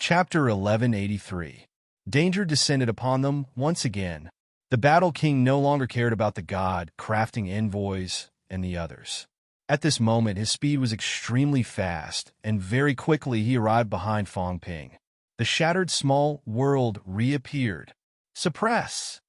Chapter 1183. Danger descended upon them once again. The Battle King no longer cared about the god, crafting envoys, and the others. At this moment, his speed was extremely fast, and very quickly he arrived behind Fong Ping. The shattered small world reappeared. Suppress!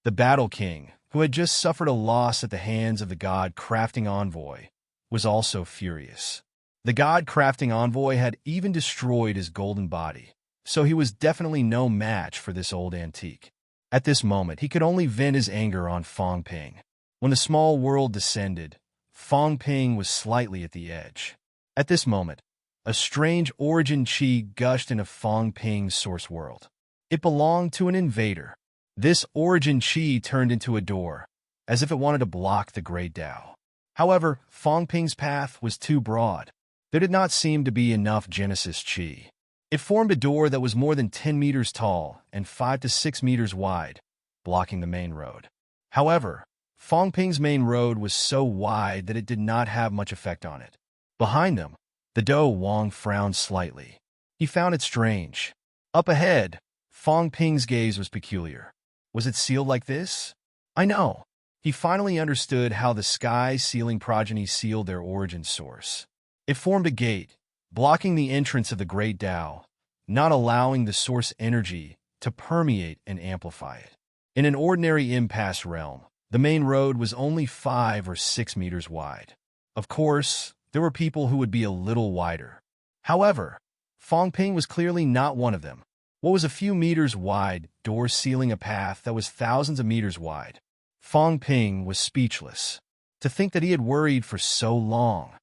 The Battle King, who had just suffered a loss at the hands of the god crafting envoy, was also furious. The god crafting envoy had even destroyed his golden body, so he was definitely no match for this old antique. At this moment, he could only vent his anger on Fong Ping. When the small world descended, Fong Ping was slightly at the edge. At this moment, a strange origin chi gushed into Fong Ping's source world. It belonged to an invader. This origin chi turned into a door, as if it wanted to block the great Tao. However, Fong Ping's path was too broad. There did not seem to be enough Genesis chi. It formed a door that was more than 10 meters tall and 5 to 6 meters wide, blocking the main road. However, Fong Ping's main road was so wide that it did not have much effect on it. Behind them, the Do Wong frowned slightly. He found it strange. Up ahead, Fong Ping's gaze was peculiar. Was it sealed like this? I know. He finally understood how the sky-sealing progeny sealed their origin source. It formed a gate, blocking the entrance of the great Tao, not allowing the source energy to permeate and amplify it. In an ordinary impasse realm, the main road was only 5 or 6 meters wide. Of course, there were people who would be a little wider. However, Fong Ping was clearly not one of them. What was a few meters wide, door sealing a path that was thousands of meters wide? Fong Ping was speechless. To think that he had worried for so long.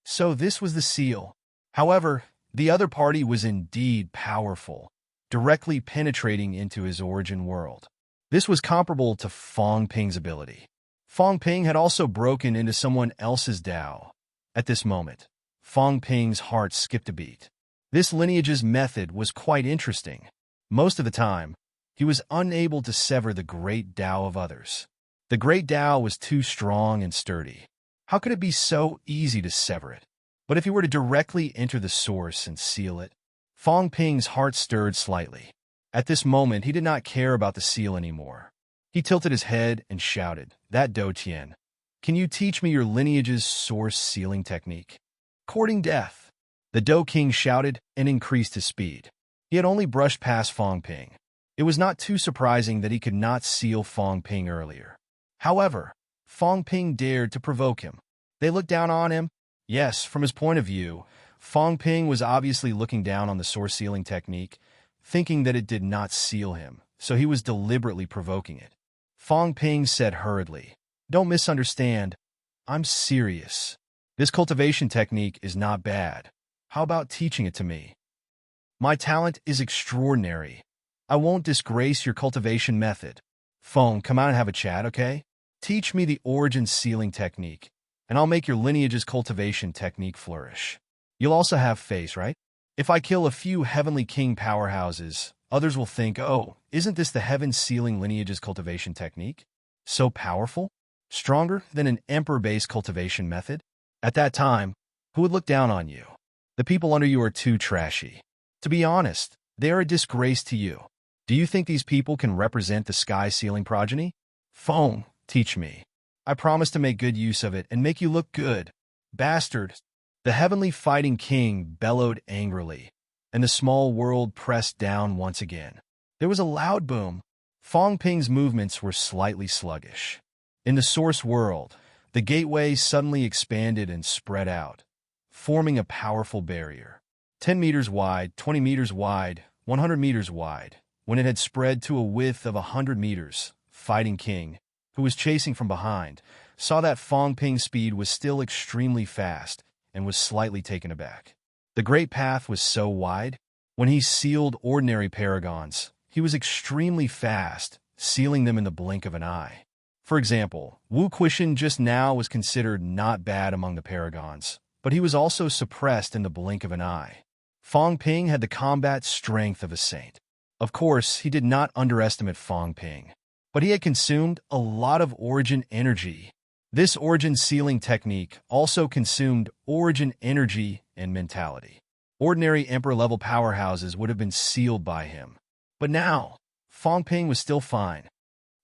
So this was the seal. However, the other party was indeed powerful, directly penetrating into his origin world. This was comparable to Fong Ping's ability. Fong Ping had also broken into someone else's Tao. At this moment, Fong Ping's heart skipped a beat. This lineage's method was quite interesting. Most of the time, he was unable to sever the great Tao of others. The great Tao was too strong and sturdy. How could it be so easy to sever it? But if he were to directly enter the source and seal it, Fong Ping's heart stirred slightly. At this moment, he did not care about the seal anymore. He tilted his head and shouted, "That Do Tian, can you teach me your lineage's source sealing technique?" Courting death. The Do King shouted and increased his speed. He had only brushed past Fong Ping. It was not too surprising that he could not seal Fong Ping earlier. However, Fong Ping dared to provoke him. They looked down on him. Yes, from his point of view, Fong Ping was obviously looking down on the source sealing technique, thinking that it did not seal him, so he was deliberately provoking it. Fong Ping said hurriedly, "Don't misunderstand. I'm serious. This cultivation technique is not bad. How about teaching it to me? My talent is extraordinary. I won't disgrace your cultivation method. Fong, come out and have a chat, okay? Teach me the origin sealing technique, and I'll make your lineage's cultivation technique flourish. You'll also have face, right? If I kill a few Heavenly King powerhouses, others will think, oh, isn't this the heaven sealing lineage's cultivation technique? So powerful? Stronger than an emperor-based cultivation method? At that time, who would look down on you? The people under you are too trashy. To be honest, they are a disgrace to you. Do you think these people can represent the sky-sealing progeny? Fong, teach me. I promise to make good use of it and make you look good. Bastard!" The Heavenly Fighting King bellowed angrily, and the small world pressed down once again. There was a loud boom. Fong Ping's movements were slightly sluggish. In the source world, the gateway suddenly expanded and spread out, forming a powerful barrier. 10 meters wide, 20 meters wide, 100 meters wide. When it had spread to a width of 100 meters, Fighting King, who was chasing from behind, saw that Fong Ping's speed was still extremely fast and was slightly taken aback. The great path was so wide. When he sealed ordinary paragons, he was extremely fast, sealing them in the blink of an eye. For example, Wu Quishan just now was considered not bad among the paragons, but he was also suppressed in the blink of an eye. Fong Ping had the combat strength of a saint. Of course, he did not underestimate Fong Ping, but he had consumed a lot of origin energy. This origin sealing technique also consumed origin energy and mentality. Ordinary emperor-level powerhouses would have been sealed by him. But now, Fong Ping was still fine.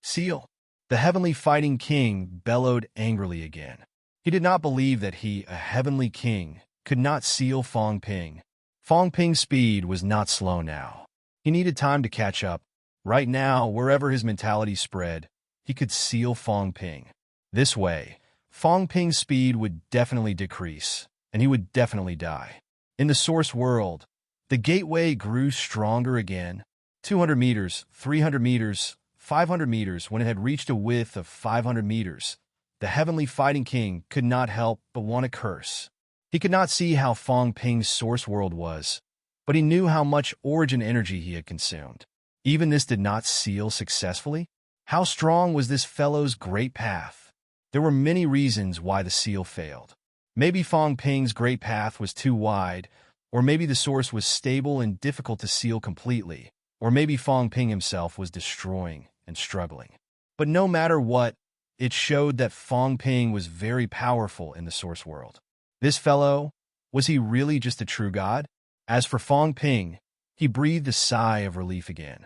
Seal. The heavenly fighting king bellowed angrily again. He did not believe that he, a heavenly king, could not seal Fong Ping. Fong Ping's speed was not slow now. He needed time to catch up. Right now, wherever his mentality spread, he could seal Fong Ping. This way, Fong Ping's speed would definitely decrease, and he would definitely die. In the source world, the gateway grew stronger again. 200 meters, 300 meters, 500 meters. When it had reached a width of 500 meters, the heavenly fighting king could not help but want to curse. He could not see how Fong Ping's source world was, but he knew how much origin energy he had consumed. Even this did not seal successfully. How strong was this fellow's great path? There were many reasons why the seal failed. Maybe Fong Ping's great path was too wide, or maybe the source was stable and difficult to seal completely, or maybe Fong Ping himself was destroying and struggling. But no matter what, it showed that Fong Ping was very powerful in the source world. This fellow, was he really just a true god? As for Fong Ping, he breathed a sigh of relief again.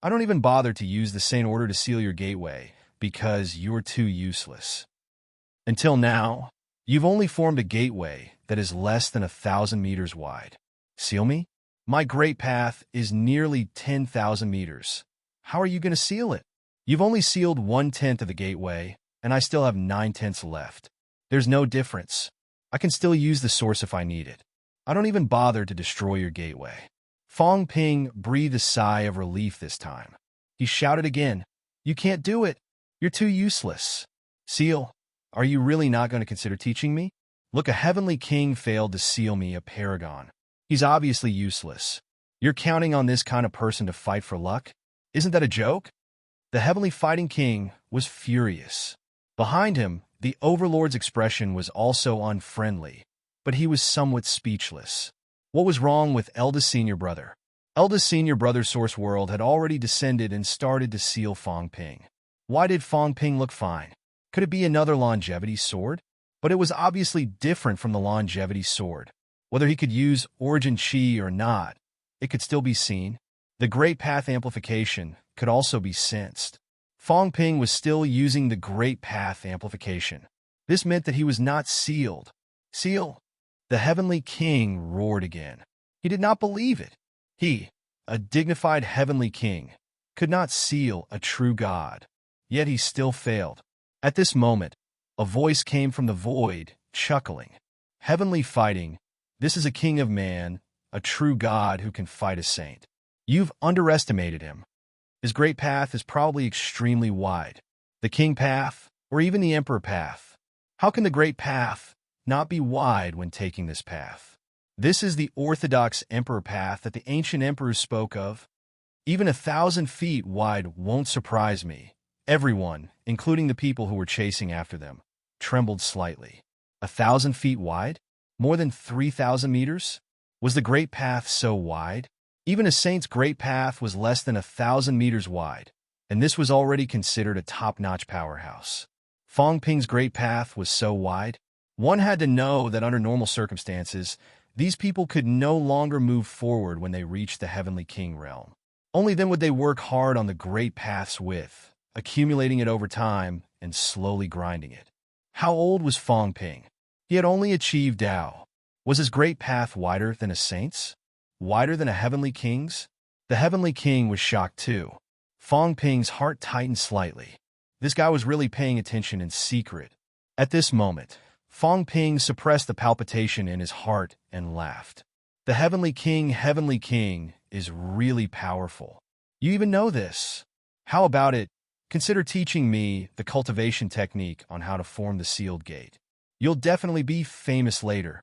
I don't even bother to use the sane order to seal your gateway, because you're too useless. Until now, you've only formed a gateway that is less than 1,000 meters wide. Seal me? My great path is nearly 10,000 meters. How are you going to seal it? You've only sealed 1/10 of the gateway, and I still have 9/10 left. There's no difference. I can still use the source if I need it. I don't even bother to destroy your gateway. Fong Ping breathed a sigh of relief this time. He shouted again, "You can't do it. You're too useless. Seal, are you really not going to consider teaching me? Look, a heavenly king failed to seal me, a paragon. He's obviously useless. You're counting on this kind of person to fight for luck? Isn't that a joke?" The heavenly fighting king was furious. Behind him, the overlord's expression was also unfriendly, but he was somewhat speechless. What was wrong with eldest senior brother? Eldest senior brother's source world had already descended and started to seal Fong Ping. Why did Fong Ping look fine? Could it be another longevity sword? But it was obviously different from the longevity sword. Whether he could use origin chi or not, it could still be seen. The great path amplification could also be sensed. Fong Ping was still using the great path amplification. This meant that he was not sealed. Seal? The heavenly king roared again. He did not believe it. He, a dignified heavenly king, could not seal a true god. Yet he still failed. At this moment, a voice came from the void, chuckling. Heavenly fighting, this is a king of man, a true god who can fight a saint. You've underestimated him. His great path is probably extremely wide. The king path, or even the emperor path. How can the great path not be wide when taking this path? This is the orthodox emperor path that the ancient emperors spoke of. Even 1,000 feet wide won't surprise me. Everyone, including the people who were chasing after them, trembled slightly. 1,000 feet wide? More than 3,000 meters? Was the great path so wide? Even a saint's great path was less than 1,000 meters wide, and this was already considered a top-notch powerhouse. Fong Ping's great path was so wide, one had to know that under normal circumstances, these people could no longer move forward when they reached the Heavenly King realm. Only then would they work hard on the great path's width, accumulating it over time and slowly grinding it. How old was Fong Ping? He had only achieved Tao. Was his great path wider than a saint's? Wider than a heavenly king's? The heavenly king was shocked too. Fong Ping's heart tightened slightly. This guy was really paying attention in secret. At this moment, Fong Ping suppressed the palpitation in his heart and laughed. The heavenly king, is really powerful. You even know this. How about it? Consider teaching me the cultivation technique on how to form the sealed gate. You'll definitely be famous later.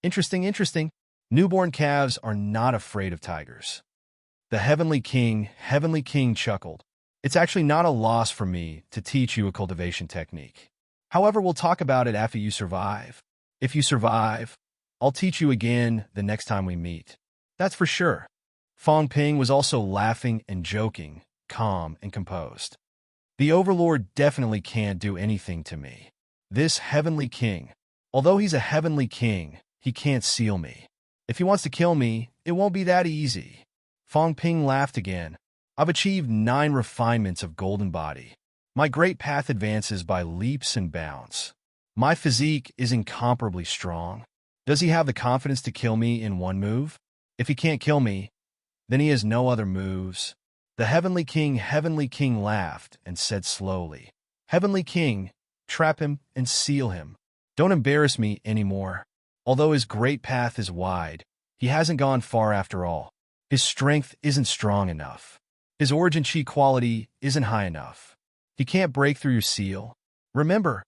Interesting. Newborn calves are not afraid of tigers. The heavenly king chuckled. It's actually not a loss for me to teach you a cultivation technique. However, we'll talk about it after you survive. If you survive, I'll teach you again the next time we meet. That's for sure. Fong Ping was also laughing and joking, calm and composed. The Overlord definitely can't do anything to me. This heavenly king, although he's a heavenly king, he can't seal me. If he wants to kill me, it won't be that easy. Fong Ping laughed again. I've achieved 9 refinements of golden body. My great path advances by leaps and bounds. My physique is incomparably strong. Does he have the confidence to kill me in one move? If he can't kill me, then he has no other moves. The Heavenly King laughed and said slowly, Heavenly King, trap him and seal him. Don't embarrass me anymore. Although his great path is wide, he hasn't gone far after all. His strength isn't strong enough. His origin chi quality isn't high enough. He can't break through your seal. Remember,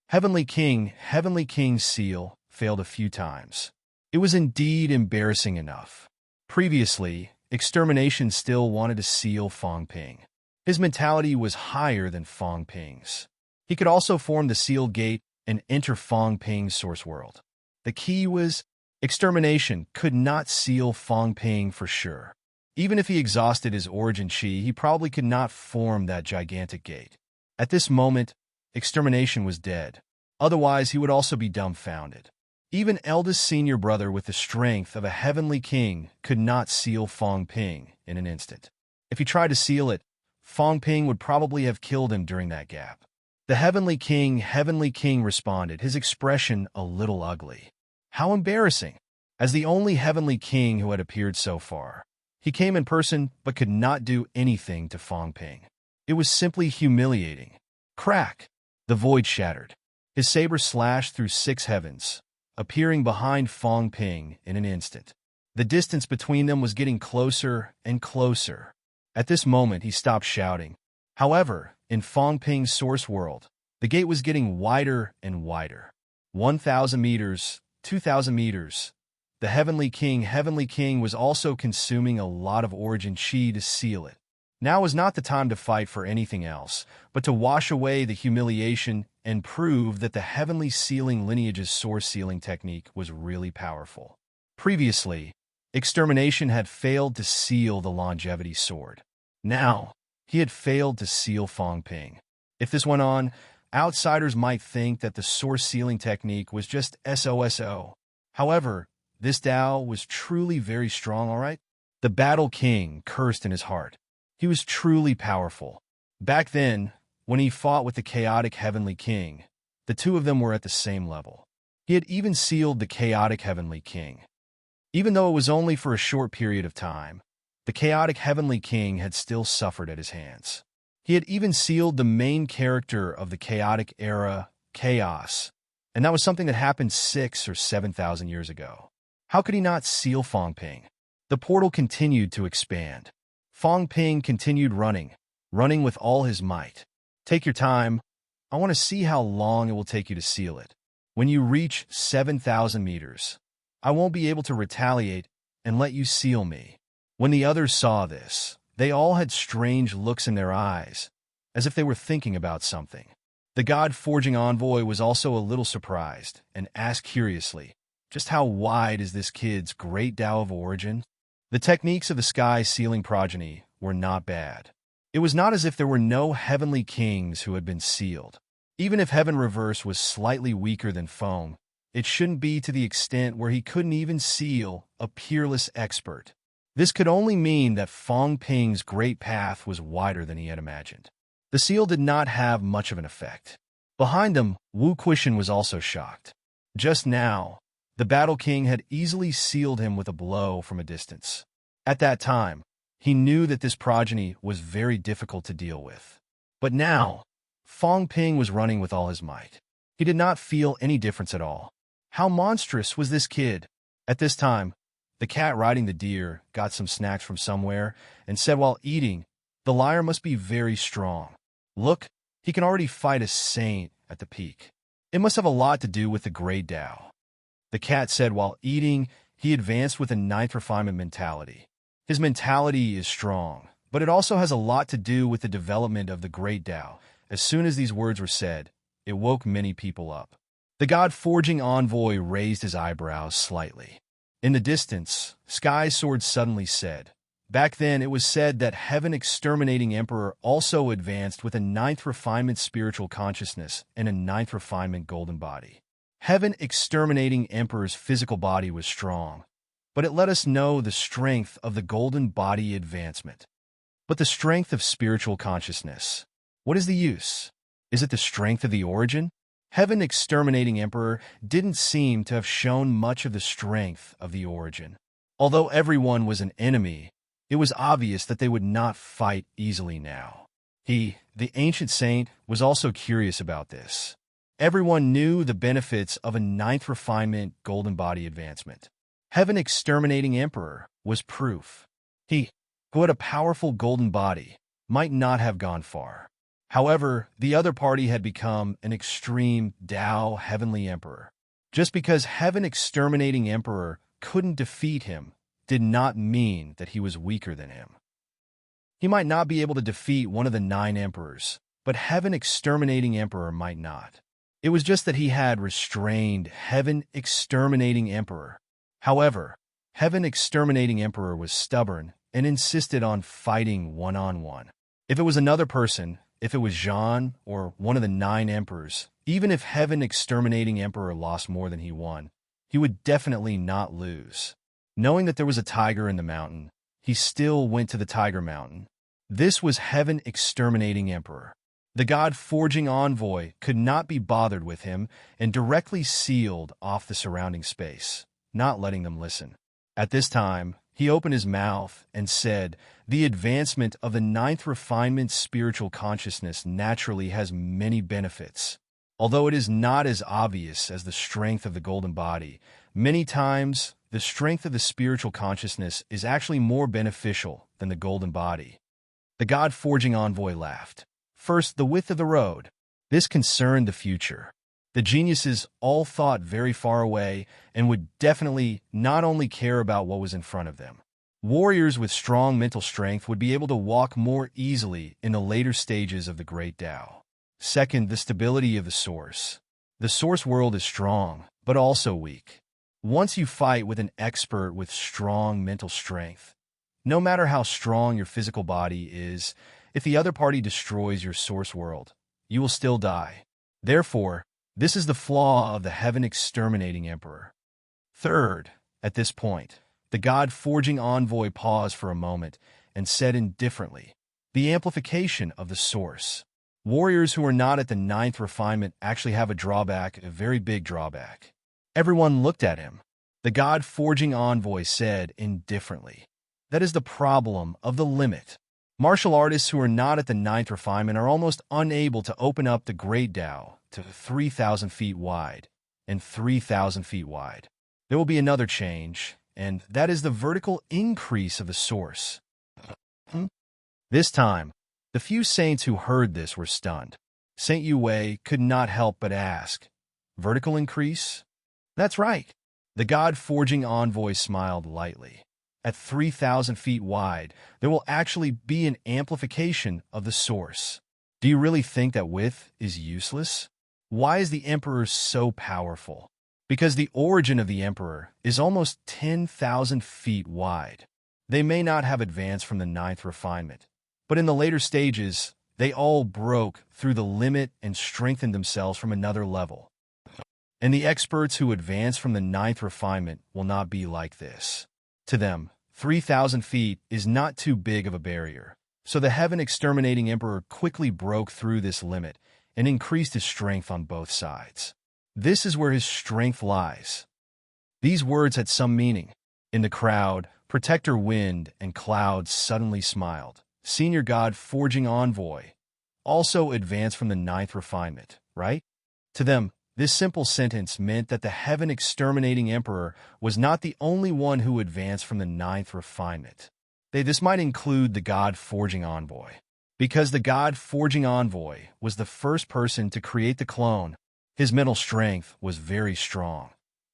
Heavenly King's seal failed a few times. It was indeed embarrassing enough. Previously, Extermination still wanted to seal Fong Ping. His mentality was higher than Fong Ping's. He could also form the sealed gate and enter Fong Ping's source world. The key was, Extermination could not seal Fong Ping for sure. Even if he exhausted his origin chi, he probably could not form that gigantic gate. At this moment, Extermination was dead. Otherwise, he would also be dumbfounded. Even eldest senior brother with the strength of a Heavenly King could not seal Fong Ping in an instant. If he tried to seal it, Fong Ping would probably have killed him during that gap. The Heavenly King responded, his expression a little ugly. How embarrassing! As the only Heavenly King who had appeared so far, he came in person but could not do anything to Fong Ping. It was simply humiliating. Crack! The void shattered. His saber slashed through 6 heavens, appearing behind Fong Ping in an instant. The distance between them was getting closer and closer. At this moment, he stopped shouting. However, in Fong Ping's source world, the gate was getting wider and wider. 1,000 meters, 2,000 meters. The Heavenly King was also consuming a lot of origin chi to seal it. Now was not the time to fight for anything else, but to wash away the humiliation and prove that the Heavenly Sealing Lineage's source sealing technique was really powerful. Previously, Extermination had failed to seal the Longevity Sword. Now, he had failed to seal Fong Ping. If this went on, outsiders might think that the source sealing technique was just SOSO. However, this Dao was truly very strong, alright? The Battle King cursed in his heart. He was truly powerful. Back then, when he fought with the chaotic Heavenly King, the two of them were at the same level. He had even sealed the chaotic Heavenly King. Even though it was only for a short period of time, the chaotic Heavenly King had still suffered at his hands. He had even sealed the main character of the chaotic era, Chaos, and that was something that happened 6,000 or 7,000 years ago. How could he not seal Fong Ping? The portal continued to expand. Fong Ping continued running with all his might. Take your time. I want to see how long it will take you to seal it. When you reach 7,000 meters, I won't be able to retaliate and let you seal me. When the others saw this, they all had strange looks in their eyes, as if they were thinking about something. The God-forging envoy was also a little surprised and asked curiously, just how wide is this kid's great Tao of origin? The techniques of the sky-sealing progeny were not bad. It was not as if there were no Heavenly Kings who had been sealed. Even if Heaven Reverse was slightly weaker than Fong, it shouldn't be to the extent where he couldn't even seal a peerless expert. This could only mean that Fong Ping's great path was wider than he had imagined. The seal did not have much of an effect. Behind them, Wu Quishan was also shocked. Just now, the Battle King had easily sealed him with a blow from a distance. At that time, he knew that this progeny was very difficult to deal with. But now, Fong Ping was running with all his might. He did not feel any difference at all. How monstrous was this kid? At this time, the cat riding the deer got some snacks from somewhere and said while eating, the liar must be very strong. Look, he can already fight a saint at the peak. It must have a lot to do with the Great Tao. The cat said while eating, he advanced with a 9th refinement mentality. His mentality is strong, but it also has a lot to do with the development of the Great Tao. As soon as these words were said, it woke many people up. The God-forging envoy raised his eyebrows slightly. In the distance, Sky Sword suddenly said, back then it was said that Heaven Exterminating Emperor also advanced with a 9th refinement spiritual consciousness and a 9th refinement golden body. Heaven Exterminating Emperor's physical body was strong, but it let us know the strength of the golden body advancement. But the strength of spiritual consciousness, what is the use? Is it the strength of the origin? Heaven Exterminating Emperor didn't seem to have shown much of the strength of the origin. Although everyone was an enemy, it was obvious that they would not fight easily now. He, the ancient saint, was also curious about this. Everyone knew the benefits of a ninth refinement golden body advancement. Heaven Exterminating Emperor was proof. He, who had a powerful golden body, might not have gone far. However, the other party had become an extreme Tao Heavenly Emperor. Just because Heaven Exterminating Emperor couldn't defeat him did not mean that he was weaker than him. He might not be able to defeat one of the 9 emperors, but Heaven Exterminating Emperor might not. It was just that he had restrained Heaven Exterminating Emperor. However, Heaven Exterminating Emperor was stubborn and insisted on fighting one-on-one. If it was another person, if it was Jean or one of the 9 emperors, even if Heaven Exterminating Emperor lost more than he won, he would definitely not lose. Knowing that there was a tiger in the mountain, he still went to the Tiger Mountain. This was Heaven Exterminating Emperor. The God-forging envoy could not be bothered with him and directly sealed off the surrounding space, not letting them listen. At this time, he opened his mouth and said, "The advancement of the 9th refinement spiritual consciousness naturally has many benefits. Although it is not as obvious as the strength of the golden body, many times the strength of the spiritual consciousness is actually more beneficial than the golden body." The God-forging envoy laughed. First, the width of the road. This concerned the future. The geniuses all thought very far away and would definitely not only care about what was in front of them. Warriors with strong mental strength would be able to walk more easily in the later stages of the Great Tao. Second, the stability of the source. The source world is strong, but also weak. Once you fight with an expert with strong mental strength, no matter how strong your physical body is, if the other party destroys your source world, you will still die. Therefore, this is the flaw of the Heaven Exterminating Emperor. Third, at this point, the God-forging envoy paused for a moment and said indifferently, "The amplification of the source. Warriors who are not at the 9th refinement actually have a drawback, a very big drawback." Everyone looked at him. The God-forging envoy said indifferently, "That is the problem of the limit. Martial artists who are not at the 9th refinement are almost unable to open up the Great Tao to 3,000 feet wide and 3,000 feet wide. There will be another change, and that is the vertical increase of the source." This time, the few saints who heard this were stunned. Saint Yue could not help but ask, "Vertical increase?" "That's right." The God-forging envoy smiled lightly. At 3,000 feet wide, there will actually be an amplification of the source. Do you really think that width is useless? Why is the Emperor so powerful? Because the origin of the Emperor is almost 10,000 feet wide. They may not have advanced from the 9th refinement, but in the later stages, they all broke through the limit and strengthened themselves from another level. And the experts who advance from the 9th refinement will not be like this. To them, 3,000 feet is not too big of a barrier. So the Heaven Exterminating Emperor quickly broke through this limit and increased his strength on both sides. This is where his strength lies. These words had some meaning. In the crowd, Protector Wind and Cloud suddenly smiled. Senior God-forging envoy also advanced from the 9th refinement, right? To them, this simple sentence meant that the Heaven Exterminating Emperor was not the only one who advanced from the 9th refinement. This might include the God-forging envoy. Because the God-forging envoy was the first person to create the clone, his mental strength was very strong.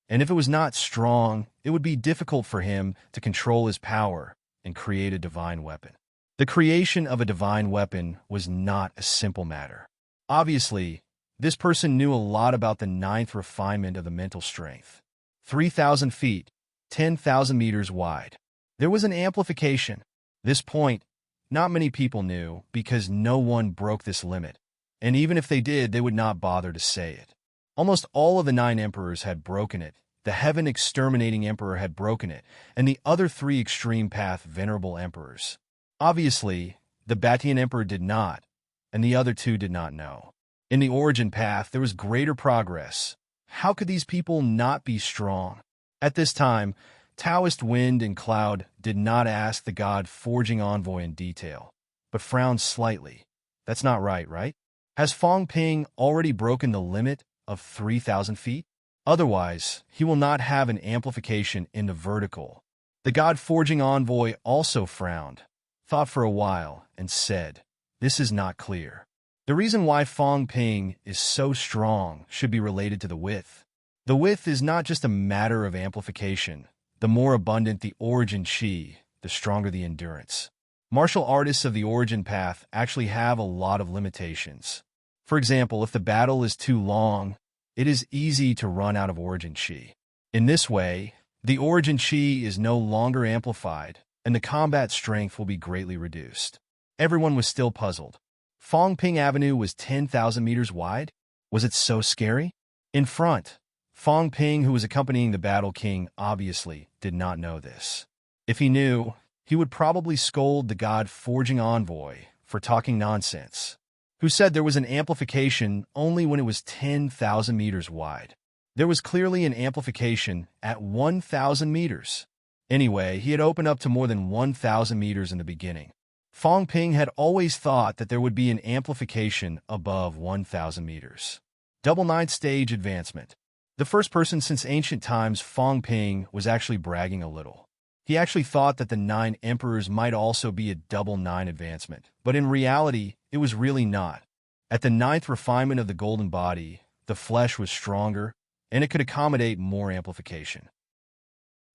And if it was not strong, it would be difficult for him to control his power and create a divine weapon. The creation of a divine weapon was not a simple matter. Obviously, this person knew a lot about the 9th refinement of the mental strength. 3,000 feet, 10,000 meters wide. There was an amplification. This point, not many people knew because no one broke this limit. And even if they did, they would not bother to say it. Almost all of the 9 emperors had broken it, The heaven-exterminating emperor had broken it, and the other three extreme path venerable emperors. Obviously, the Batian emperor did not, and the other two did not know. In the origin path, there was greater progress. How could these people not be strong? At this time, Taoist Wind and Cloud did not ask the god forging envoy in detail, but frowned slightly. That's not right, right? Has Fong Ping already broken the limit of 3,000 feet? Otherwise, he will not have an amplification in the vertical. The god forging envoy also frowned, thought for a while, and said, "This is not clear. The reason why Fong Ping is so strong should be related to the width. The width is not just a matter of amplification. The more abundant the origin chi, the stronger the endurance. Martial artists of the origin path actually have a lot of limitations. For example, if the battle is too long, it is easy to run out of origin chi. In this way, the origin chi is no longer amplified, and the combat strength will be greatly reduced." Everyone was still puzzled. Fong Ping Avenue was 10,000 meters wide? Was it so scary? In front, Fong Ping, who was accompanying the Battle King, obviously did not know this. If he knew, he would probably scold the god forging envoy for talking nonsense, who said there was an amplification only when it was 10,000 meters wide. There was clearly an amplification at 1,000 meters. Anyway, he had opened up to more than 1,000 meters in the beginning. Fong Ping had always thought that there would be an amplification above 1,000 meters. Double ninth stage advancement. The first person since ancient times, Fong Ping was actually bragging a little. He actually thought that the 9 emperors might also be a double 9 advancement, but in reality, it was really not. At the 9th refinement of the golden body, the flesh was stronger, and it could accommodate more amplification.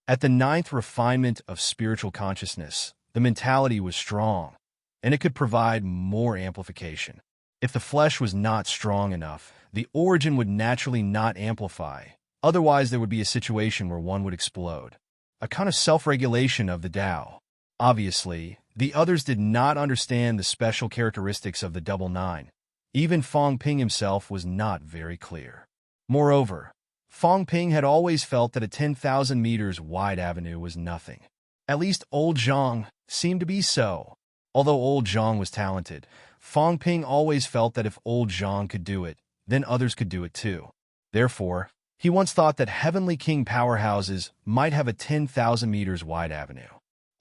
At the 9th refinement of spiritual consciousness, the mentality was strong, and it could provide more amplification. If the flesh was not strong enough, the origin would naturally not amplify. Otherwise, there would be a situation where one would explode. A kind of self-regulation of the Tao. Obviously, the others did not understand the special characteristics of the double 9. Even Fong Ping himself was not very clear. Moreover, Fong Ping had always felt that a 10,000 meters wide avenue was nothing. At least old Zhang seemed to be so. Although old Zhang was talented, Fong Ping always felt that if old Zhang could do it, then others could do it too. Therefore, he once thought that Heavenly King powerhouses might have a 10,000 meters wide avenue.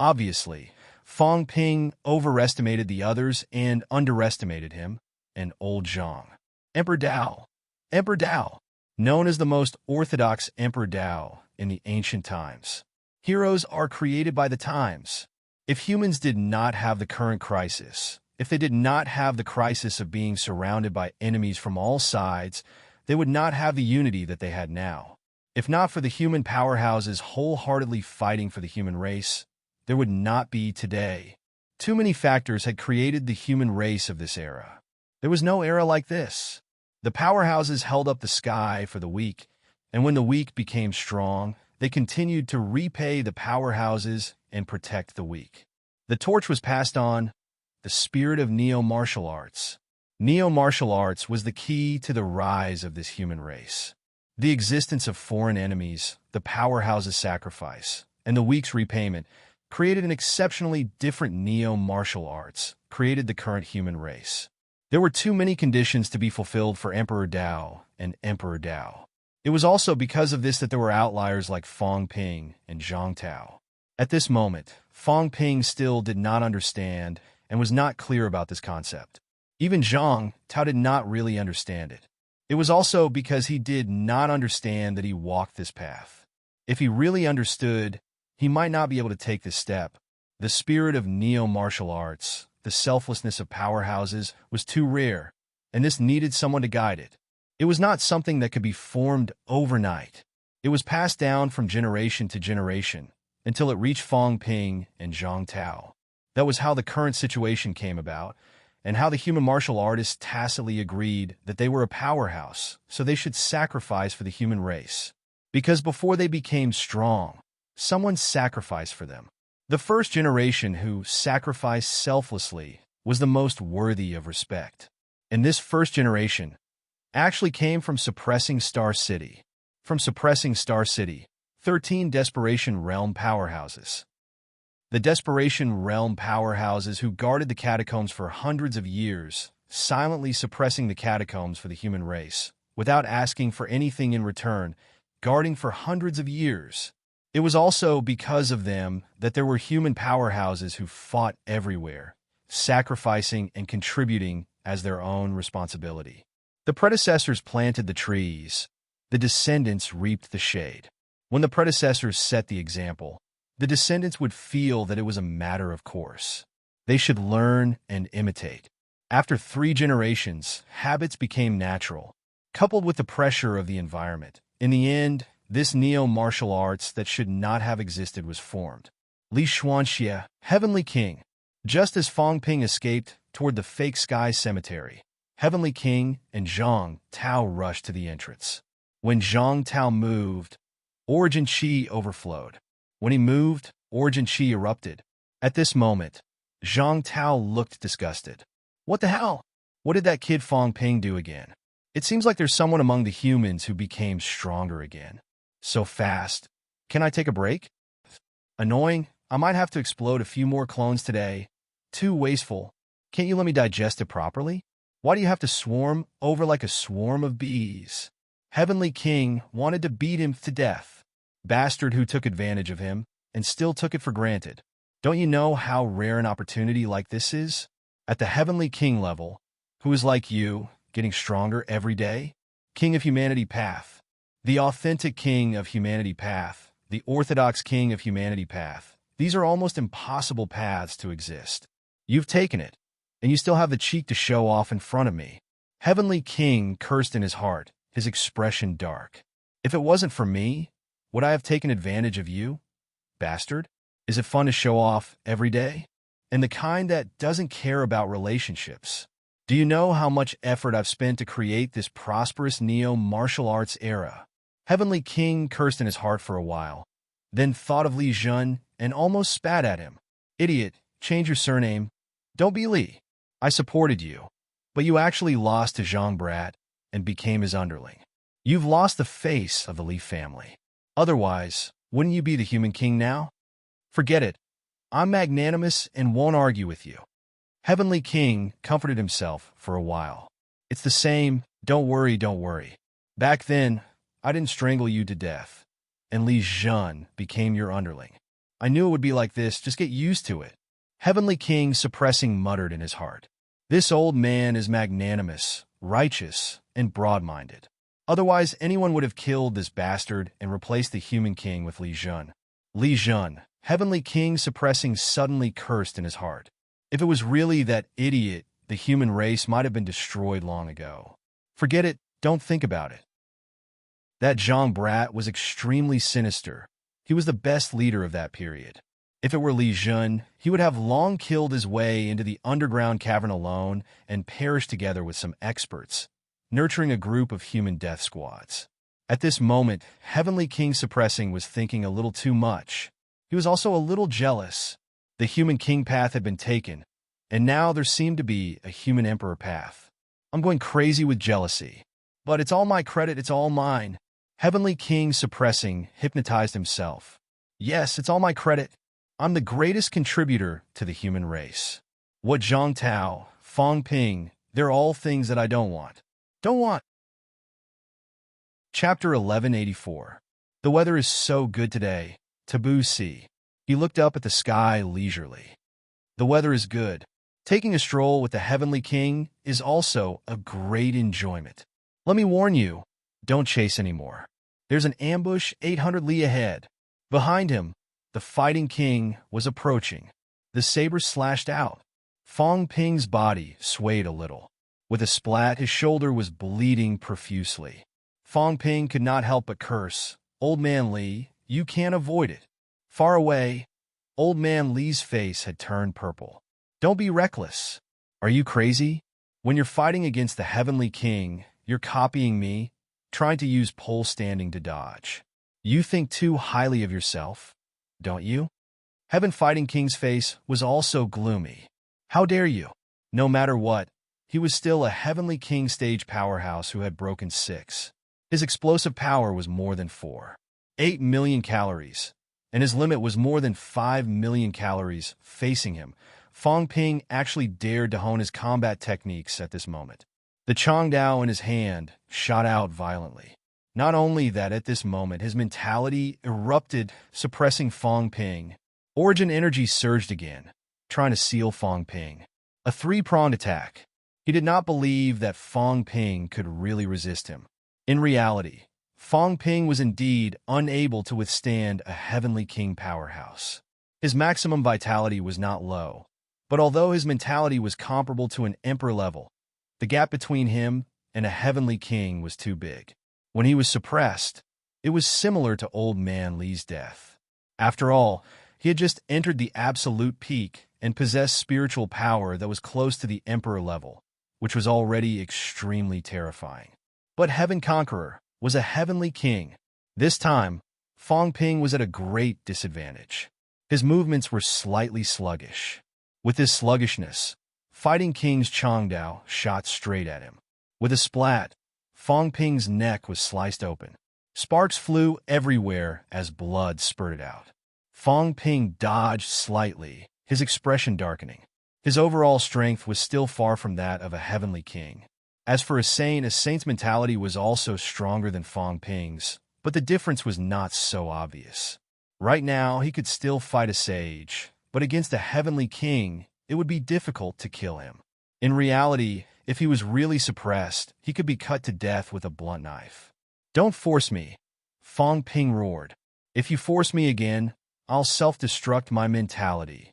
Obviously, Fong Ping overestimated the others and underestimated him, and old Zhang. Emperor Dao. Emperor Dao. Known as the most orthodox Emperor Dao in the ancient times. Heroes are created by the times. If humans did not have the current crisis, if they did not have the crisis of being surrounded by enemies from all sides, they would not have the unity that they had now. If not for the human powerhouses wholeheartedly fighting for the human race, there would not be today. Too many factors had created the human race of this era. There was no era like this. The powerhouses held up the sky for the weak, and when the weak became strong, they continued to repay the powerhouses and protect the weak. The torch was passed on, the spirit of neo-martial arts. Neo-martial arts was the key to the rise of this human race. The existence of foreign enemies, the powerhouses' sacrifice, and the weak's repayment created an exceptionally different neo-martial arts, created the current human race. There were too many conditions to be fulfilled for Emperor Dao and Emperor Dao. It was also because of this that there were outliers like Fong Ping and Zhang Tao. At this moment, Fong Ping still did not understand and was not clear about this concept. Even Zhang Tao did not really understand it. It was also because he did not understand that he walked this path. If he really understood, he might not be able to take this step. The spirit of neo-martial arts, the selflessness of powerhouses, was too rare, and this needed someone to guide it. It was not something that could be formed overnight. It was passed down from generation to generation until it reached Fong Ping and Zhang Tao. That was how the current situation came about, and how the human martial artists tacitly agreed that they were a powerhouse, so they should sacrifice for the human race. Because before they became strong, someone sacrificed for them. The first generation who sacrificed selflessly was the most worthy of respect. And this first generation actually came from suppressing Star City. From suppressing Star City, 13 Desperation Realm Powerhouses. The Desperation Realm Powerhouses who guarded the catacombs for hundreds of years, silently suppressing the catacombs for the human race, without asking for anything in return, guarding for hundreds of years. It was also because of them that there were human powerhouses who fought everywhere, sacrificing and contributing as their own responsibility. The predecessors planted the trees. The descendants reaped the shade. When the predecessors set the example, the descendants would feel that it was a matter of course. They should learn and imitate. After 3 generations, habits became natural, coupled with the pressure of the environment. In the end, this neo-martial arts that should not have existed was formed. Li Xuanxie, Heavenly King. Just as Fang Ping escaped toward the fake sky cemetery, Heavenly King and Zhang Tao rushed to the entrance. When Zhang Tao moved, Origin Qi overflowed. When he moved, Origin Qi erupted. At this moment, Zhang Tao looked disgusted. What the hell? What did that kid Fang Ping do again? It seems like there's someone among the humans who became stronger again. So fast. Can I take a break? Annoying. I might have to explode a few more clones today. Too wasteful. Can't you let me digest it properly? Why do you have to swarm over like a swarm of bees? Heavenly King wanted to beat him to death. Bastard who took advantage of him and still took it for granted. Don't you know how rare an opportunity like this is? At the Heavenly King level, who is like you, getting stronger every day? King of Humanity Path. The authentic King of Humanity Path. The orthodox King of Humanity Path. These are almost impossible paths to exist. You've taken it, and you still have the cheek to show off in front of me. Heavenly King cursed in his heart, his expression dark. If it wasn't for me, would I have taken advantage of you, bastard? Is it fun to show off every day? And the kind that doesn't care about relationships. Do you know how much effort I've spent to create this prosperous neo-martial arts era? Heavenly King cursed in his heart for a while, then thought of Li Jun and almost spat at him. Idiot, change your surname. Don't be Li. I supported you, but you actually lost to Zhang Brat and became his underling. You've lost the face of the Li family. Otherwise, wouldn't you be the human king now? Forget it. I'm magnanimous and won't argue with you. Heavenly King comforted himself for a while. It's the same, don't worry, don't worry. Back then, I didn't strangle you to death, and Li Jun became your underling. I knew it would be like this, just get used to it. Heavenly King suppressing muttered in his heart. This old man is magnanimous, righteous, and broad-minded. Otherwise, anyone would have killed this bastard and replaced the human king with Li Jun. Li Jun, Heavenly King suppressing suddenly cursed in his heart. If it was really that idiot, the human race might have been destroyed long ago. Forget it, don't think about it. That Zhang Brat was extremely sinister. He was the best leader of that period. If it were Li Jun, he would have long killed his way into the underground cavern alone and perished together with some experts, nurturing a group of human death squads. At this moment, Heavenly King suppressing was thinking a little too much. He was also a little jealous. The human king path had been taken, and now there seemed to be a human emperor path. I'm going crazy with jealousy. But it's all my credit, it's all mine. Heavenly King suppressing hypnotized himself. Yes, it's all my credit. I'm the greatest contributor to the human race. What Zhang Tao, Fang Ping, they're all things that I don't want. Don't want. Chapter 1184. The weather is so good today. Taboo Sea. He looked up at the sky leisurely. The weather is good. Taking a stroll with the Heavenly King is also a great enjoyment. Let me warn you, don't chase anymore. There's an ambush 800 li ahead. Behind him, the fighting king was approaching. The saber slashed out. Fang Ping's body swayed a little. With a splat, his shoulder was bleeding profusely. Fang Ping could not help but curse. Old man Li, you can't avoid it. Far away, old man Li's face had turned purple. Don't be reckless. Are you crazy? When you're fighting against the Heavenly King, you're copying me, trying to use pole standing to dodge. You think too highly of yourself, don't you? Heaven Fighting King's face was also gloomy. How dare you? No matter what, he was still a Heavenly King stage powerhouse who had broken 6 His explosive power was more than 8 million calories, and his limit was more than 5 million calories. Facing him, Fong Ping actually dared to hone his combat techniques at this moment. The Changdao in his hand shot out violently. Not only that, at this moment, his mentality erupted, suppressing Fong Ping. Origin energy surged again, trying to seal Fong Ping. A three-pronged attack. He did not believe that Fong Ping could really resist him. In reality, Fong Ping was indeed unable to withstand a Heavenly King powerhouse. His maximum vitality was not low, but although his mentality was comparable to an Emperor level, the gap between him and a Heavenly King was too big. When he was suppressed, it was similar to Old Man Li's death. After all, he had just entered the absolute peak and possessed spiritual power that was close to the Emperor level, which was already extremely terrifying. But Heaven Conqueror was a Heavenly King. This time, Fong Ping was at a great disadvantage. His movements were slightly sluggish. With this sluggishness, Fighting King's Changdao shot straight at him. With a splat, Fong Ping's neck was sliced open. Sparks flew everywhere as blood spurted out. Fong Ping dodged slightly, his expression darkening. His overall strength was still far from that of a Heavenly King. As for a saint's mentality was also stronger than Fong Ping's, but the difference was not so obvious. Right now, he could still fight a sage, but against a Heavenly King, it would be difficult to kill him. In reality, if he was really suppressed, he could be cut to death with a blunt knife. "Don't force me," Fong Ping roared. "If you force me again, I'll self-destruct my mentality."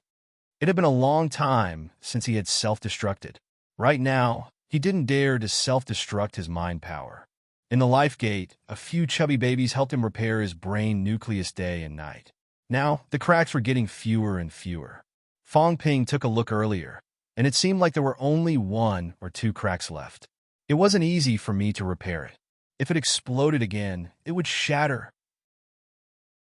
It had been a long time since he had self-destructed. Right now, he didn't dare to self-destruct his mind power. In the life gate, a few chubby babies helped him repair his brain nucleus day and night. Now, the cracks were getting fewer and fewer. Fong Ping took a look earlier, and it seemed like there were only 1 or 2 cracks left. It wasn't easy for me to repair it. If it exploded again, it would shatter.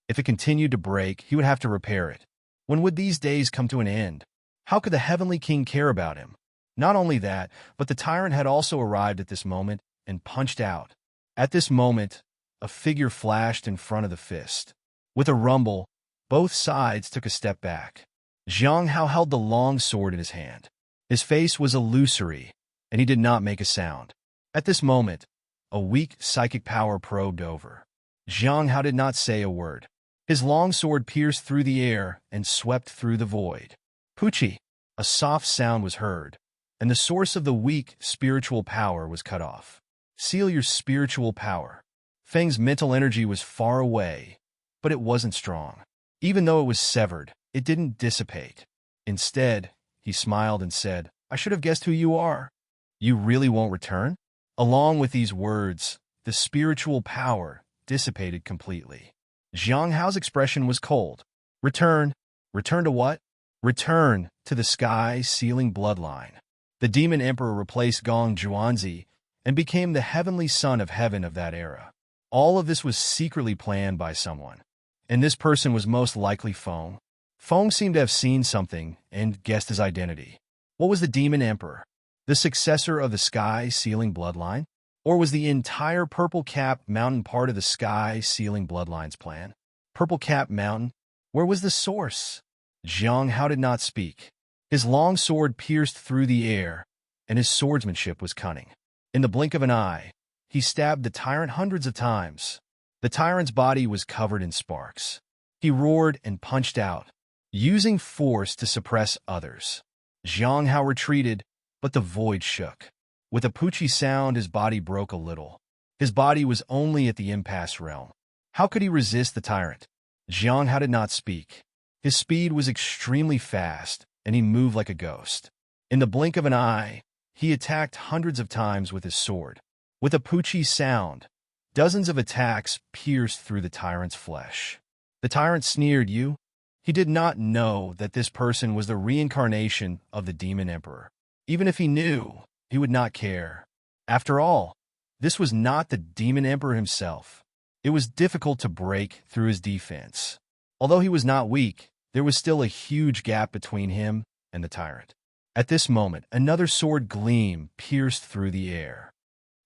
If it continued to break, he would have to repair it. When would these days come to an end? How could the Heavenly King care about him? Not only that, but the tyrant had also arrived at this moment and punched out. At this moment, a figure flashed in front of the fist. With a rumble, both sides took a step back. Zhang Hao held the long sword in his hand. His face was illusory, and he did not make a sound. At this moment, a weak psychic power probed over. Zhang Hao did not say a word. His long sword pierced through the air and swept through the void. Poochie! A soft sound was heard, and the source of the weak spiritual power was cut off. Seal your spiritual power. Feng's mental energy was far away, but it wasn't strong. Even though it was severed, it didn't dissipate. Instead, he smiled and said, "I should have guessed who you are. You really won't return?" Along with these words, the spiritual power dissipated completely. Zhang Hao's expression was cold. "Return? Return to what?" "Return to the sky-sealing bloodline." The Demon Emperor replaced Gong Zhuanzi and became the heavenly son of heaven of that era. All of this was secretly planned by someone, and this person was most likely Feng. Feng seemed to have seen something and guessed his identity. What was the Demon Emperor? The successor of the sky-sealing bloodline? Or was the entire Purple Cap Mountain part of the sky-sealing bloodline's plan? Purple Cap Mountain? Where was the source? Zhang Hao did not speak. His long sword pierced through the air, and his swordsmanship was cunning. In the blink of an eye, he stabbed the tyrant hundreds of times. The tyrant's body was covered in sparks. He roared and punched out, using force to suppress others. Zhang Hao retreated, but the void shook. With a poochie sound, his body broke a little. His body was only at the impasse realm. How could he resist the tyrant? Zhang Hao did not speak. His speed was extremely fast, and he moved like a ghost. In the blink of an eye, he attacked hundreds of times with his sword. With a poochie sound, dozens of attacks pierced through the tyrant's flesh. The tyrant sneered, "You?" He did not know that this person was the reincarnation of the Demon Emperor. Even if he knew, he would not care. After all, this was not the Demon Emperor himself. It was difficult to break through his defense. Although he was not weak, there was still a huge gap between him and the tyrant. At this moment, another sword gleam pierced through the air.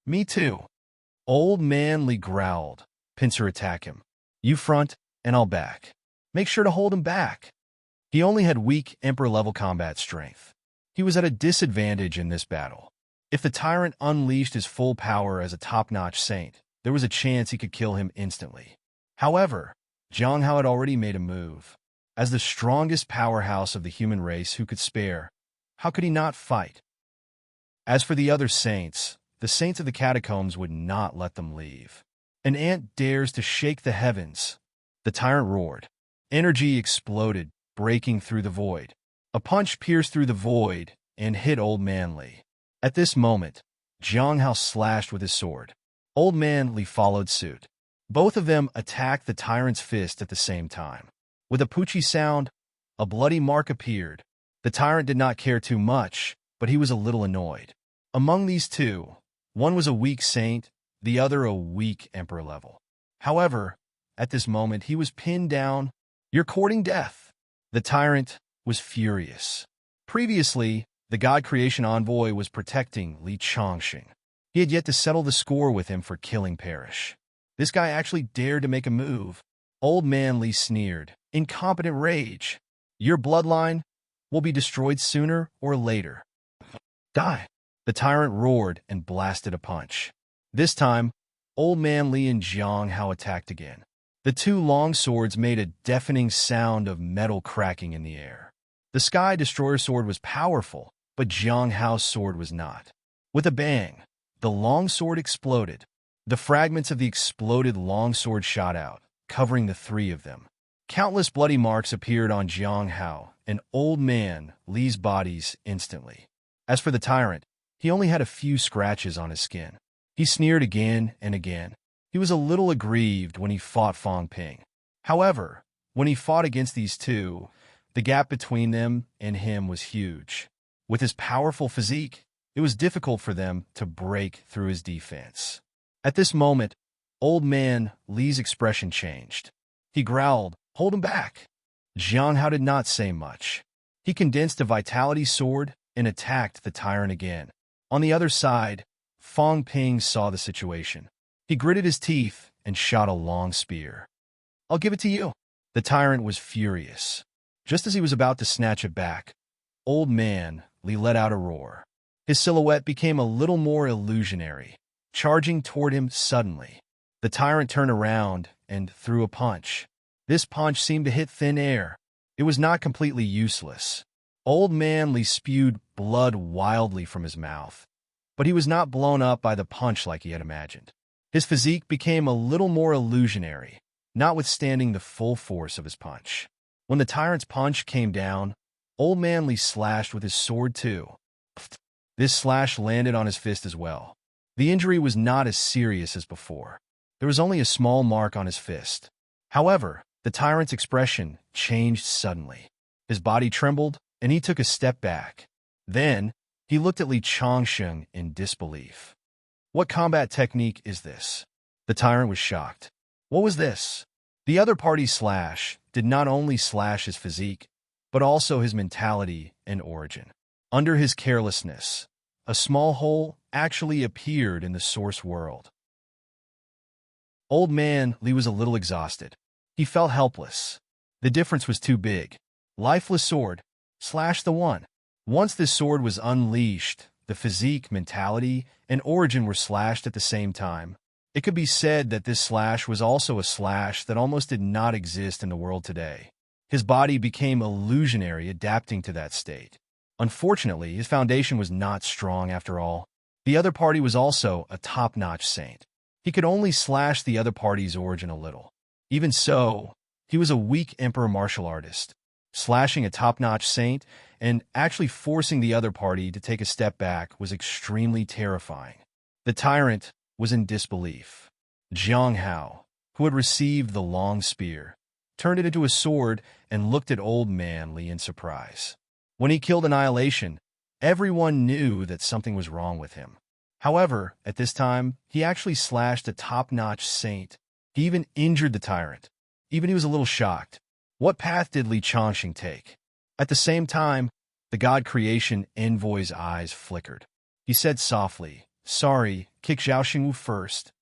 "Me too." Old Man Li growled. Pincer, attack him. You front, and I'll back. Make sure to hold him back. He only had weak Emperor-level combat strength. He was at a disadvantage in this battle. If the tyrant unleashed his full power as a top-notch saint, there was a chance he could kill him instantly. However, Zhang Hao had already made a move. As the strongest powerhouse of the human race who could spare, how could he not fight? As for the other saints, the saints of the catacombs would not let them leave. An ant dares to shake the heavens. The tyrant roared. Energy exploded, breaking through the void. A punch pierced through the void and hit Old Man Li. At this moment, Zhang Hao slashed with his sword. Old Man Li followed suit. Both of them attacked the tyrant's fist at the same time. With a poochie sound, a bloody mark appeared. The tyrant did not care too much, but he was a little annoyed. Among these two, one was a weak saint, the other a weak emperor level. However, at this moment he was pinned down. You're courting death. The tyrant was furious. Previously, the God Creation Envoy was protecting Li Chongqing. He had yet to settle the score with him for killing Parrish. This guy actually dared to make a move. Old Man Li sneered, incompetent rage. Your bloodline will be destroyed sooner or later. Die. The tyrant roared and blasted a punch. This time, Old Man Li and Zhang Hao attacked again. The two long swords made a deafening sound of metal cracking in the air. The Sky Destroyer sword was powerful, but Zhang Hao's sword was not. With a bang, the long sword exploded. The fragments of the exploded long sword shot out, covering the three of them. Countless bloody marks appeared on Zhang Hao and Old Man Li's bodies instantly. As for the tyrant, he only had a few scratches on his skin. He sneered again and again. He was a little aggrieved when he fought Fong Ping. However, when he fought against these two, the gap between them and him was huge. With his powerful physique, it was difficult for them to break through his defense. At this moment, Old Man Li's expression changed. He growled, "Hold him back." Zhang Hao did not say much. He condensed a vitality sword and attacked the tyrant again. On the other side, Fong Ping saw the situation. He gritted his teeth and shot a long spear. "I'll give it to you." The tyrant was furious. Just as he was about to snatch it back, Old Man Li let out a roar. His silhouette became a little more illusionary, charging toward him suddenly. The tyrant turned around and threw a punch. This punch seemed to hit thin air. It was not completely useless. Old Man Li spewed blood wildly from his mouth, but he was not blown up by the punch like he had imagined. His physique became a little more illusionary, notwithstanding the full force of his punch. When the tyrant's punch came down, Old Man Li slashed with his sword too. This slash landed on his fist as well. The injury was not as serious as before. There was only a small mark on his fist. However, the tyrant's expression changed suddenly. His body trembled, and he took a step back. Then, he looked at Li Chongqing in disbelief. What combat technique is this? The tyrant was shocked. What was this? The other party's slash did not only slash his physique, but also his mentality and origin. Under his carelessness, a small hole actually appeared in the source world. Old Man Li was a little exhausted. He felt helpless. The difference was too big. Lifeless sword, slash the one. Once this sword was unleashed, the physique, mentality, and origin were slashed at the same time. It could be said that this slash was also a slash that almost did not exist in the world today. His body became illusionary, adapting to that state. Unfortunately, his foundation was not strong after all. The other party was also a top-notch saint. He could only slash the other party's origin a little. Even so, he was a weak emperor martial artist. Slashing a top-notch saint and actually forcing the other party to take a step back was extremely terrifying. The tyrant was in disbelief. Zhang Hao, who had received the long spear, turned it into a sword and looked at Old Man Li in surprise. When he killed Annihilation, everyone knew that something was wrong with him. However, at this time, he actually slashed a top-notch saint. He even injured the tyrant. Even he was a little shocked. What path did Li Chongqing take? At the same time, the God Creation Envoy's eyes flickered. He said softly, "Sorry, kick Zhao Xingwu first."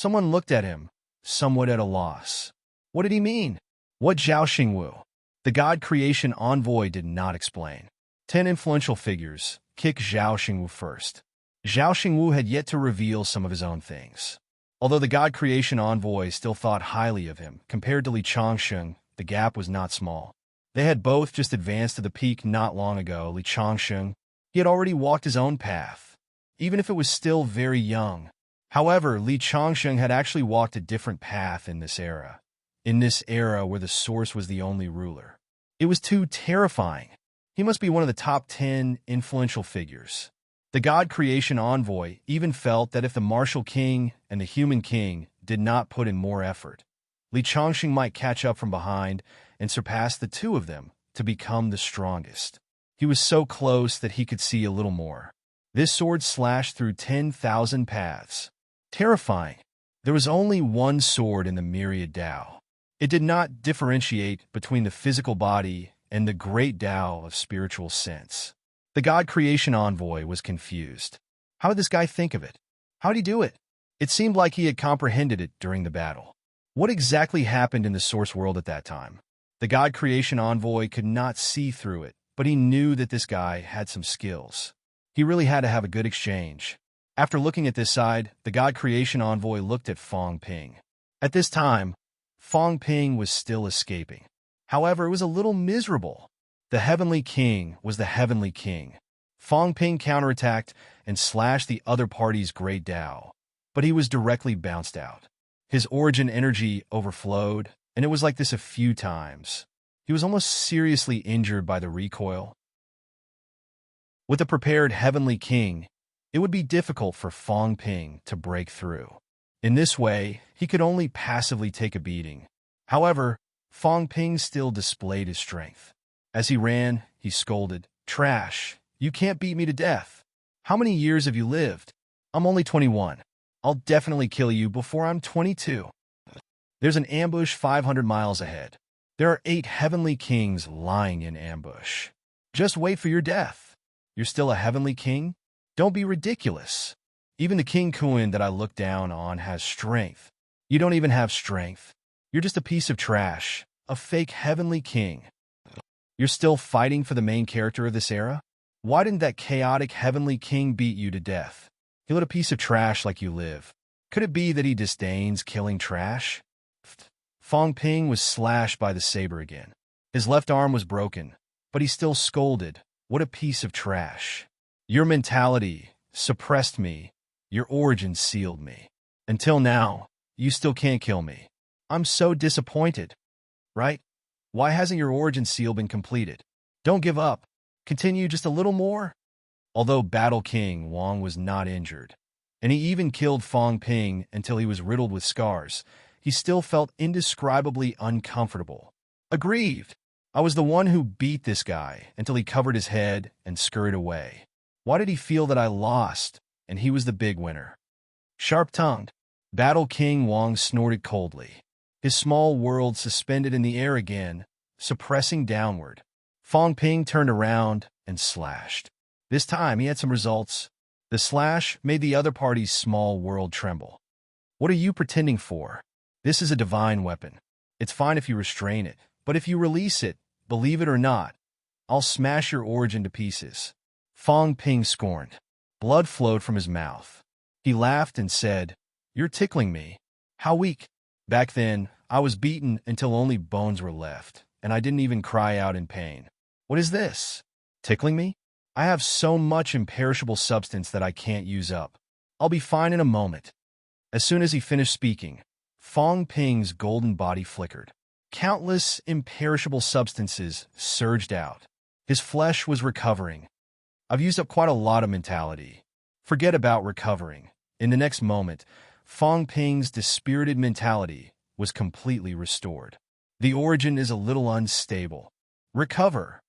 Someone looked at him, somewhat at a loss. What did he mean? What Zhao Xingwu? The god creation envoy did not explain. 10 influential figures. Kick Zhao Xingwu first. Zhao Xingwu had yet to reveal some of his own things. Although the god creation envoy still thought highly of him, compared to Li Changsheng, the gap was not small. They had both just advanced to the peak not long ago. Li Changsheng, he had already walked his own path, even if it was still very young. However, Li Changsheng had actually walked a different path in this era. In this era where the source was the only ruler. It was too terrifying. He must be one of the top 10 influential figures. The god creation envoy even felt that if the martial king and the human king did not put in more effort, Li Changsheng might catch up from behind and surpass the two of them to become the strongest. He was so close that he could see a little more. This sword slashed through 10,000 paths. Terrifying. There was only one sword in the myriad Tao. It did not differentiate between the physical body and the great Tao of spiritual sense. The god creation envoy was confused. How did this guy think of it? How did he do it? It seemed like he had comprehended it during the battle. What exactly happened in the source world at that time? The god creation envoy could not see through it, but he knew that this guy had some skills. He really had to have a good exchange. After looking at this side, the god creation envoy looked at Fong Ping. At this time, Fong Ping was still escaping. However, it was a little miserable. The Heavenly King was the Heavenly King. Fong Ping counterattacked and slashed the other party's great Tao, but he was directly bounced out. His origin energy overflowed, and it was like this a few times. He was almost seriously injured by the recoil. With a prepared Heavenly King, it would be difficult for Fong Ping to break through. In this way, he could only passively take a beating. However, Fong Ping still displayed his strength. As he ran, he scolded, "Trash, you can't beat me to death. How many years have you lived? I'm only 21. I'll definitely kill you before I'm 22. There's an ambush 500 miles ahead. There are 8 heavenly kings lying in ambush. Just wait for your death. You're still a heavenly king? Don't be ridiculous. Even the King Kuan that I look down on has strength. You don't even have strength. You're just a piece of trash, a fake heavenly king. You're still fighting for the main character of this era? Why didn't that chaotic heavenly king beat you to death? He let a piece of trash like you live. Could it be that he disdains killing trash?" Fong Ping was slashed by the saber again. His left arm was broken, but he still scolded, "What a piece of trash. Your mentality suppressed me. Your origin sealed me. Until now, you still can't kill me. I'm so disappointed. Right? Why hasn't your origin seal been completed? Don't give up. Continue just a little more." Although Battle King Wang was not injured, and he even killed Fong Ping until he was riddled with scars, he still felt indescribably uncomfortable. Aggrieved. I was the one who beat this guy until he covered his head and scurried away. Why did he feel that I lost, and he was the big winner? Sharp-tongued, Battle King Wang snorted coldly. His small world suspended in the air again, suppressing downward. Fong Ping turned around and slashed. This time he had some results. The slash made the other party's small world tremble. What are you pretending for? This is a divine weapon. It's fine if you restrain it, but if you release it, believe it or not, I'll smash your origin to pieces. Fong Ping scorned. Blood flowed from his mouth. He laughed and said, "You're tickling me. How weak." Back then, I was beaten until only bones were left, and I didn't even cry out in pain. What is this? Tickling me? I have so much imperishable substance that I can't use up. I'll be fine in a moment. As soon as he finished speaking, Fong Ping's golden body flickered. Countless imperishable substances surged out. His flesh was recovering. I've used up quite a lot of mentality. Forget about recovering. In the next moment, Fong Ping's dispirited mentality was completely restored. The origin is a little unstable. Recover.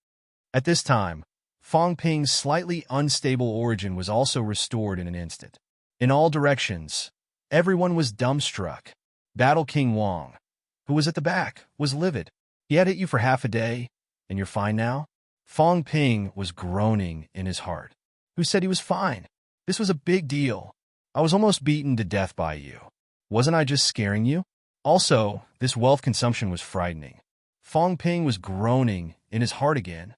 At this time, Fong Ping's slightly unstable origin was also restored in an instant. In all directions, everyone was dumbstruck. Battle King Wang, who was at the back, was livid. He had hit you for half a day, and you're fine now? Fong Ping was groaning in his heart. Who said he was fine? This was a big deal. I was almost beaten to death by you. Wasn't I just scaring you? Also, this wealth consumption was frightening. Fong Ping was groaning in his heart again.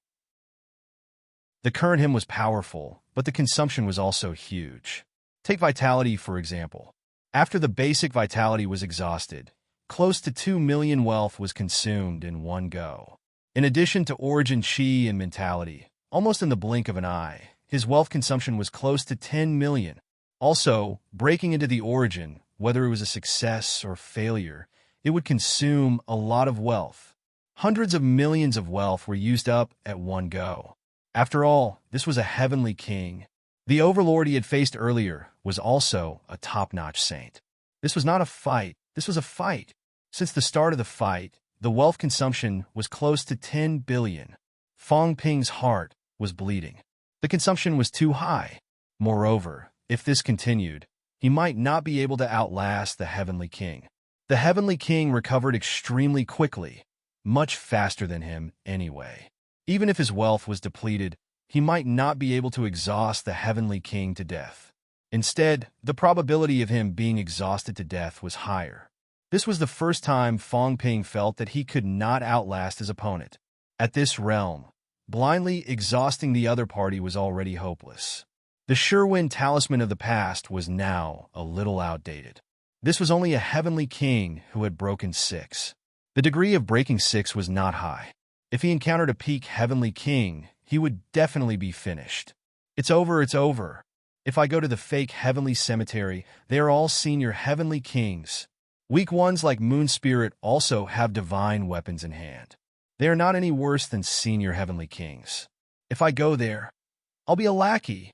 The current him was powerful, but the consumption was also huge. Take vitality, for example. After the basic vitality was exhausted, close to 2 million wealth was consumed in one go. In addition to origin chi and mentality, almost in the blink of an eye, his wealth consumption was close to 10 million. Also, breaking into the origin, whether it was a success or failure, it would consume a lot of wealth. Hundreds of millions of wealth were used up at one go. After all, this was a heavenly king. The overlord he had faced earlier was also a top-notch saint. This was not a fight, this was a fight. Since the start of the fight, the wealth consumption was close to 10 billion. Fong Ping's heart was bleeding. The consumption was too high. Moreover, if this continued, he might not be able to outlast the heavenly king. The heavenly king recovered extremely quickly, much faster than him anyway. Even if his wealth was depleted, he might not be able to exhaust the heavenly king to death. Instead, the probability of him being exhausted to death was higher. This was the first time Fong Ping felt that he could not outlast his opponent. At this realm, blindly exhausting the other party was already hopeless. The Sherwin talisman of the past was now a little outdated. This was only a heavenly king who had broken 6. The degree of breaking 6 was not high. If he encountered a peak heavenly king, he would definitely be finished. It's over, it's over. If I go to the fake heavenly cemetery, they are all senior heavenly kings. Weak ones like Moon Spirit also have divine weapons in hand. They are not any worse than senior heavenly kings. If I go there, I'll be a lackey.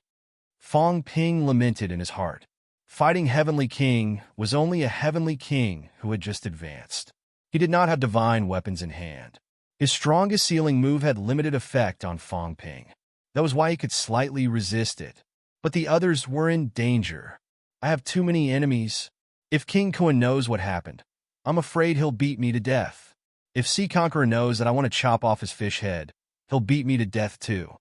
Fong Ping lamented in his heart. Fighting heavenly king was only a heavenly king who had just advanced. He did not have divine weapons in hand. His strongest sealing move had limited effect on Fong Ping. That was why he could slightly resist it. But the others were in danger. I have too many enemies. If King Kuan knows what happened, I'm afraid he'll beat me to death. If Sea Conqueror knows that I want to chop off his fish head, he'll beat me to death too.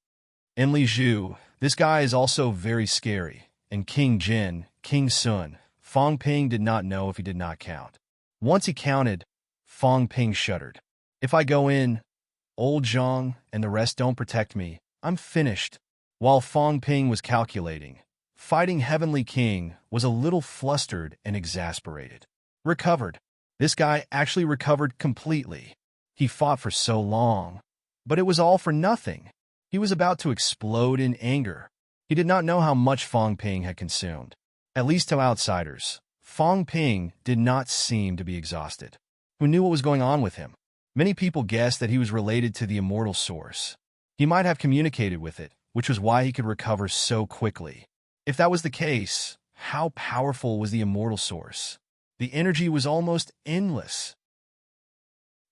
In Li Zhu, this guy is also very scary. And King Jin, King Sun, Fong Ping did not know if he did not count. Once he counted, Fong Ping shuddered. If I go in, old Zhang and the rest don't protect me, I'm finished. While Fong Ping was calculating, fighting Heavenly King was a little flustered and exasperated. Recovered. This guy actually recovered completely. He fought for so long, but it was all for nothing. He was about to explode in anger. He did not know how much Fong Ping had consumed. At least to outsiders, Fong Ping did not seem to be exhausted. Who knew what was going on with him? Many people guessed that he was related to the immortal source. He might have communicated with it, which was why he could recover so quickly. If that was the case, how powerful was the immortal source? The energy was almost endless.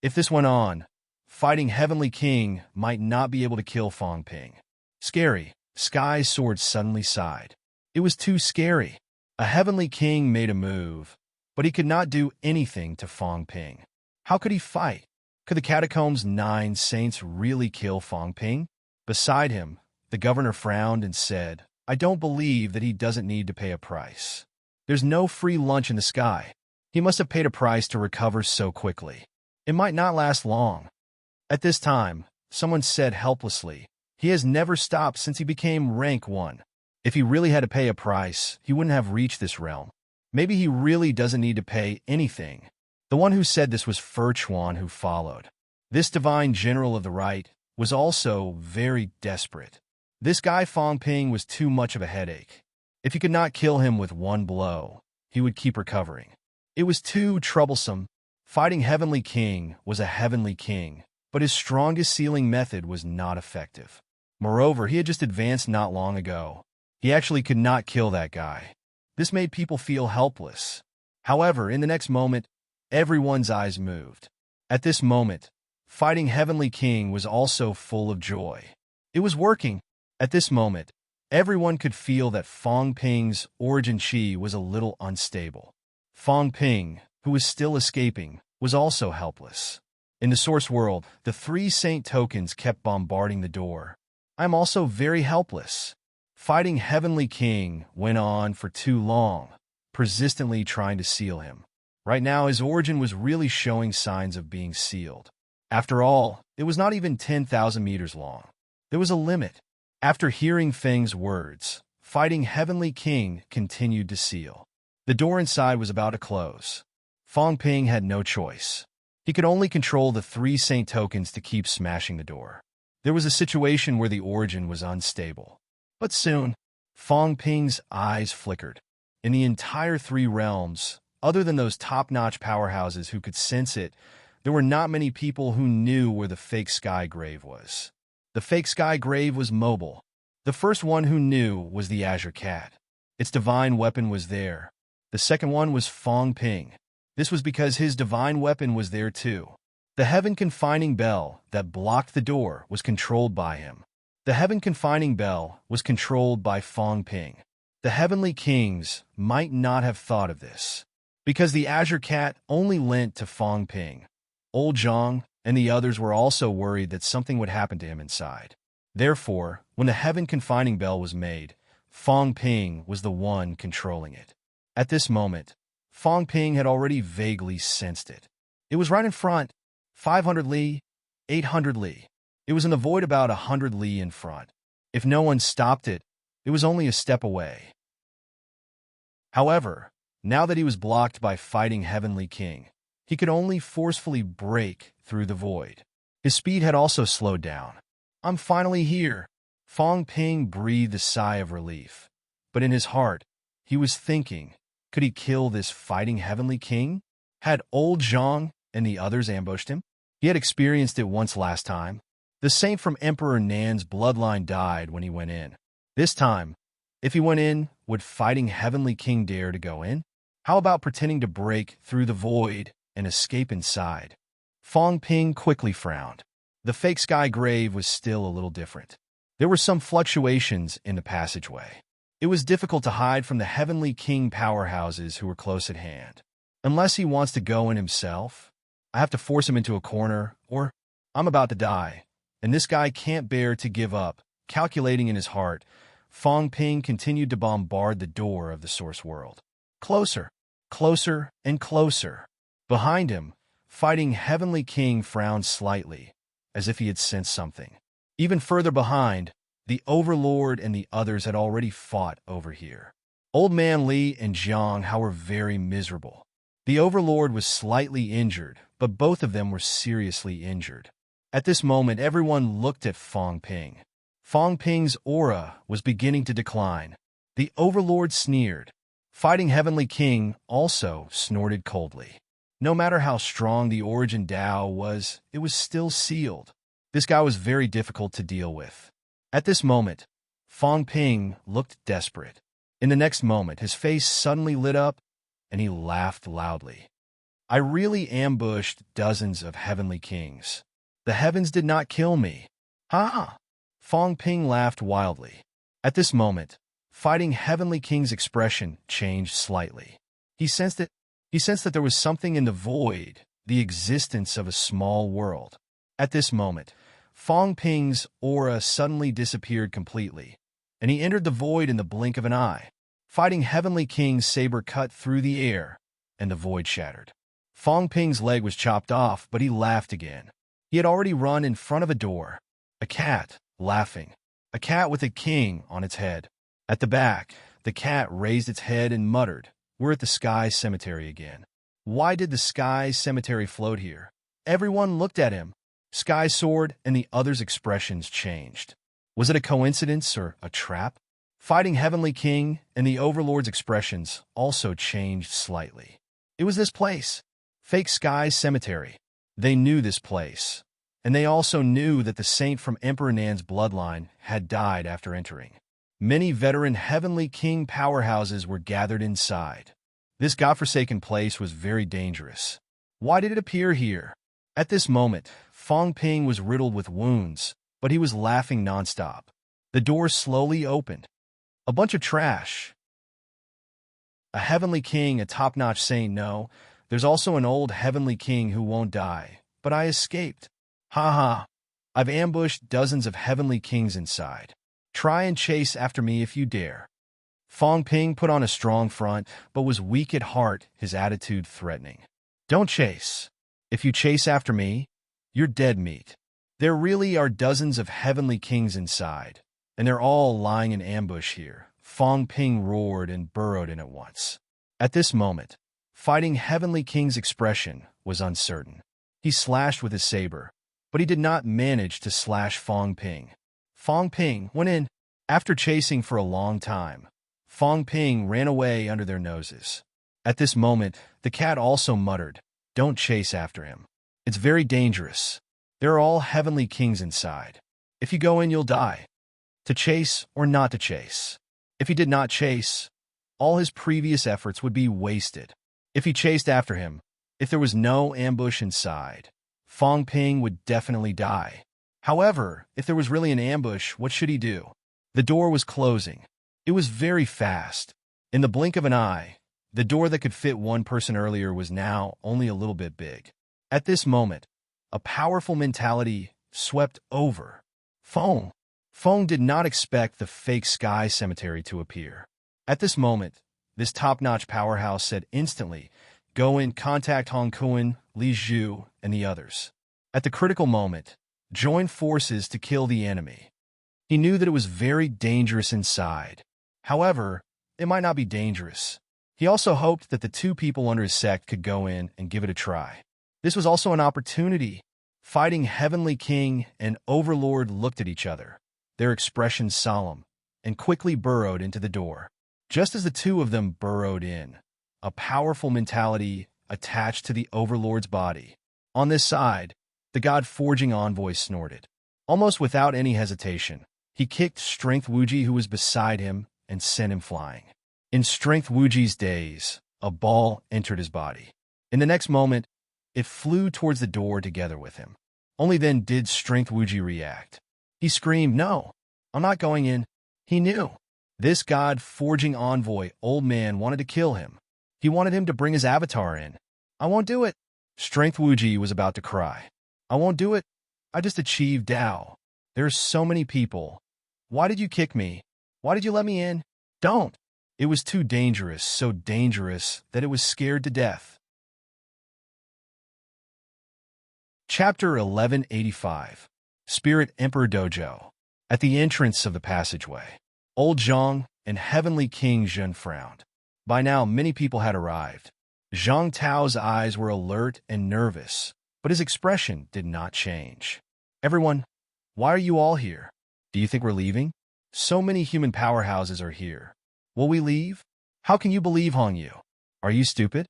If this went on, fighting Heavenly King might not be able to kill Fong Ping. Scary. Sky's sword suddenly sighed. It was too scary. A Heavenly King made a move, but he could not do anything to Fong Ping. How could he fight? Could the Catacombs' 9 saints really kill Fong Ping? Beside him, the governor frowned and said, I don't believe that he doesn't need to pay a price. There's no free lunch in the sky. He must have paid a price to recover so quickly. It might not last long. At this time, someone said helplessly, he has never stopped since he became rank 1. If he really had to pay a price, he wouldn't have reached this realm. Maybe he really doesn't need to pay anything. The one who said this was Fer Chuan, who followed. This divine general of the right was also very desperate. This guy Fong Ping was too much of a headache. If he could not kill him with one blow, he would keep recovering. It was too troublesome. Fighting Heavenly King was a heavenly king, but his strongest sealing method was not effective. Moreover, he had just advanced not long ago. He actually could not kill that guy. This made people feel helpless. However, in the next moment, everyone's eyes moved. At this moment, fighting Heavenly King was also full of joy. It was working. At this moment, everyone could feel that Fong Ping's origin chi was a little unstable. Fong Ping, who was still escaping, was also helpless. In the source world, the 3 saint tokens kept bombarding the door. I'm also very helpless. Fighting Heavenly King went on for too long. persistently trying to seal him. Right now, his origin was really showing signs of being sealed. After all, it was not even 10,000 meters long. There was a limit. After hearing Feng's words, Fighting Heavenly King continued to seal. The door inside was about to close. Fong Ping had no choice. He could only control the 3 saint tokens to keep smashing the door. There was a situation where the origin was unstable. But soon, Fong Ping's eyes flickered. In the entire 3 realms, other than those top-notch powerhouses who could sense it, there were not many people who knew where the fake sky grave was. The fake sky grave was mobile. The first one who knew was the Azure Cat. Its divine weapon was there. The second one was Fong Ping. This was because his divine weapon was there too. The heaven-confining bell that blocked the door was controlled by him. The heaven-confining bell was controlled by Fong Ping. The Heavenly Kings might not have thought of this, because the Azure Cat only lent to Fong Ping. Old Zhang and the others were also worried that something would happen to him inside. Therefore, when the heaven-confining bell was made, Fong Ping was the one controlling it. At this moment, Fong Ping had already vaguely sensed it. It was right in front, 500 li, 800 li. It was in the void about 100 li in front. If no one stopped it, it was only a step away. However, now that he was blocked by Fighting Heavenly King, he could only forcefully break through the void. His speed had also slowed down. I'm finally here. Fong Ping breathed a sigh of relief. But in his heart, he was thinking, could he kill this Fighting Heavenly King? Had old Zhang and the others ambushed him? He had experienced it once last time. The saint from Emperor Nan's bloodline died when he went in. This time, if he went in, would Fighting Heavenly King dare to go in? How about pretending to break through the void and escape inside? Fong Ping quickly frowned. The fake sky grave was still a little different. There were some fluctuations in the passageway. It was difficult to hide from the Heavenly King powerhouses who were close at hand. Unless he wants to go in himself, I have to force him into a corner, or I'm about to die, and this guy can't bear to give up. Calculating in his heart, Fong Ping continued to bombard the door of the source world. Closer, closer, and closer. Behind him, Fighting Heavenly King frowned slightly, as if he had sensed something. Even further behind, the Overlord and the others had already fought over here. Old Man Li and Jiang Hao were very miserable. The Overlord was slightly injured, but both of them were seriously injured. At this moment, everyone looked at Fong Ping. Fong Ping's aura was beginning to decline. The Overlord sneered. Fighting Heavenly King also snorted coldly. No matter how strong the Origin Dao was, it was still sealed. This guy was very difficult to deal with. At this moment, Fong Ping looked desperate. In the next moment, his face suddenly lit up, and he laughed loudly. I really ambushed dozens of Heavenly Kings. The heavens did not kill me. Ha ha! Fong Ping laughed wildly. At this moment, Fighting Heavenly King's expression changed slightly. He sensed that there was something in the void, the existence of a small world. At this moment, Fong Ping's aura suddenly disappeared completely, and he entered the void in the blink of an eye. Fighting Heavenly King's saber cut through the air, and the void shattered. Fong Ping's leg was chopped off, but he laughed again. He had already run in front of a door. A cat, laughing. A cat with a king on its head. At the back, the cat raised its head and muttered, "We're at the Sky Cemetery again." Why did the Sky Cemetery float here? Everyone looked at him. Sky Sword and the others' expressions changed. Was it a coincidence or a trap? Fighting Heavenly King and the Overlord's expressions also changed slightly. It was this place. Fake Sky Cemetery. They knew this place. And they also knew that the saint from Emperor Nan's bloodline had died after entering. Many veteran Heavenly King powerhouses were gathered inside. This godforsaken place was very dangerous. Why did it appear here? At this moment, Fong Ping was riddled with wounds, but he was laughing nonstop. The door slowly opened. A bunch of trash. A Heavenly King, a top-notch saint, no. There's also an old Heavenly King who won't die. But I escaped. Ha ha. I've ambushed dozens of Heavenly Kings inside. Try and chase after me if you dare. Fong Ping put on a strong front, but was weak at heart, his attitude threatening. Don't chase. If you chase after me, you're dead meat. There really are dozens of heavenly kings inside, and they're all lying in ambush here. Fong Ping roared and burrowed in at once. At this moment, fighting heavenly king's expression was uncertain. He slashed with his saber, but he did not manage to slash Fong Ping. Fong Ping went in. After chasing for a long time, Fong Ping ran away under their noses. At this moment, the cat also muttered, "Don't chase after him. It's very dangerous. There are all heavenly kings inside. If you go in, you'll die." To chase or not to chase? If he did not chase, all his previous efforts would be wasted. If he chased after him, if there was no ambush inside, Fong Ping would definitely die. However, if there was really an ambush, what should he do? The door was closing. It was very fast. In the blink of an eye, the door that could fit one person earlier was now only a little bit big. At this moment, a powerful mentality swept over Fong. Fong did not expect the fake sky cemetery to appear. At this moment, this top-notch powerhouse said instantly, "Go in, contact Hong Kuan, Li Zhu, and the others. At the critical moment, join forces to kill the enemy." He knew that it was very dangerous inside. However, it might not be dangerous. He also hoped that the two people under his sect could go in and give it a try. This was also an opportunity. Fighting Heavenly King and Overlord looked at each other, their expressions solemn, and quickly burrowed into the door. Just as the two of them burrowed in, a powerful mentality attached to the Overlord's body. On this side, the God-forging envoy snorted. Almost without any hesitation, he kicked Strength Wuji, who was beside him, and sent him flying. In Strength Wuji's daze, a ball entered his body. In the next moment, it flew towards the door together with him. Only then did Strength Wuji react. He screamed, "No, I'm not going in." He knew. This God-forging envoy, old man, wanted to kill him. He wanted him to bring his avatar in. "I won't do it." Strength Wuji was about to cry. "I won't do it. I just achieved Tao. There are so many people. Why did you kick me? Why did you let me in? Don't." It was too dangerous, so dangerous that it was scared to death. Chapter 1185. Spirit Emperor Dojo. At the entrance of the passageway, Old Zhang and Heavenly King Zhen frowned. By now, many people had arrived. Zhang Tao's eyes were alert and nervous, but his expression did not change. "Everyone, why are you all here? Do you think we're leaving? So many human powerhouses are here. Will we leave? How can you believe Hong Yu? Are you stupid?"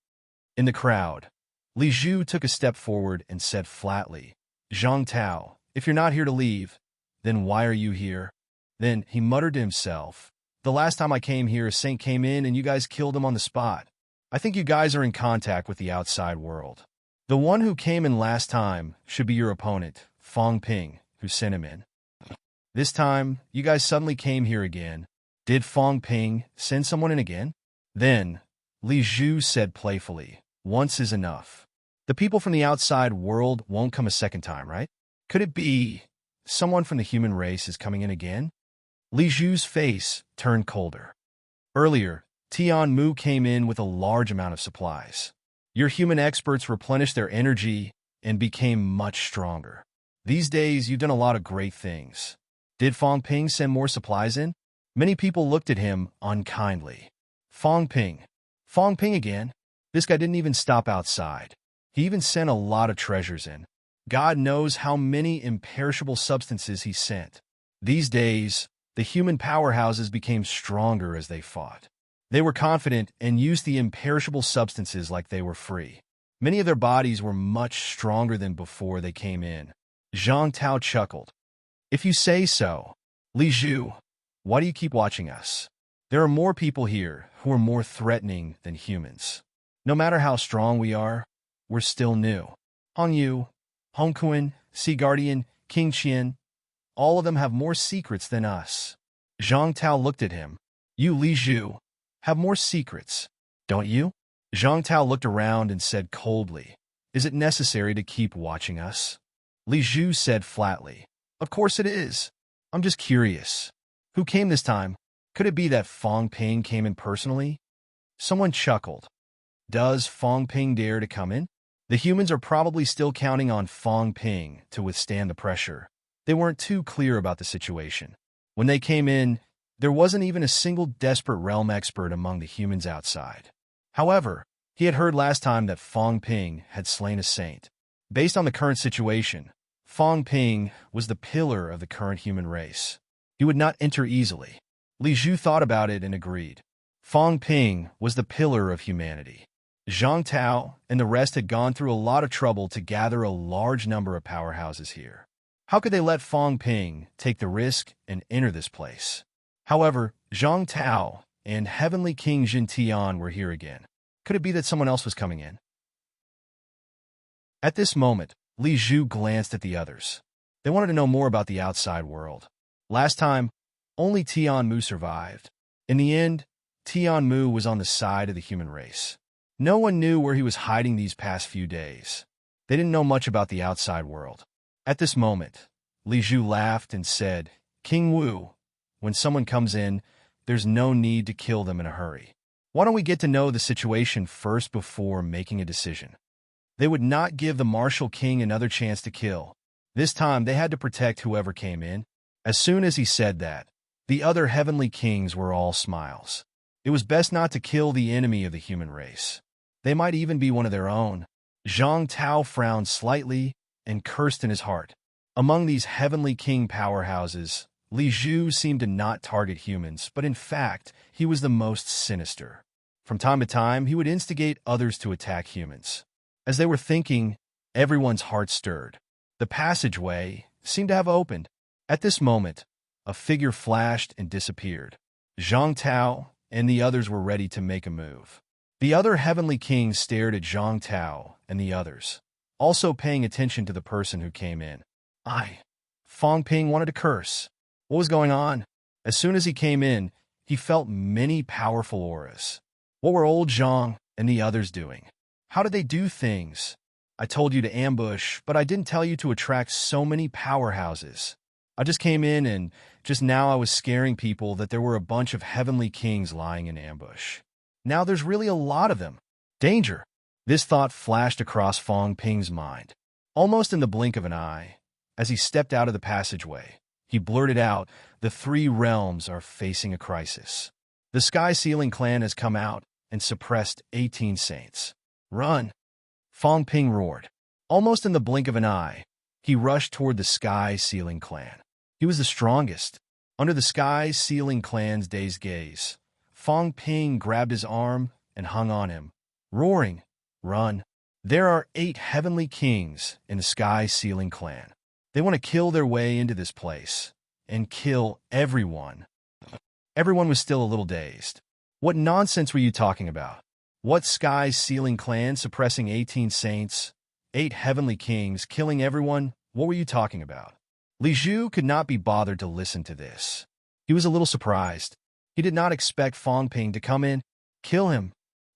In the crowd, Li Zhu took a step forward and said flatly, "Zhang Tao, if you're not here to leave, then why are you here?" Then he muttered to himself, "The last time I came here, a saint came in and you guys killed him on the spot. I think you guys are in contact with the outside world. The one who came in last time should be your opponent, Fong Ping, who sent him in. This time, you guys suddenly came here again. Did Fong Ping send someone in again?" Then, Li Zhu said playfully, "Once is enough. The people from the outside world won't come a second time, right? Could it be someone from the human race is coming in again?" Li Zhu's face turned colder. Earlier, Tian Mu came in with a large amount of supplies. Your human experts replenished their energy and became much stronger. These days, you've done a lot of great things. Did Fong Ping send more supplies in? Many people looked at him unkindly. Fong Ping. Fong Ping again? This guy didn't even stop outside. He even sent a lot of treasures in. God knows how many imperishable substances he sent. These days, the human powerhouses became stronger as they fought. They were confident and used the imperishable substances like they were free. Many of their bodies were much stronger than before they came in. Zhang Tao chuckled. "If you say so, Li Zhu, why do you keep watching us? There are more people here who are more threatening than humans. No matter how strong we are, we're still new. Hong Yu, Hong Kuan, Sea Guardian, King Qian, all of them have more secrets than us." Zhang Tao looked at him. "You, Li Zhu, have more secrets, don't you?" Zhang Tao looked around and said coldly, "Is it necessary to keep watching us?" Li Zhu said flatly, "Of course it is. I'm just curious. Who came this time? Could it be that Fong Ping came in personally? Someone chuckled. Does Fong Ping dare to come in? The humans are probably still counting on Fong Ping to withstand the pressure. They weren't too clear about the situation. When they came in, there wasn't even a single desperate realm expert among the humans outside. However, he had heard last time that Fong Ping had slain a saint. Based on the current situation, Fong Ping was the pillar of the current human race. He would not enter easily. Li Zhu thought about it and agreed. Fong Ping was the pillar of humanity. Zhang Tao and the rest had gone through a lot of trouble to gather a large number of powerhouses here. How could they let Fong Ping take the risk and enter this place? However, Zhang Tao and Heavenly King Jin Tian were here again. Could it be that someone else was coming in? At this moment, Li Zhu glanced at the others. They wanted to know more about the outside world. Last time, only Tian Mu survived. In the end, Tian Mu was on the side of the human race. No one knew where he was hiding these past few days. They didn't know much about the outside world. At this moment, Li Zhu laughed and said, King Wu, when someone comes in, there's no need to kill them in a hurry. Why don't we get to know the situation first before making a decision? They would not give the martial king another chance to kill. This time, they had to protect whoever came in. As soon as he said that, the other heavenly kings were all smiles. It was best not to kill the enemy of the human race. They might even be one of their own. Zhang Tao frowned slightly and cursed in his heart. Among these heavenly king powerhouses, Li Zhu seemed to not target humans, but in fact, he was the most sinister. From time to time, he would instigate others to attack humans. As they were thinking, everyone's heart stirred. The passageway seemed to have opened. At this moment, a figure flashed and disappeared. Zhang Tao and the others were ready to make a move. The other heavenly kings stared at Zhang Tao and the others, also paying attention to the person who came in. Fong Ping wanted to curse. What was going on? As soon as he came in, he felt many powerful auras. What were old Zhang and the others doing? How did they do things? I told you to ambush, but I didn't tell you to attract so many powerhouses. I just came in and just now I was scaring people that there were a bunch of heavenly kings lying in ambush. Now there's really a lot of them. Danger! This thought flashed across Fong Ping's mind. Almost in the blink of an eye, as he stepped out of the passageway, he blurted out, the three realms are facing a crisis. The Sky Sealing clan has come out and suppressed 18 saints. Run! Fong Ping roared. Almost in the blink of an eye, he rushed toward the Sky Sealing clan. He was the strongest. Under the Sky Sealing clan's dazed gaze, Fong Ping grabbed his arm and hung on him, roaring, Run! There are 8 heavenly kings in the Sky Sealing clan. They want to kill their way into this place and kill everyone. Everyone was still a little dazed. What nonsense were you talking about? What Sky Sealing clan suppressing 18 saints, 8 heavenly kings, killing everyone? What were you talking about? Li Zhu could not be bothered to listen to this. He was a little surprised. He did not expect Fong Ping to come in, kill him.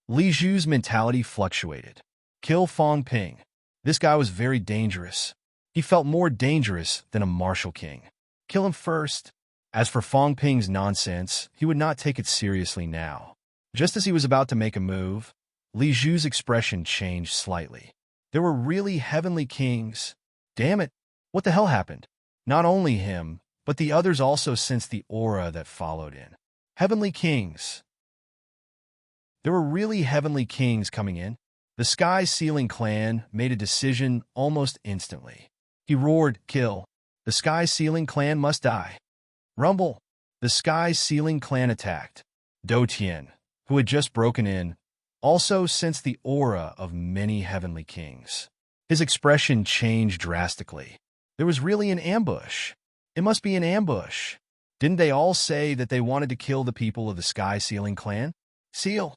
Li Zhu's mentality fluctuated. Kill Fong Ping. This guy was very dangerous. He felt more dangerous than a martial king. Kill him first. As for Fong Ping's nonsense, he would not take it seriously now. Just as he was about to make a move, Li Zhu's expression changed slightly. There were really heavenly kings. Damn it, what the hell happened? Not only him, but the others also sensed the aura that followed in. Heavenly kings. There were really heavenly kings coming in. The Sky Sealing clan made a decision almost instantly. He roared, Kill! The Sky Sealing clan must die. Rumble! The Sky Sealing clan attacked. Do Tian, who had just broken in, also sensed the aura of many heavenly kings. His expression changed drastically. There was really an ambush. It must be an ambush. Didn't they all say that they wanted to kill the people of the Sky Sealing clan? Seal!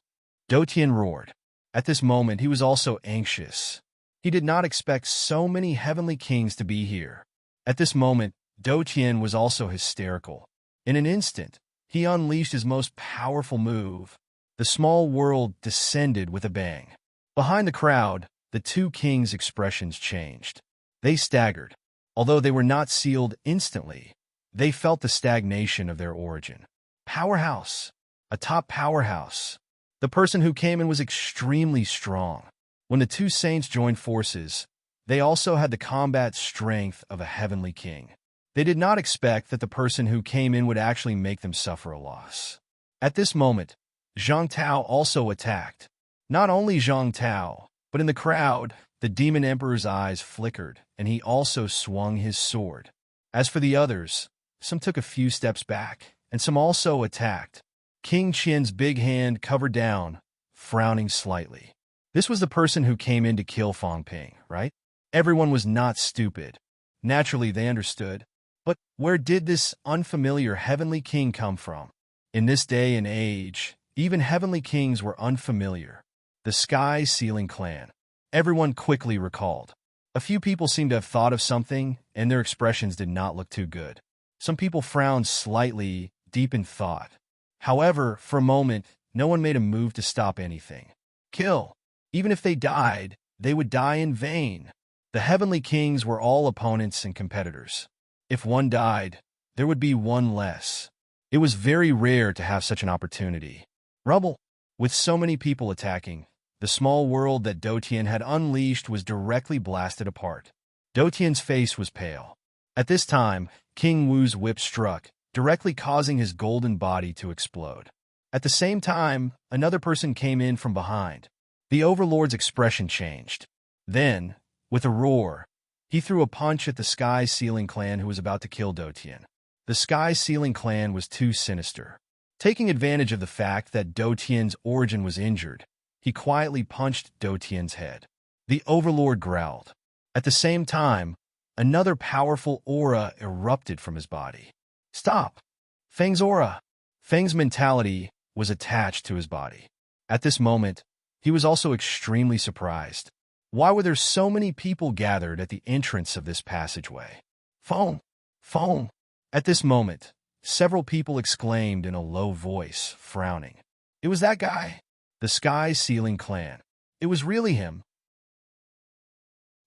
Do Tian roared. At this moment, he was also anxious. He did not expect so many heavenly kings to be here. At this moment, Do Tian was also hysterical. In an instant, he unleashed his most powerful move. The small world descended with a bang. Behind the crowd, the 2 kings' expressions changed. They staggered. Although they were not sealed instantly, they felt the stagnation of their origin. Powerhouse. A top powerhouse. The person who came in was extremely strong. When the two saints joined forces, they also had the combat strength of a heavenly king. They did not expect that the person who came in would actually make them suffer a loss. At this moment, Zhang Tao also attacked. Not only Zhang Tao, but in the crowd, the demon emperor's eyes flickered, and he also swung his sword. As for the others, some took a few steps back, and some also attacked. King Qian's big hand covered down, frowning slightly. This was the person who came in to kill Fang Ping, right? Everyone was not stupid. Naturally, they understood. But where did this unfamiliar heavenly king come from? In this day and age, even heavenly kings were unfamiliar. The Sky Ceiling Clan. Everyone quickly recalled. A few people seemed to have thought of something, and their expressions did not look too good. Some people frowned slightly, deep in thought. However, for a moment, no one made a move to stop anything. Kill. Even if they died, they would die in vain. The heavenly kings were all opponents and competitors. If one died, there would be one less. It was very rare to have such an opportunity. Rubble. With so many people attacking, the small world that Dotian had unleashed was directly blasted apart. Dotian's face was pale. At this time, King Wu's whip struck, directly causing his golden body to explode. At the same time, another person came in from behind. The Overlord's expression changed. Then, with a roar, he threw a punch at the Sky Ceiling Clan who was about to kill Dotian. The Sky Ceiling Clan was too sinister. Taking advantage of the fact that Dotian's origin was injured, he quietly punched Dotian's head. The Overlord growled. At the same time, another powerful aura erupted from his body. Stop! Feng's aura! Feng's mentality was attached to his body. At this moment, he was also extremely surprised. Why were there so many people gathered at the entrance of this passageway? Phone! Phone! At this moment, several people exclaimed in a low voice, frowning. It was that guy! The Sky Ceiling Clan. It was really him.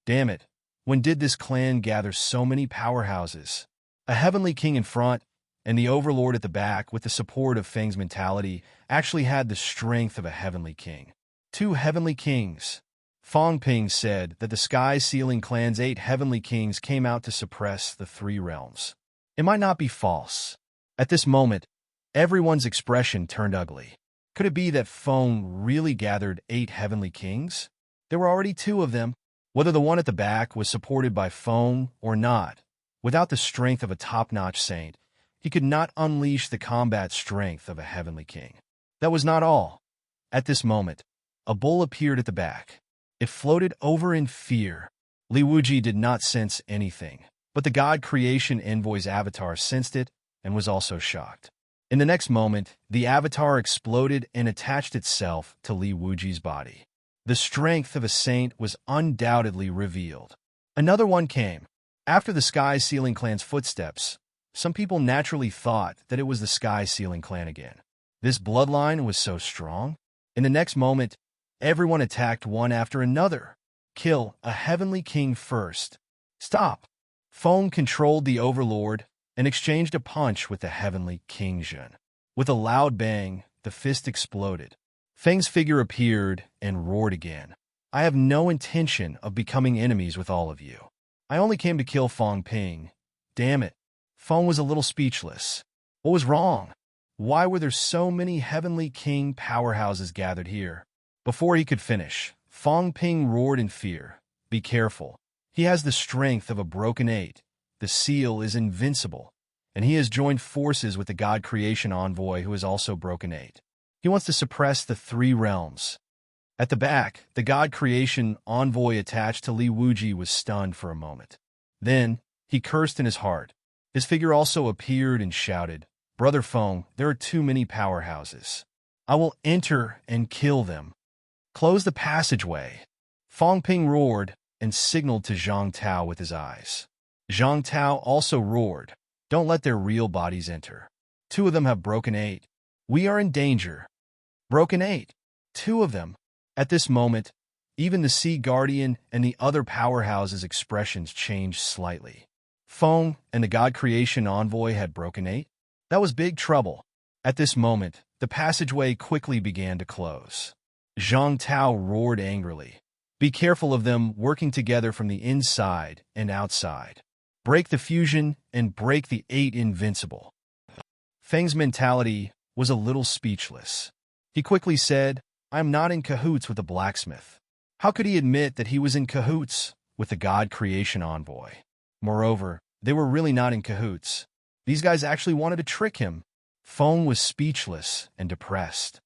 Damn it! When did this clan gather so many powerhouses? A heavenly king in front, and the Overlord at the back, with the support of Feng's mentality, actually had the strength of a heavenly king. Two heavenly kings. Fang Ping said that the Sky Ceiling Clan's 8 heavenly kings came out to suppress the 3 realms. It might not be false. At this moment, everyone's expression turned ugly. Could it be that Feng really gathered 8 heavenly kings? There were already 2 of them. Whether the one at the back was supported by Feng or not, without the strength of a top-notch saint, he could not unleash the combat strength of a heavenly king. That was not all. At this moment, a bull appeared at the back. It floated over in fear. Li Wuji did not sense anything, but the God Creation Envoy's avatar sensed it and was also shocked. In the next moment, the avatar exploded and attached itself to Li Wuji's body. The strength of a saint was undoubtedly revealed. Another one came. After the Sky Ceiling Clan's footsteps, some people naturally thought that it was the Sky Ceiling Clan again. This bloodline was so strong. In the next moment, everyone attacked one after another. Kill a heavenly king first. Stop. Feng controlled the Overlord and exchanged a punch with the heavenly King Zhen. With a loud bang, the fist exploded. Feng's figure appeared and roared again. I have no intention of becoming enemies with all of you. I only came to kill Fang Ping. Damn it. Feng was a little speechless. What was wrong? Why were there so many heavenly king powerhouses gathered here? Before he could finish, Fang Ping roared in fear. Be careful. He has the strength of a broken 8. The seal is invincible, and he has joined forces with the God Creation Envoy who is also broken 8. He wants to suppress the 3 realms. At the back, the God Creation Envoy attached to Li Wuji was stunned for a moment. Then, he cursed in his heart. His figure also appeared and shouted, Brother Feng, there are too many powerhouses. I will enter and kill them. Close the passageway. Fang Ping roared and signaled to Zhang Tao with his eyes. Zhang Tao also roared, Don't let their real bodies enter. 2 of them have broken 8. We are in danger. Broken 8. 2 of them. At this moment, even the Sea Guardian and the other powerhouses' expressions changed slightly. Feng and the God Creation Envoy had broken 8. That was big trouble. At this moment, the passageway quickly began to close. Zhang Tao roared angrily. Be careful of them working together from the inside and outside. Break the fusion and break the 8 invincible. Feng's mentality was a little speechless. He quickly said, I am not in cahoots with the blacksmith. How could he admit that he was in cahoots with the God creation envoy? Moreover, they were really not in cahoots. These guys actually wanted to trick him. Feng was speechless and depressed.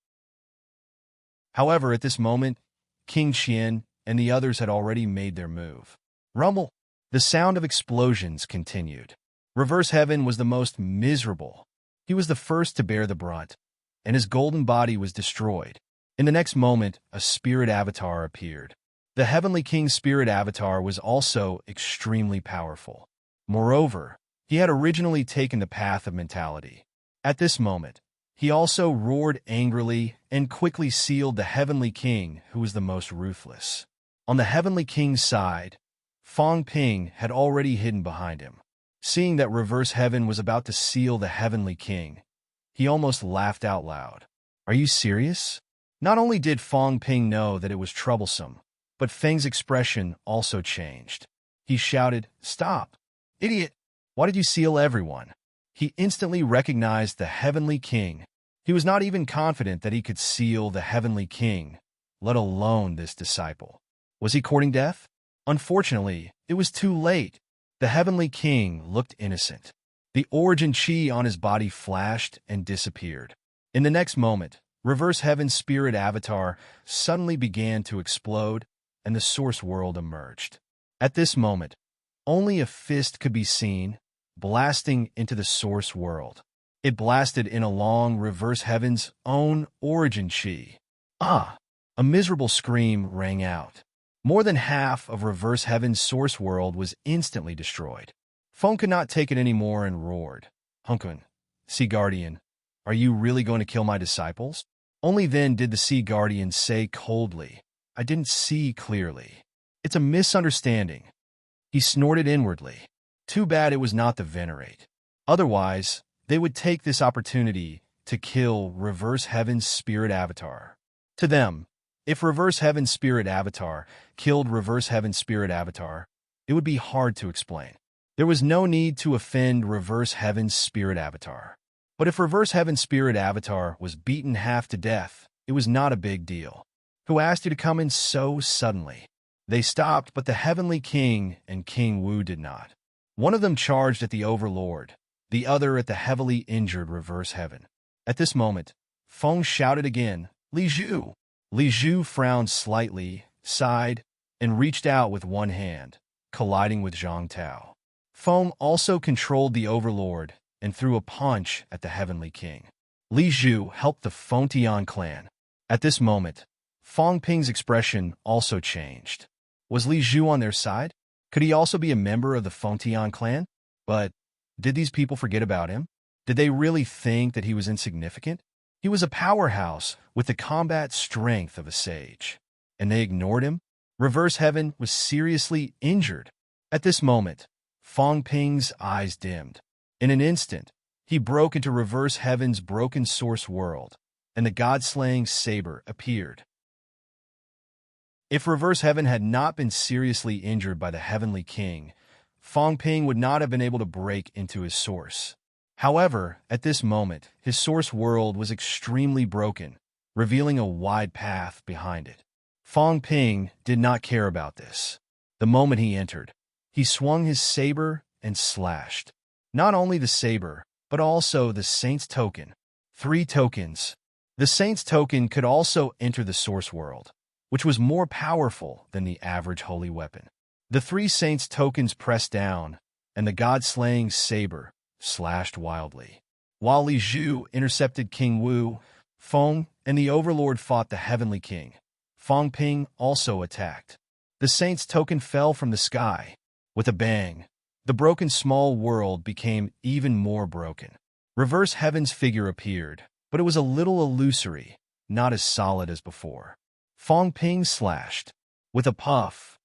However, at this moment, King Qian and the others had already made their move. Rumble! The sound of explosions continued. Reverse Heaven was the most miserable. He was the first to bear the brunt, and his golden body was destroyed. In the next moment, a spirit avatar appeared. The Heavenly King's spirit avatar was also extremely powerful. Moreover, he had originally taken the path of mentality. At this moment, he also roared angrily and quickly sealed the Heavenly King, who was the most ruthless. On the Heavenly King's side, Fang Ping had already hidden behind him. Seeing that Reverse Heaven was about to seal the Heavenly King, he almost laughed out loud. Are you serious? Not only did Fang Ping know that it was troublesome, but Feng's expression also changed. He shouted, Stop! Idiot! Why did you seal everyone? He instantly recognized the Heavenly King. He was not even confident that he could seal the Heavenly King, let alone this disciple. Was he courting death? Unfortunately, it was too late. The Heavenly King looked innocent. The origin chi on his body flashed and disappeared. In the next moment, Reverse Heaven's spirit avatar suddenly began to explode, and the source world emerged. At this moment, only a fist could be seen, blasting into the source world. It blasted in along Reverse Heaven's own origin chi. Ah! A miserable scream rang out. More than half of Reverse Heaven's source world was instantly destroyed. Feng could not take it anymore and roared, Hunkun, Sea Guardian, are you really going to kill my disciples? Only then did the Sea Guardian say coldly, I didn't see clearly. It's a misunderstanding. He snorted inwardly. Too bad it was not the Venerate. Otherwise, they would take this opportunity to kill Reverse Heaven's spirit avatar. To them, if Reverse Heaven's spirit avatar killed Reverse Heaven's spirit avatar, it would be hard to explain. There was no need to offend Reverse Heaven's spirit avatar. But if Reverse Heaven's spirit avatar was beaten half to death, it was not a big deal. Who asked you to come in so suddenly? They stopped, but the Heavenly King and King Wu did not. One of them charged at the Overlord, the other at the heavily injured Reverse Heaven. At this moment, Feng shouted again, Li Zhu! Li Zhu frowned slightly, sighed, and reached out with one hand, colliding with Zhang Tao. Feng also controlled the Overlord and threw a punch at the Heavenly King. Li Zhu helped the Fengtian clan. At this moment, Fang Ping's expression also changed. Was Li Zhu on their side? Could he also be a member of the Fengtian clan? But did these people forget about him? Did they really think that he was insignificant? He was a powerhouse with the combat strength of a sage. And they ignored him? Reverse Heaven was seriously injured. At this moment, Fang Ping's eyes dimmed. In an instant, he broke into Reverse Heaven's broken source world, and the God-slaying saber appeared. If Reverse Heaven had not been seriously injured by the Heavenly King, Fang Ping would not have been able to break into his source. However, at this moment, his source world was extremely broken, revealing a wide path behind it. Fang Ping did not care about this. The moment he entered, he swung his saber and slashed. Not only the saber, but also the Saint's Token. 3 tokens. The Saint's Token could also enter the source world, which was more powerful than the average holy weapon. The 3 Saints' Tokens pressed down, and the God-slaying saber slashed wildly. While Li Zhu intercepted King Wu, Feng and the Overlord fought the Heavenly King. Fang Ping also attacked. The Saint's Token fell from the sky. With a bang, the broken small world became even more broken. Reverse Heaven's figure appeared, but it was a little illusory, not as solid as before. Fang Ping slashed. With a puff,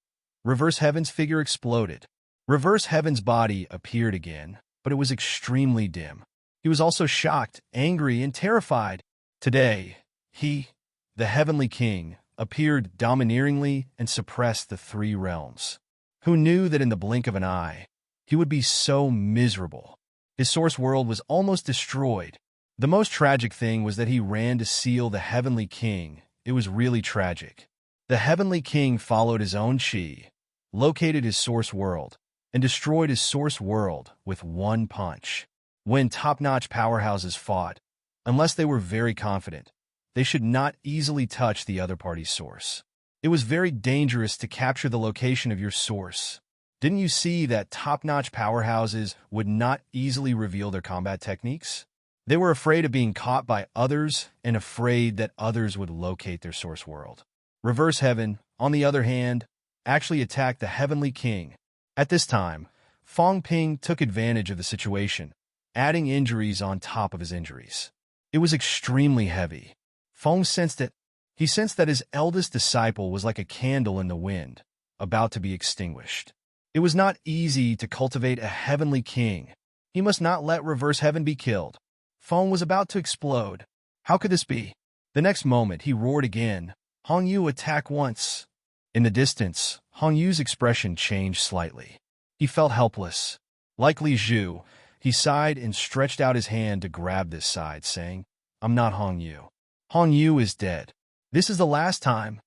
Reverse Heaven's figure exploded. Reverse Heaven's body appeared again, but it was extremely dim. He He was also shocked, angry, and terrified. Today, he, the Heavenly King, appeared domineeringly and suppressed the three realms. Who knew that in the blink of an eye, he would be so miserable? His source world was almost destroyed. The most tragic thing was that he ran to seal the Heavenly King. It was really tragic. The Heavenly King followed his own chi, located his source world, and destroyed his source world with one punch. When top-notch powerhouses fought, unless they were very confident, they should not easily touch the other party's source. It was very dangerous to capture the location of your source. Didn't you see that top-notch powerhouses would not easily reveal their combat techniques? They were afraid of being caught by others and afraid that others would locate their source world. Reverse Heaven, on the other hand, actually attacked the Heavenly King. At this time, Fong Ping took advantage of the situation, adding injuries on top of his injuries. It was extremely heavy. Fong sensed it. He sensed that his eldest disciple was like a candle in the wind, about to be extinguished. It was not easy to cultivate a Heavenly King. He must not let Reverse Heaven be killed. Fong was about to explode. How could this be? The next moment, he roared again. Hong Yu, attack once. In the distance, Hong Yu's expression changed slightly. He felt helpless. Like Li Zhu, he sighed and stretched out his hand to grab this side, saying, I'm not Hong Yu. Hong Yu is dead. This is the last time.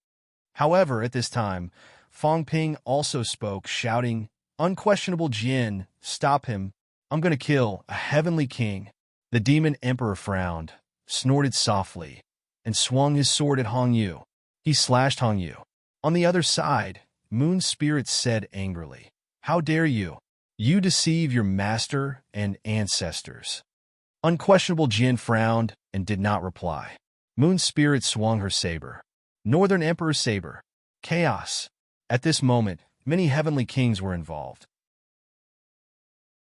However, at this time, Fong Ping also spoke, shouting, Unquestionable Jin, stop him. I'm going to kill a Heavenly King. The demon emperor frowned, snorted softly, and swung his sword at Hong Yu. He slashed Hong Yu. On the other side, Moon Spirit said angrily, How dare you? You deceive your master and ancestors. Unquestionable Jin frowned and did not reply. Moon Spirit swung her saber. Northern Emperor's saber. Chaos. At this moment, many Heavenly Kings were involved.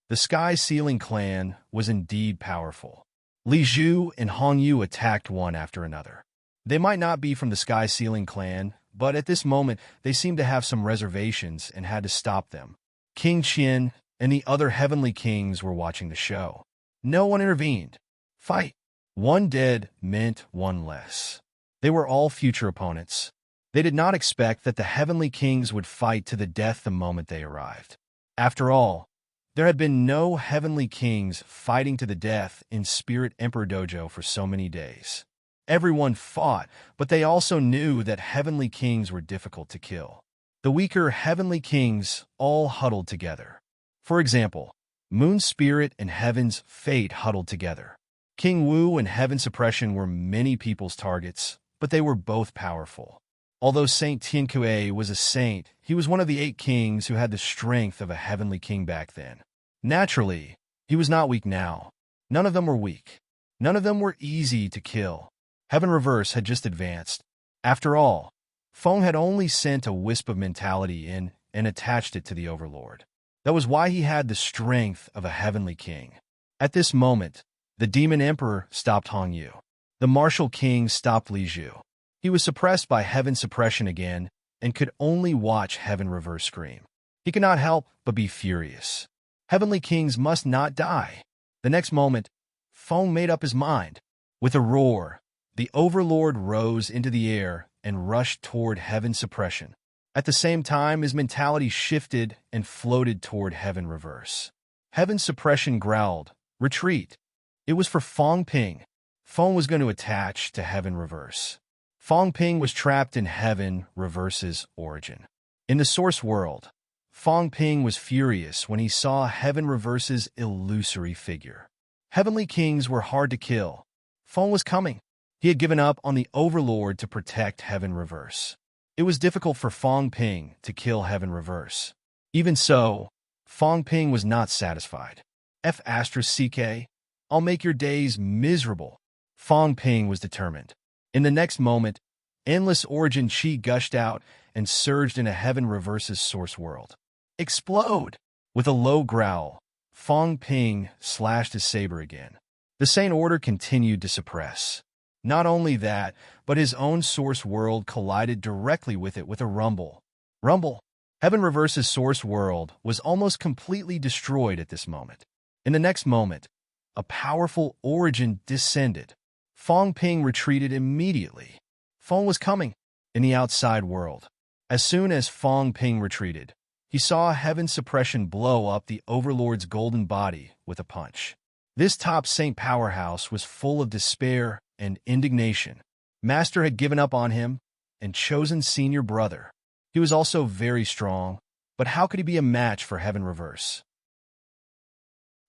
The Sky Sealing clan was indeed powerful. Li Zhu and Hong Yu attacked one after another. They might not be from the Sky Sealing clan, but at this moment they seemed to have some reservations and had to stop them. King Qin and the other Heavenly Kings were watching the show. No one intervened. Fight. One dead meant one less. They were all future opponents. They did not expect that the Heavenly Kings would fight to the death the moment they arrived. After all, there had been no Heavenly Kings fighting to the death in Spirit Emperor Dojo for so many days. Everyone fought, but they also knew that Heavenly Kings were difficult to kill. The weaker Heavenly Kings all huddled together. For example, Moon Spirit and Heaven's Fate huddled together. King Wu and Heaven Suppression were many people's targets, but they were both powerful. Although Saint Tiankue was a saint, he was one of the 8 kings who had the strength of a Heavenly King back then. Naturally, he was not weak now. None of them were weak. None of them were easy to kill. Heaven Reverse had just advanced. After all, Feng had only sent a wisp of mentality in and attached it to the Overlord. That was why he had the strength of a Heavenly King. At this moment, the Demon Emperor stopped Hong Yu. The Martial King stopped Li Zhu. He was suppressed by Heaven Suppression again and could only watch Heaven Reverse scream. He could not help but be furious. Heavenly Kings must not die. The next moment, Feng made up his mind. With a roar, the Overlord rose into the air and rushed toward Heaven Suppression. At the same time, his mentality shifted and floated toward Heaven Reverse. Heaven Suppression growled, Retreat. It was for Fong Ping. Feng was going to attach to Heaven Reverse. Fong Ping was trapped in Heaven Reverse's origin. In the source world, Fong Ping was furious when he saw Heaven Reverse's illusory figure. Heavenly Kings were hard to kill. Feng was coming. He had given up on the Overlord to protect Heaven Reverse. It was difficult for Fong Ping to kill Heaven Reverse. Even so, Fong Ping was not satisfied. F***, I'll make your days miserable. Fong Ping was determined. In the next moment, endless origin chi gushed out and surged into Heaven Reverse's source world. Explode! With a low growl, Fong Ping slashed his saber again. The Saint Order continued to suppress. Not only that, but his own source world collided directly with it with a rumble. Rumble! Heaven Reverse's source world was almost completely destroyed at this moment. In the next moment, a powerful origin descended. Fong Ping retreated immediately. Fong was coming in the outside world. As soon as Fong Ping retreated, he saw heaven suppression blow up the Overlord's golden body with a punch. This top saint powerhouse was full of despair and indignation. Master had given up on him and chosen senior brother. He was also very strong, but how could he be a match for Heaven Reverse?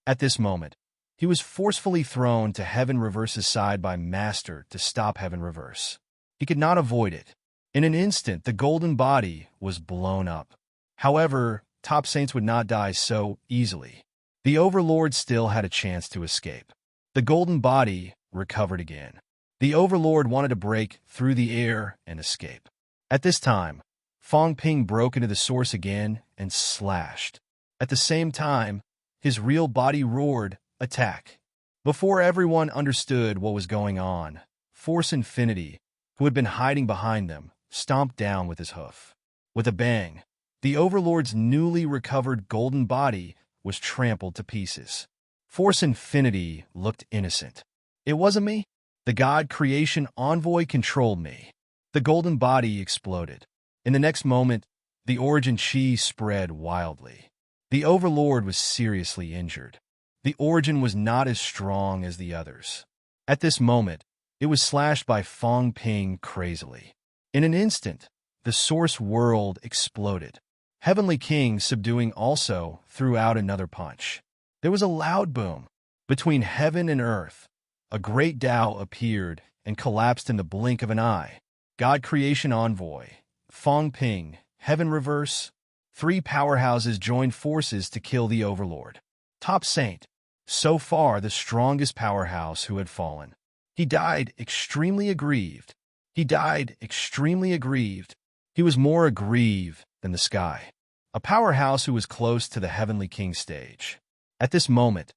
At this moment, he was forcefully thrown to Heaven Reverse's side by Master to stop Heaven Reverse. He could not avoid it. In an instant, the golden body was blown up. However, top saints would not die so easily. The Overlord still had a chance to escape. The golden body recovered again. The Overlord wanted to break through the air and escape. At this time, Fong Ping broke into the source again and slashed. At the same time, his real body roared, "Attack!" Before everyone understood what was going on, Force Infinity, who had been hiding behind them, stomped down with his hoof. With a bang, the Overlord's newly recovered golden body was trampled to pieces. Force Infinity looked innocent. "It wasn't me. The God Creation Envoy controlled me." The golden body exploded. In the next moment, the origin chi spread wildly. The Overlord was seriously injured. The origin was not as strong as the others. At this moment, it was slashed by Fong Ping crazily. In an instant, the source world exploded. Heavenly King, subduing also, threw out another punch. There was a loud boom. Between heaven and earth, a great Tao appeared and collapsed in the blink of an eye. God Creation Envoy, Fong Ping, Heaven Reverse, three powerhouses joined forces to kill the Overlord. Top Saint, so far the strongest powerhouse who had fallen. He died extremely aggrieved. He died extremely aggrieved. He was more aggrieved than the sky. A powerhouse who was close to the Heavenly King stage. At this moment,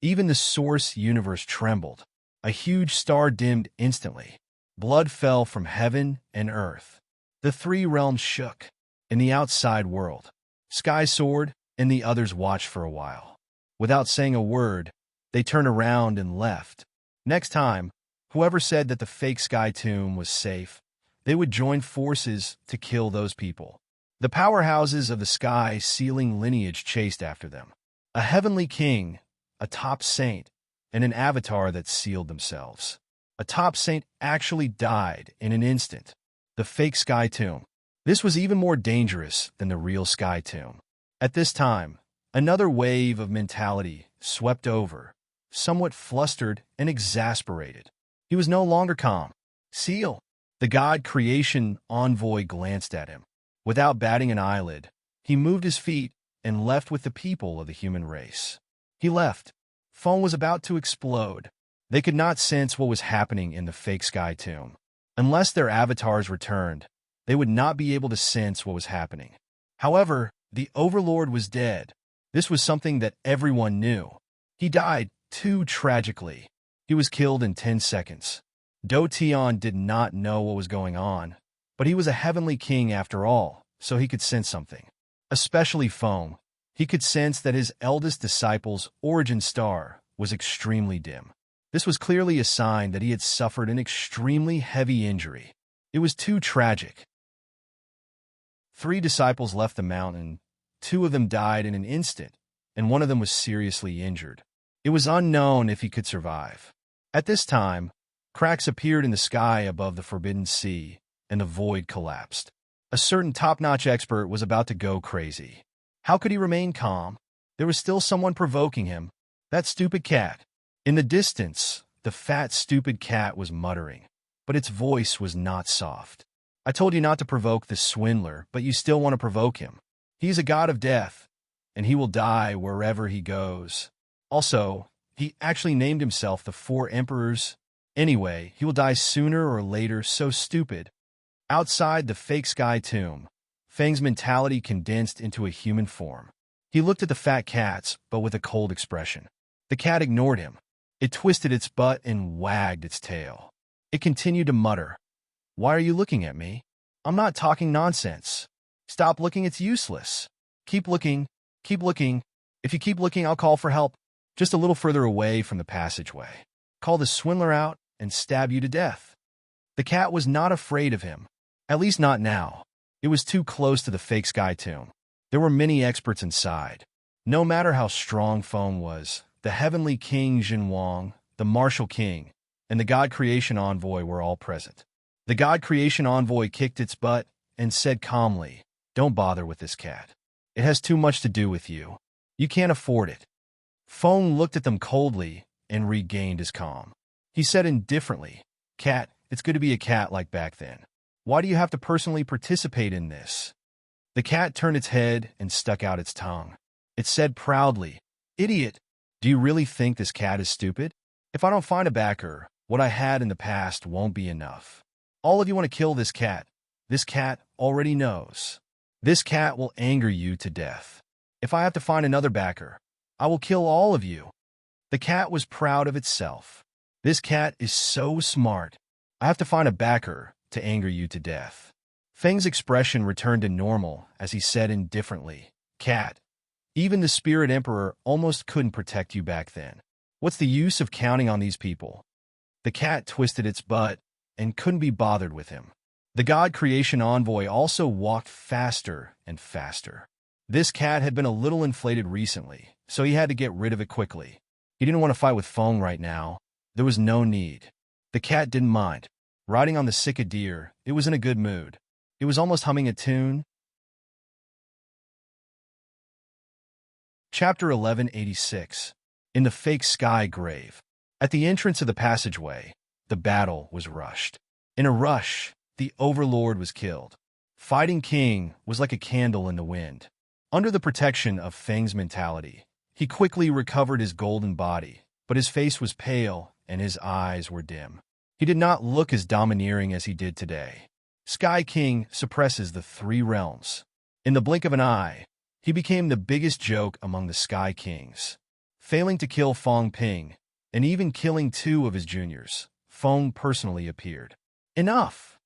even the source universe trembled. A huge star dimmed instantly. Blood fell from heaven and earth. The three realms shook. In the outside world, Sky soared, and the others watched for a while. Without saying a word, they turned around and left. Next time, whoever said that the fake Sky Tomb was safe, they would join forces to kill those people. The powerhouses of the Sky Sealing lineage chased after them. A Heavenly King, a Top Saint, and an Avatar that sealed themselves. A Top Saint actually died in an instant. The fake Sky Tomb. This was even more dangerous than the real Sky Tomb. At this time, another wave of mentality swept over, somewhat flustered and exasperated. He was no longer calm. Seal. The God Creation Envoy glanced at him. Without batting an eyelid, he moved his feet and left with the people of the human race. He left. Fong was about to explode. They could not sense what was happening in the fake Sky Tomb. Unless their avatars returned, they would not be able to sense what was happening. However, the Overlord was dead. This was something that everyone knew. He died too tragically. He was killed in 10 seconds. Do Tian did not know what was going on, but he was a Heavenly King after all, so he could sense something. Especially Fong. He could sense that his eldest disciple's origin star was extremely dim. This was clearly a sign that he had suffered an extremely heavy injury. It was too tragic. 3 disciples left the mountain. 2 of them died in an instant, and 1 of them was seriously injured. It was unknown if he could survive. At this time, cracks appeared in the sky above the Forbidden Sea, and the void collapsed. A certain top-notch expert was about to go crazy. How could he remain calm? There was still someone provoking him. That stupid cat. In the distance, the fat, stupid cat was muttering, but its voice was not soft. I told you not to provoke this swindler, but you still want to provoke him. He's a god of death, and he will die wherever he goes. Also, he actually named himself the 4 Emperors. Anyway, he will die sooner or later, so stupid. Outside the fake Sky Tomb, Fang's mentality condensed into a human form. He looked at the fat cats, but with a cold expression. The cat ignored him. It twisted its butt and wagged its tail. It continued to mutter. Why are you looking at me? I'm not talking nonsense. Stop looking, it's useless. Keep looking. Keep looking. If you keep looking, I'll call for help. just a little further away from the passageway. Call the swindler out and stab you to death. The cat was not afraid of him, at least not now. It was too close to the fake sky tomb. There were many experts inside. No matter how strong Feng was, the heavenly king Jinwang, the martial king, and the god creation envoy were all present. The god creation envoy kicked its butt and said calmly, "Don't bother with this cat. It has too much to do with you. You can't afford it." Feng looked at them coldly and regained his calm. He said indifferently, "Cat, it's good to be a cat like back then. Why do you have to personally participate in this?" The cat turned its head and stuck out its tongue. It said proudly, "Idiot, do you really think this cat is stupid? If I don't find a backer, what I had in the past won't be enough. All of you want to kill this cat. This cat already knows. This cat will anger you to death. If I have to find another backer, I will kill all of you." The cat was proud of itself. "This cat is so smart. I have to find a backer to anger you to death." Feng's expression returned to normal as he said indifferently, "Cat, even the Spirit Emperor almost couldn't protect you back then. What's the use of counting on these people?" The cat twisted its butt and couldn't be bothered with him. The god creation envoy also walked faster and faster. This cat had been a little inflated recently, so he had to get rid of it quickly. He didn't want to fight with Feng right now. There was no need. The cat didn't mind. Riding on the Sika deer, it was in a good mood. It was almost humming a tune. Chapter 1186. In the fake sky grave. At the entrance of the passageway, the battle was rushed. In a rush, the overlord was killed. Fighting King was like a candle in the wind. Under the protection of Feng's mentality, he quickly recovered his golden body, but his face was pale and his eyes were dim. He did not look as domineering as he did today. Sky King suppresses the three realms. In the blink of an eye, he became the biggest joke among the Sky Kings. Failing to kill Feng Ping, and even killing two of his juniors, Feng personally appeared. Enough!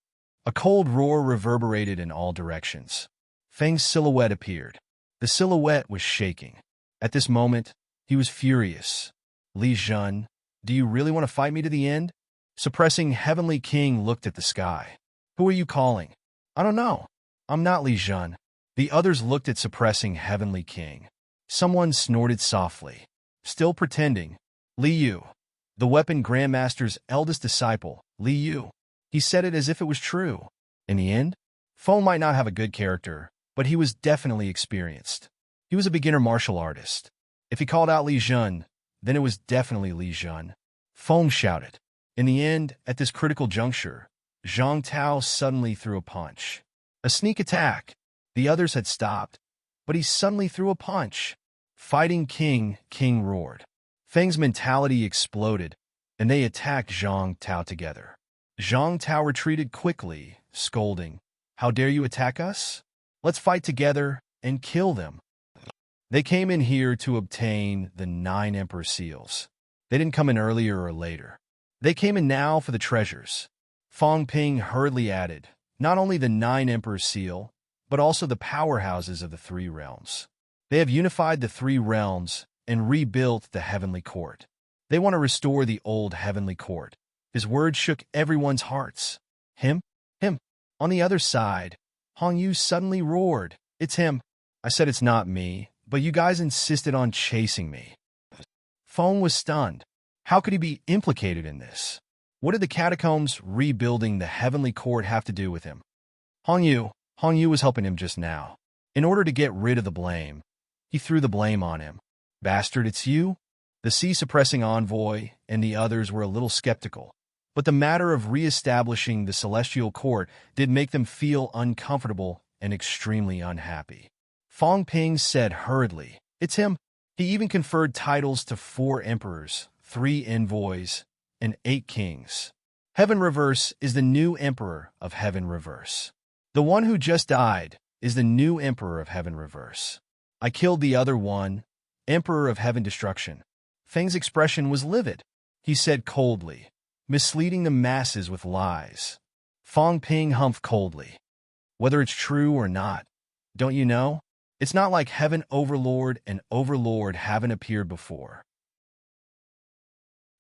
A cold roar reverberated in all directions. Feng's silhouette appeared. The silhouette was shaking. At this moment, he was furious. "Li Jun, do you really want to fight me to the end?" Suppressing Heavenly King looked at the sky. "Who are you calling?" "I don't know. I'm not Li Jun." The others looked at Suppressing Heavenly King. Someone snorted softly. Still pretending. "Li Yu, the Weapon Grandmaster's eldest disciple, Li Yu." He said it as if it was true. In the end, Feng might not have a good character, but he was definitely experienced. He was a beginner martial artist. If he called out Li Jun, then it was definitely Li Jun. Feng shouted. In the end, at this critical juncture, Zhang Tao suddenly threw a punch. A sneak attack. The others had stopped, but he suddenly threw a punch. Fighting King roared. Feng's mentality exploded, and they attacked Zhang Tao together. Zhang Tao retreated quickly, scolding, "How dare you attack us? Let's fight together and kill them." They came in here to obtain the 9 Emperor Seals. They didn't come in earlier or later. They came in now for the treasures. Feng Ping hurriedly added, not only the 9 Emperor Seal, but also the powerhouses of the 3 realms. They have unified the 3 realms and rebuilt the Heavenly Court. They want to restore the old Heavenly Court. His words shook everyone's hearts. Him? On the other side, Hong Yu suddenly roared, "It's him." I said it's not me, but you guys insisted on chasing me. Feng was stunned. How could he be implicated in this? What did the catacombs rebuilding the Heavenly Court have to do with him? Hong Yu was helping him just now. In order to get rid of the blame, he threw the blame on him. "Bastard, it's you?" The sea-suppressing envoy and the others were a little skeptical, but the matter of re-establishing the Celestial Court did make them feel uncomfortable and extremely unhappy. Feng Ping said hurriedly, "It's him." He even conferred titles to 4 emperors, 3 envoys, and 8 kings. Heaven Reverse is the new emperor of Heaven Reverse. The one who just died is the new emperor of Heaven Reverse. I killed the other one, Emperor of Heaven Destruction. Feng's expression was livid. He said coldly, misleading the masses with lies. Feng Ping humphed coldly. "Whether it's true or not, don't you know? It's not like Heaven Overlord and Overlord haven't appeared before.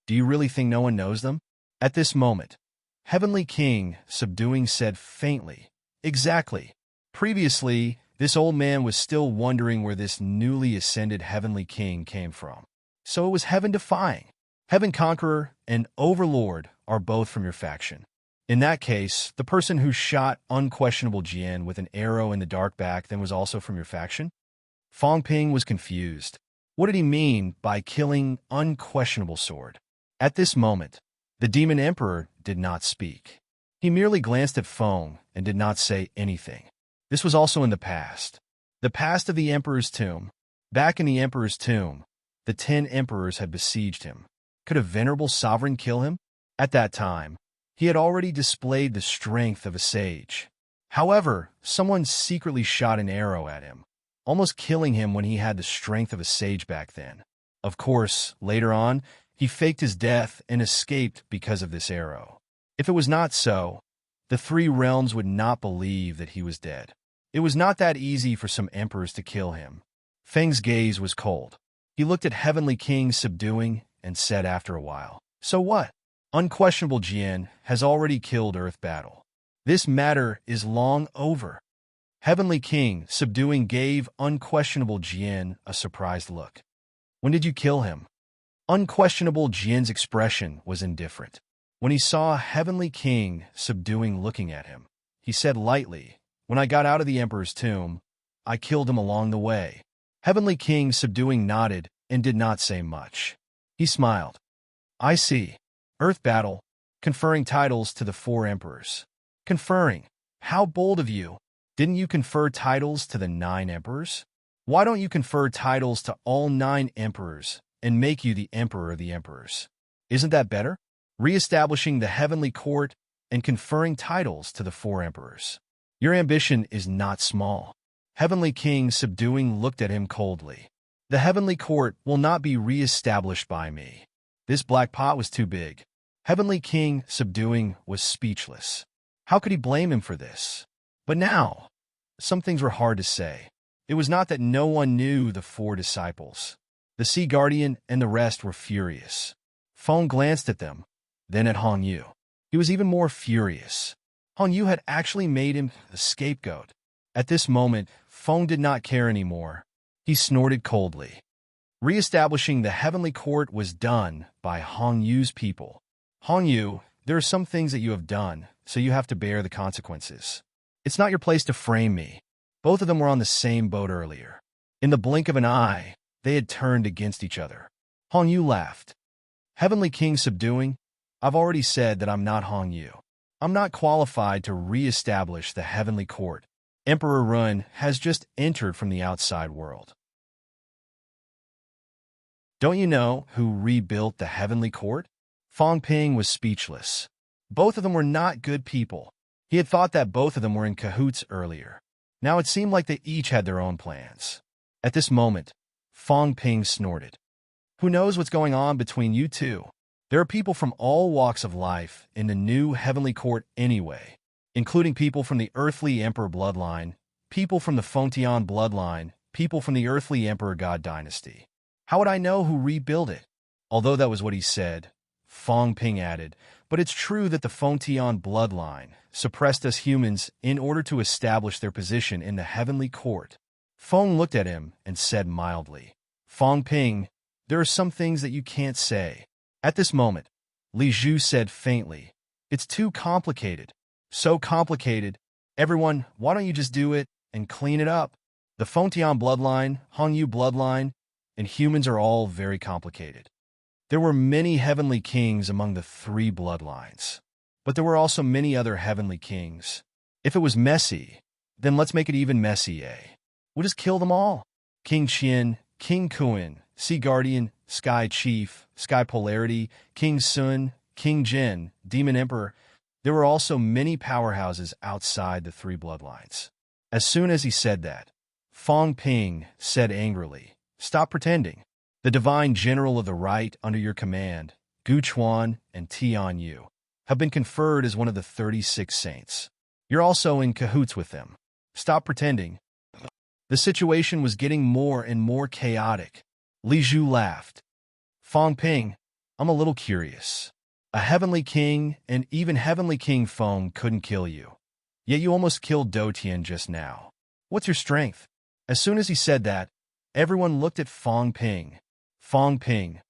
Do you really think no one knows them? At this moment, Heavenly King, subduing, said faintly, "Exactly." Previously, this old man was still wondering where this newly ascended Heavenly King came from. So it was heaven-defying. Heaven Conqueror and Overlord are both from your faction. In that case, the person who shot unquestionable Jian with an arrow in the dark back then was also from your faction? Fong Ping was confused. What did he mean by killing unquestionable sword? At this moment, the Demon Emperor did not speak. He merely glanced at Fong and did not say anything. This was also in the past. The past of the Emperor's tomb. Back in the Emperor's tomb, the 10 emperors had besieged him. Could a venerable sovereign kill him? At that time, he had already displayed the strength of a sage. However, someone secretly shot an arrow at him, almost killing him when he had the strength of a sage back then. Of course, later on, he faked his death and escaped because of this arrow. If it was not so, the 3 realms would not believe that he was dead. It was not that easy for some emperors to kill him. Feng's gaze was cold. He looked at Heavenly King, subduing, and said after a while, "So what? Unquestionable Jian has already killed Earth Battle. This matter is long over." Heavenly King, subduing, gave Unquestionable Jian a surprised look. "When did you kill him?" Unquestionable Jian's expression was indifferent. When he saw Heavenly King, subduing, looking at him, he said lightly, "When I got out of the Emperor's tomb, I killed him along the way." Heavenly King, subduing, nodded and did not say much. He smiled. "I see. Earth Battle, conferring titles to the 4 emperors." "Conferring? How bold of you. Didn't you confer titles to the 9 emperors? Why don't you confer titles to all 9 emperors and make you the emperor of the emperors? Isn't that better? Re-establishing the heavenly court and conferring titles to the 4 emperors. Your ambition is not small." Heavenly King, subduing, looked at him coldly. "The heavenly court will not be re-established by me. This black pot was too big." Heavenly King, subduing, was speechless. How could he blame him for this? But now, some things were hard to say. It was not that no one knew the 4 disciples. The Sea Guardian and the rest were furious. Feng glanced at them, then at Hong Yu. He was even more furious. Hong Yu had actually made him the scapegoat. At this moment, Feng did not care anymore. He snorted coldly. Re-establishing the heavenly court was done by Hong Yu's people. "Hong Yu, there are some things that you have done, so you have to bear the consequences. It's not your place to frame me." Both of them were on the same boat earlier. In the blink of an eye, they had turned against each other. Hong Yu laughed. Heavenly King, subduing, "I've already said that I'm not Hong Yu. I'm not qualified to re-establish the heavenly court. Emperor Run has just entered from the outside world. Don't you know who rebuilt the heavenly court?" Fong Ping was speechless. Both of them were not good people. He had thought that both of them were in cahoots earlier. Now it seemed like they each had their own plans. At this moment, Fong Ping snorted. "Who knows what's going on between you two? There are people from all walks of life in the new heavenly court anyway, including people from the earthly emperor bloodline, people from the Fengtian bloodline, people from the earthly emperor god dynasty. How would I know who rebuilt it?" Although that was what he said, Fong Ping added, "But it's true that the Fengtian bloodline suppressed us humans in order to establish their position in the heavenly court." Fong looked at him and said mildly, "Fong Ping, there are some things that you can't say." At this moment, Li Zhu said faintly, "It's too complicated. So complicated. Everyone, why don't you just do it and clean it up? The Fengtian bloodline, Hong Yu bloodline, and humans are all very complicated. There were many heavenly kings among the 3 bloodlines, but there were also many other heavenly kings. If it was messy, then let's make it even messy, eh? We'll just kill them all. King Qian, King Kuan, Sea Guardian, Sky Chief, Sky Polarity, King Sun, King Jin, Demon Emperor. There were also many powerhouses outside the 3 bloodlines." As soon as he said that, Fong Ping said angrily, "Stop pretending. The divine general of the right under your command, Gu Chuan and Tian Yu, have been conferred as one of the 36 saints. You're also in cahoots with them. Stop pretending." The situation was getting more and more chaotic. Li Zhu laughed. "Fong Ping, I'm a little curious. A heavenly king and even heavenly king Feng couldn't kill you. Yet you almost killed Dotian just now. What's your strength?" As soon as he said that, everyone looked at Feng Ping. Feng Ping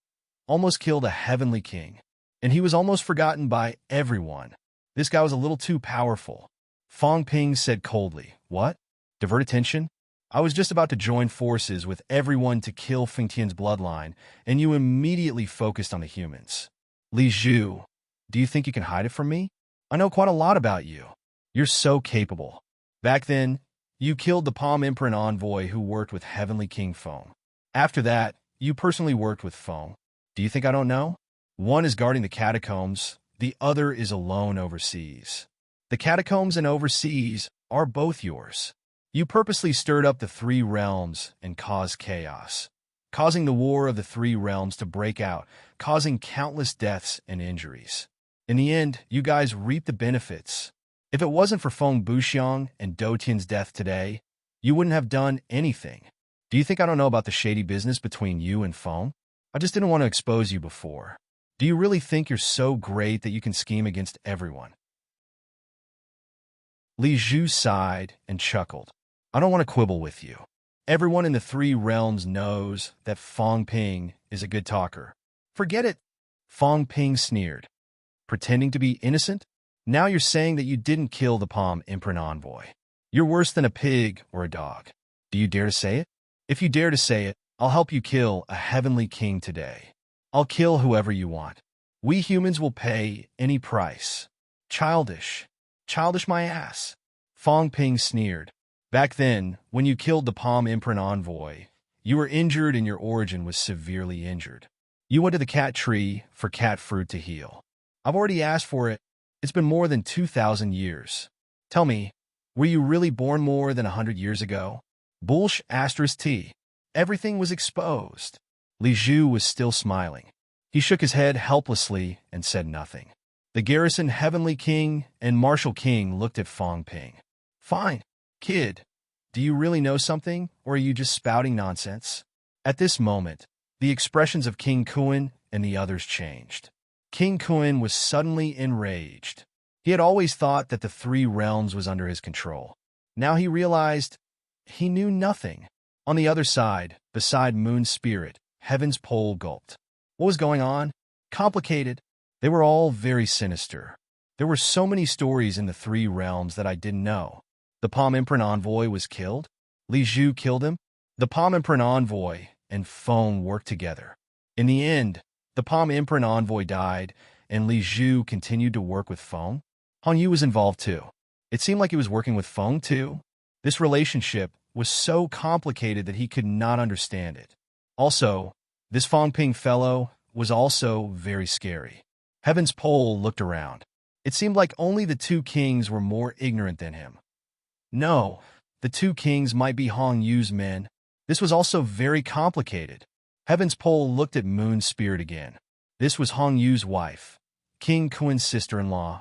almost killed a heavenly king, and he was almost forgotten by everyone. This guy was a little too powerful. Feng Ping said coldly, "What? Divert attention? I was just about to join forces with everyone to kill Feng Tian's bloodline, and you immediately focused on the humans. Li Zhu, do you think you can hide it from me? I know quite a lot about you. You're so capable. Back then, you killed the Palm Emperor and envoy who worked with Heavenly King Feng. After that, you personally worked with Feng. Do you think I don't know? One is guarding the catacombs, the other is alone overseas. The catacombs and overseas are both yours. You purposely stirred up the three realms and caused chaos, causing the war of the three realms to break out, causing countless deaths and injuries. In the end, you guys reaped the benefits. If it wasn't for Feng Buxiang and Dotian's death today, you wouldn't have done anything. Do you think I don't know about the shady business between you and Feng? I just didn't want to expose you before. Do you really think you're so great that you can scheme against everyone?" Li Zhu sighed and chuckled. "I don't want to quibble with you. Everyone in the three realms knows that Feng Ping is a good talker." "Forget it," Feng Ping sneered. "Pretending to be innocent? Now you're saying that you didn't kill the Palm Emperor envoy. You're worse than a pig or a dog. Do you dare to say it? If you dare to say it, I'll help you kill a heavenly king today. I'll kill whoever you want. We humans will pay any price." "Childish. Childish my ass," Feng Ping sneered. "Back then, when you killed the Palm Emperor envoy, you were injured and your origin was severely injured. You went to the cat tree for cat fruit to heal. I've already asked for it. It's been more than 2,000 years. Tell me, were you really born more than 100 years ago?" Bullsh asterisk T. Everything was exposed. Li Zhu was still smiling. He shook his head helplessly and said nothing. The garrison Heavenly King and Martial King looked at Feng Ping. "Fine. Kid, do you really know something, or are you just spouting nonsense?" At this moment, the expressions of King Kuan and the others changed. King Kuan was suddenly enraged. He had always thought that the three realms was under his control. Now he realized he knew nothing. On the other side, beside Moon's spirit, Heaven's pole gulped. What was going on? Complicated. They were all very sinister. There were so many stories in the three realms that I didn't know. The Palm Emperor envoy was killed. Li Zhu killed him. The Palm Emperor envoy and Feng worked together. In the end, the Palm Emperor envoy died, and Li Zhu continued to work with Feng. Hong Yu was involved too. It seemed like he was working with Feng too. This relationship was so complicated that he could not understand it. Also, this Feng Ping fellow was also very scary. Heaven's pole looked around. It seemed like only the two kings were more ignorant than him. No, the two kings might be Hong Yu's men. This was also very complicated. Heaven's pole looked at Moon's spirit again. This was Hong Yu's wife, King Kuan's sister-in-law.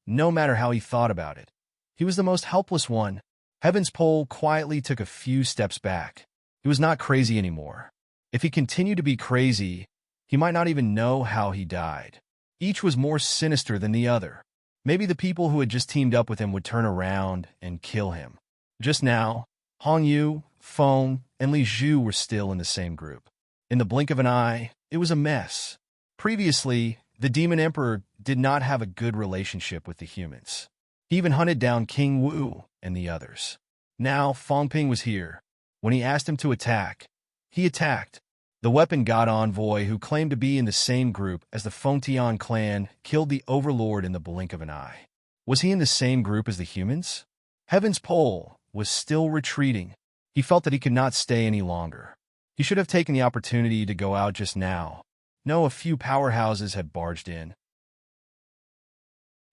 No matter how he thought about it, he was the most helpless one. Heaven's pole quietly took a few steps back. He was not crazy anymore. If he continued to be crazy, he might not even know how he died. Each was more sinister than the other. Maybe the people who had just teamed up with him would turn around and kill him. Just now, Hong Yu, Feng, and Li Zhu were still in the same group. In the blink of an eye, it was a mess. Previously, the Demon Emperor did not have a good relationship with the humans. He even hunted down King Wu and the others. Now, Feng Ping was here. When he asked him to attack, he attacked. The weapon god envoy, who claimed to be in the same group as the Fengtian clan, killed the overlord in the blink of an eye. Was he in the same group as the humans? Heaven's pole was still retreating. He felt that he could not stay any longer. He should have taken the opportunity to go out just now. No, a few powerhouses had barged in.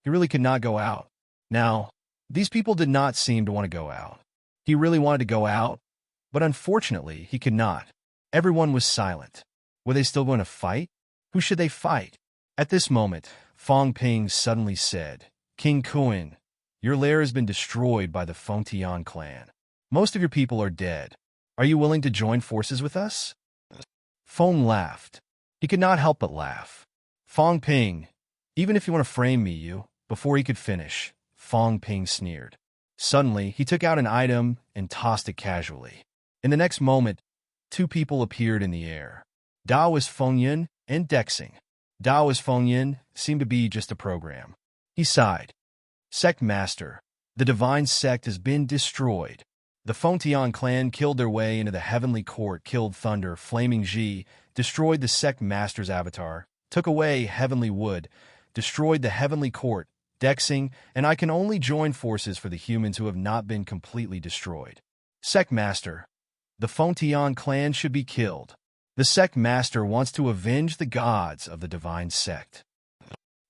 He really could not go out. Now, these people did not seem to want to go out. He really wanted to go out, but unfortunately, he could not. Everyone was silent. Were they still going to fight? Who should they fight? At this moment, Feng Ping suddenly said, "King Kuan, your lair has been destroyed by the Fengtian clan. Most of your people are dead. Are you willing to join forces with us?" Feng laughed. He could not help but laugh. Fong Ping, even if you want to frame me, you. Before he could finish, Fong Ping sneered. Suddenly, he took out an item and tossed it casually. In the next moment, two people appeared in the air. Daoist Feng Yun and Dexing. Daoist Feng Yun seemed to be just a program. He sighed. Sect Master, the divine sect has been destroyed. The Fengtian clan killed their way into the heavenly court, killed Thunder, Flaming Ji, destroyed the sect master's avatar, took away heavenly wood, destroyed the heavenly court, Dexing, and I can only join forces for the humans who have not been completely destroyed. Sect Master, the Fengtian clan should be killed. The sect master wants to avenge the gods of the divine sect.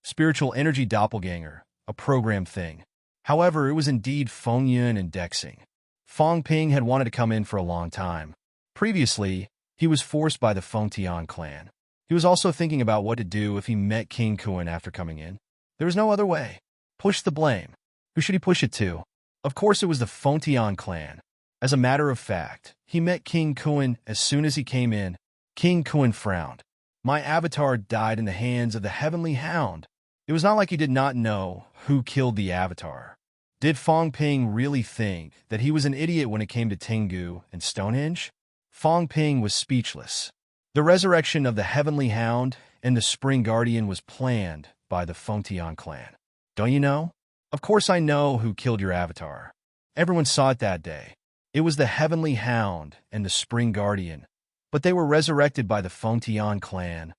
Spiritual energy doppelganger, a program thing. However, it was indeed Feng Yun and Dexing. Fong Ping had wanted to come in for a long time. Previously, he was forced by the Fengtian clan. He was also thinking about what to do if he met King Kuan after coming in. There was no other way. Push the blame. Who should he push it to? Of course it was the Fengtian clan. As a matter of fact, he met King Kuan as soon as he came in. King Kuan frowned. My avatar died in the hands of the Heavenly Hound. It was not like he did not know who killed the avatar. Did Fong Ping really think that he was an idiot when it came to Tengu and Stonehenge? Fong Ping was speechless. The resurrection of the Heavenly Hound and the Spring Guardian was planned by the Fengtian clan. Don't you know? Of course I know who killed your avatar. Everyone saw it that day. It was the Heavenly Hound and the Spring Guardian, but they were resurrected by the Fengtian clan.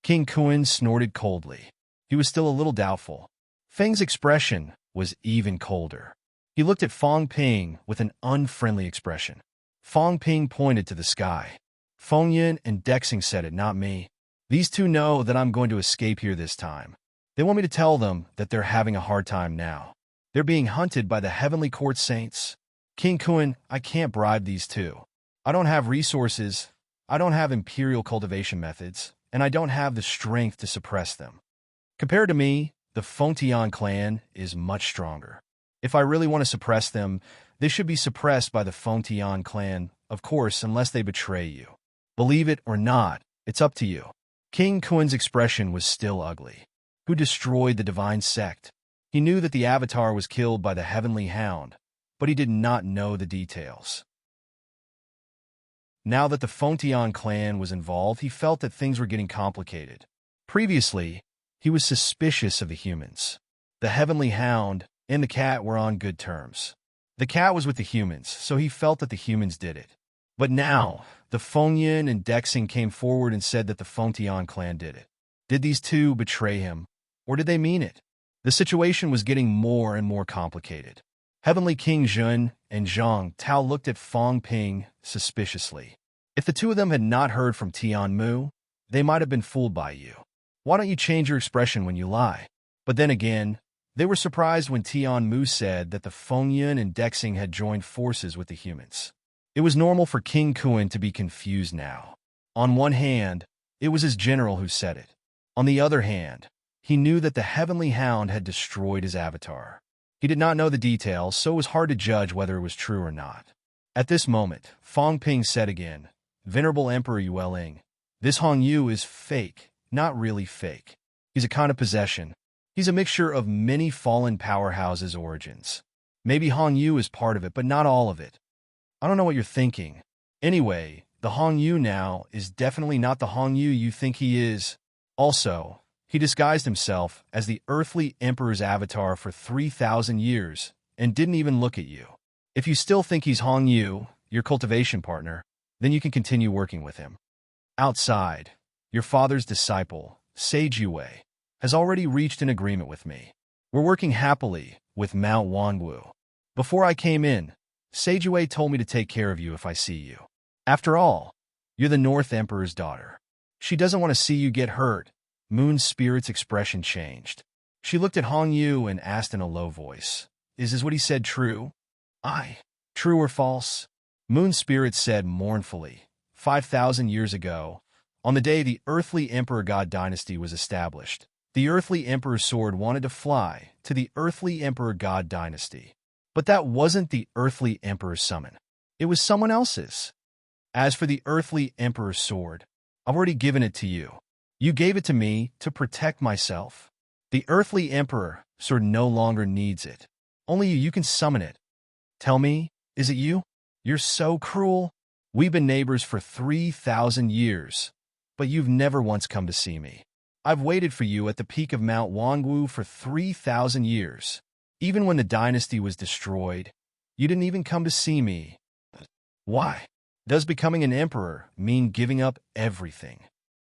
King Kuan snorted coldly. He was still a little doubtful. Feng's expression was even colder. He looked at Fong Ping with an unfriendly expression. Fong Ping pointed to the sky. Feng Yun and Dexing said it, not me. These two know that I'm going to escape here this time. They want me to tell them that they're having a hard time now. They're being hunted by the Heavenly Court Saints. King Kuan, I can't bribe these two. I don't have resources, I don't have imperial cultivation methods, and I don't have the strength to suppress them. Compared to me, the Fengtian clan is much stronger. If I really want to suppress them, they should be suppressed by the Fengtian clan, of course, unless they betray you. Believe it or not, it's up to you. King Kuan's expression was still ugly. Who destroyed the divine sect? He knew that the avatar was killed by the Heavenly Hound, but he did not know the details. Now that the Fengtian clan was involved, he felt that things were getting complicated. Previously, he was suspicious of the humans. The Heavenly Hound and the cat were on good terms. The cat was with the humans, so he felt that the humans did it. But now, the Feng Yun and Dexing came forward and said that the Fengtian clan did it. Did these two betray him, or did they mean it? The situation was getting more and more complicated. Heavenly King Jun and Zhang Tao looked at Fong Ping suspiciously. If the two of them had not heard from Tian Mu, they might have been fooled by you. Why don't you change your expression when you lie? But then again, they were surprised when Tian Mu said that the Feng Yun and Dexing had joined forces with the humans. It was normal for King Kuan to be confused now. On one hand, it was his general who said it. On the other hand, he knew that the Heavenly Hound had destroyed his avatar. He did not know the details, so it was hard to judge whether it was true or not. At this moment, Fong Ping said again, Venerable Emperor Yueling, this Hong Yu is fake, not really fake. He's a kind of possession. He's a mixture of many fallen powerhouses' origins. Maybe Hong Yu is part of it, but not all of it. I don't know what you're thinking. Anyway, the Hong Yu now is definitely not the Hong Yu you think he is. Also, he disguised himself as the earthly emperor's avatar for 3,000 years and didn't even look at you. If you still think he's Hong Yu, your cultivation partner, then you can continue working with him. Outside, your father's disciple, Sage Yue, has already reached an agreement with me. We're working happily with Mount Wanwu. Before I came in, Sage Yue told me to take care of you if I see you. After all, you're the North Emperor's daughter. She doesn't want to see you get hurt. Moon Spirit's expression changed. She looked at Hong Yu and asked in a low voice, Is what he said true? True or false? Moon Spirit said mournfully, 5,000 years ago, on the day the earthly Emperor God dynasty was established, the earthly Emperor's sword wanted to fly to the earthly Emperor God dynasty. But that wasn't the earthly Emperor's summon. It was someone else's. As for the earthly Emperor's sword, I've already given it to you. You gave it to me to protect myself. The earthly emperor, sir, no longer needs it. Only you can summon it. Tell me, is it you? You're so cruel. We've been neighbors for 3,000 years, but you've never once come to see me. I've waited for you at the peak of Mount Wangwu for 3,000 years. Even when the dynasty was destroyed, you didn't even come to see me. Why? Does becoming an emperor mean giving up everything?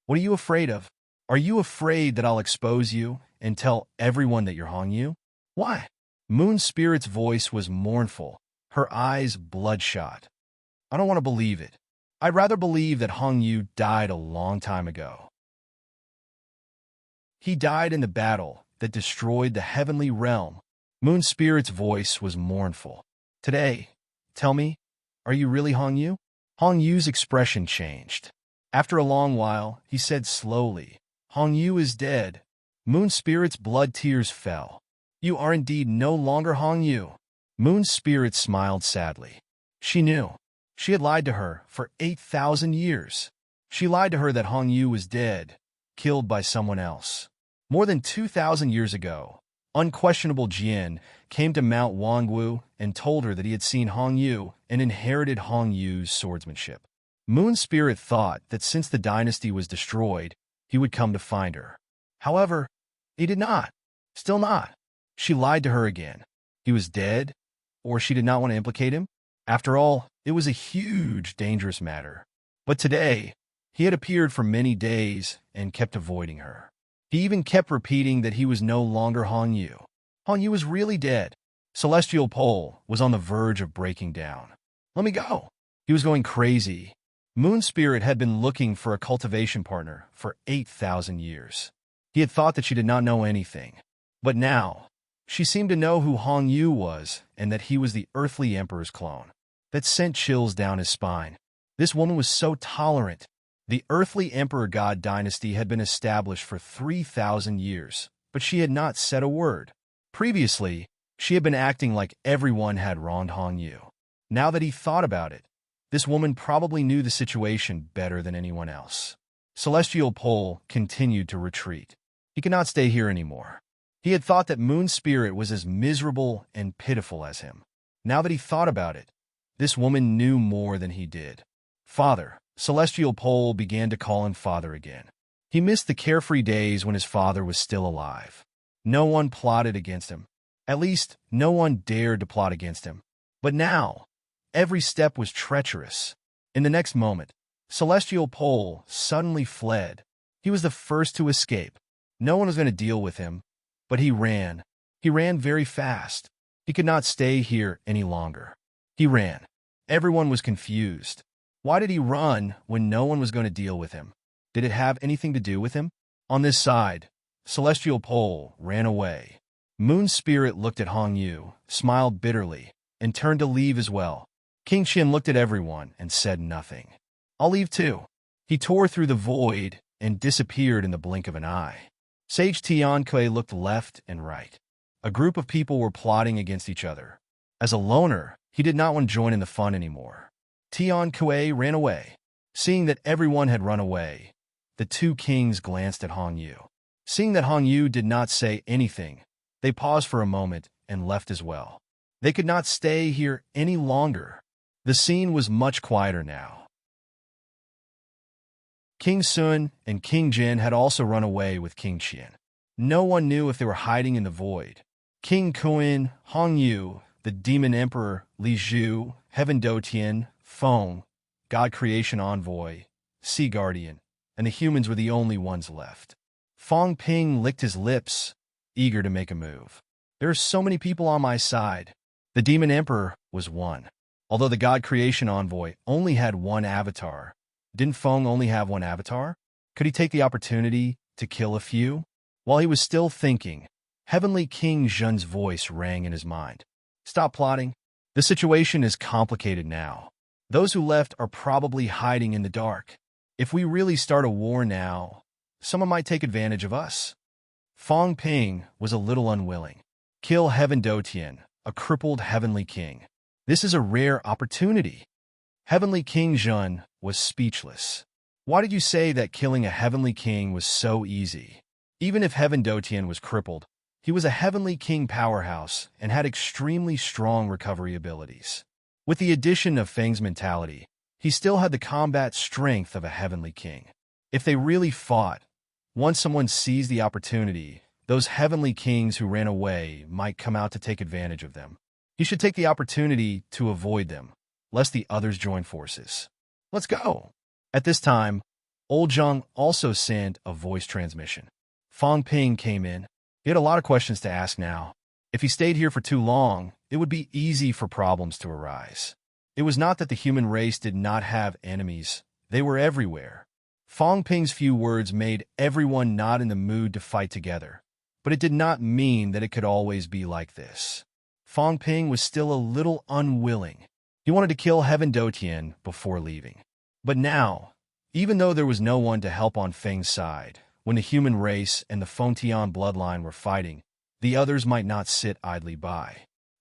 What are you afraid of? Are you afraid that I'll expose you and tell everyone that you're Hongyu? Why? Moon Spirit's voice was mournful, her eyes bloodshot. I don't want to believe it. I'd rather believe that Hongyu died a long time ago. He died in the battle that destroyed the heavenly realm. Moon Spirit's voice was mournful. Today, tell me, are you really Hongyu? Hongyu's expression changed. After a long while, he said slowly, Hongyu is dead. Moon Spirit's blood tears fell. You are indeed no longer Hongyu. Moon Spirit smiled sadly. She knew. She had lied to her for 8,000 years. She lied to her that Hongyu was dead, killed by someone else. More than 2,000 years ago, unquestionable Jian came to Mount Wangwu and told her that he had seen Hongyu and inherited Hongyu's swordsmanship. Moon Spirit thought that since the dynasty was destroyed, he would come to find her. However, he did not. Still not. She lied to her again. He was dead, or she did not want to implicate him. After all, it was a huge, dangerous matter. But today, he had appeared for many days and kept avoiding her. He even kept repeating that he was no longer Hongyu. Hongyu was really dead. Celestial Pole was on the verge of breaking down. Let me go. He was going crazy. Moon Spirit had been looking for a cultivation partner for 8,000 years. He had thought that she did not know anything. But now, she seemed to know who Hongyu was and that he was the earthly emperor's clone. That sent chills down his spine. This woman was so tolerant. The earthly emperor god dynasty had been established for 3,000 years, but she had not said a word. Previously, she had been acting like everyone had wronged Hongyu. Now that he thought about it, this woman probably knew the situation better than anyone else. Celestial Pole continued to retreat. He could not stay here anymore. He had thought that Moon Spirit was as miserable and pitiful as him. Now that he thought about it, this woman knew more than he did. Father. Celestial Pole began to call him father again. He missed the carefree days when his father was still alive. No one plotted against him. At least, no one dared to plot against him. But now, every step was treacherous. In the next moment, Celestial Pole suddenly fled. He was the first to escape. No one was going to deal with him, but he ran. He ran very fast. He could not stay here any longer. He ran. Everyone was confused. Why did he run when no one was going to deal with him? Did it have anything to do with him? On this side, Celestial Pole ran away. Moon Spirit looked at Hongyu, smiled bitterly, and turned to leave as well. King Qian looked at everyone and said nothing. I'll leave too. He tore through the void and disappeared in the blink of an eye. Sage Tiankui looked left and right. A group of people were plotting against each other. As a loner, he did not want to join in the fun anymore. Tiankui ran away. Seeing that everyone had run away, the two kings glanced at Hongyu. Seeing that Hongyu did not say anything, they paused for a moment and left as well. They could not stay here any longer. The scene was much quieter now. King Sun and King Jin had also run away with King Qian. No one knew if they were hiding in the void. King Kuin, Hongyu, the Demon Emperor, Li Zhu, Heaven Dotian, Feng, God Creation Envoy, Sea Guardian, and the humans were the only ones left. Feng Ping licked his lips, eager to make a move. There are so many people on my side. The Demon Emperor was one. Although the God Creation Envoy only had one avatar, didn't Feng only have one avatar? Could he take the opportunity to kill a few? While he was still thinking, Heavenly King Zhen's voice rang in his mind. Stop plotting. The situation is complicated now. Those who left are probably hiding in the dark. If we really start a war now, someone might take advantage of us. Feng Ping was a little unwilling. Kill Heaven Dotian, a crippled Heavenly King. This is a rare opportunity. Heavenly King Zhen was speechless. Why did you say that killing a heavenly king was so easy? Even if Heaven Dotian was crippled, he was a heavenly king powerhouse and had extremely strong recovery abilities. With the addition of Feng's mentality, he still had the combat strength of a heavenly king. If they really fought, once someone seized the opportunity, those heavenly kings who ran away might come out to take advantage of them. He should take the opportunity to avoid them, lest the others join forces. Let's go! At this time, Old Zhang also sent a voice transmission. Fang Ping came in. He had a lot of questions to ask now. If he stayed here for too long, it would be easy for problems to arise. It was not that the human race did not have enemies. They were everywhere. Fang Ping's few words made everyone not in the mood to fight together, but it did not mean that it could always be like this. Fang Ping was still a little unwilling. He wanted to kill Heaven Dotian before leaving. But now, even though there was no one to help on Feng's side, when the human race and the Fengtian bloodline were fighting, the others might not sit idly by.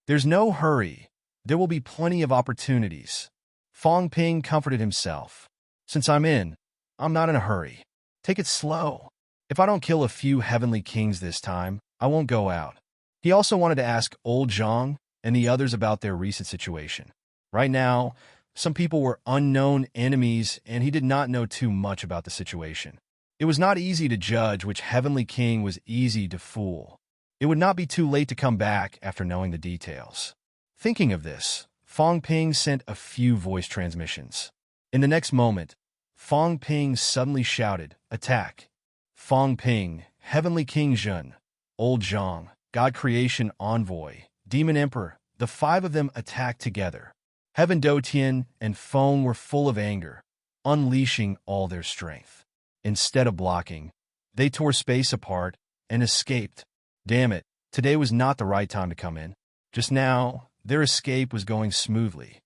There's no hurry. There will be plenty of opportunities. Fang Ping comforted himself. Since I'm not in a hurry. Take it slow. If I don't kill a few heavenly kings this time, I won't go out. He also wanted to ask Old Zhang and the others about their recent situation. Right now, some people were unknown enemies, and he did not know too much about the situation. It was not easy to judge which heavenly king was easy to fool. It would not be too late to come back after knowing the details. Thinking of this, Fang Ping sent a few voice transmissions. In the next moment, Fang Ping suddenly shouted, "Attack!" Fang Ping, Heavenly King Zhen, Old Zhang, God Creation Envoy, Demon Emperor, the five of them attacked together. Heaven Dotian and Feng were full of anger, unleashing all their strength. Instead of blocking, they tore space apart and escaped. Damn it, today was not the right time to come in. Just now, their escape was going smoothly.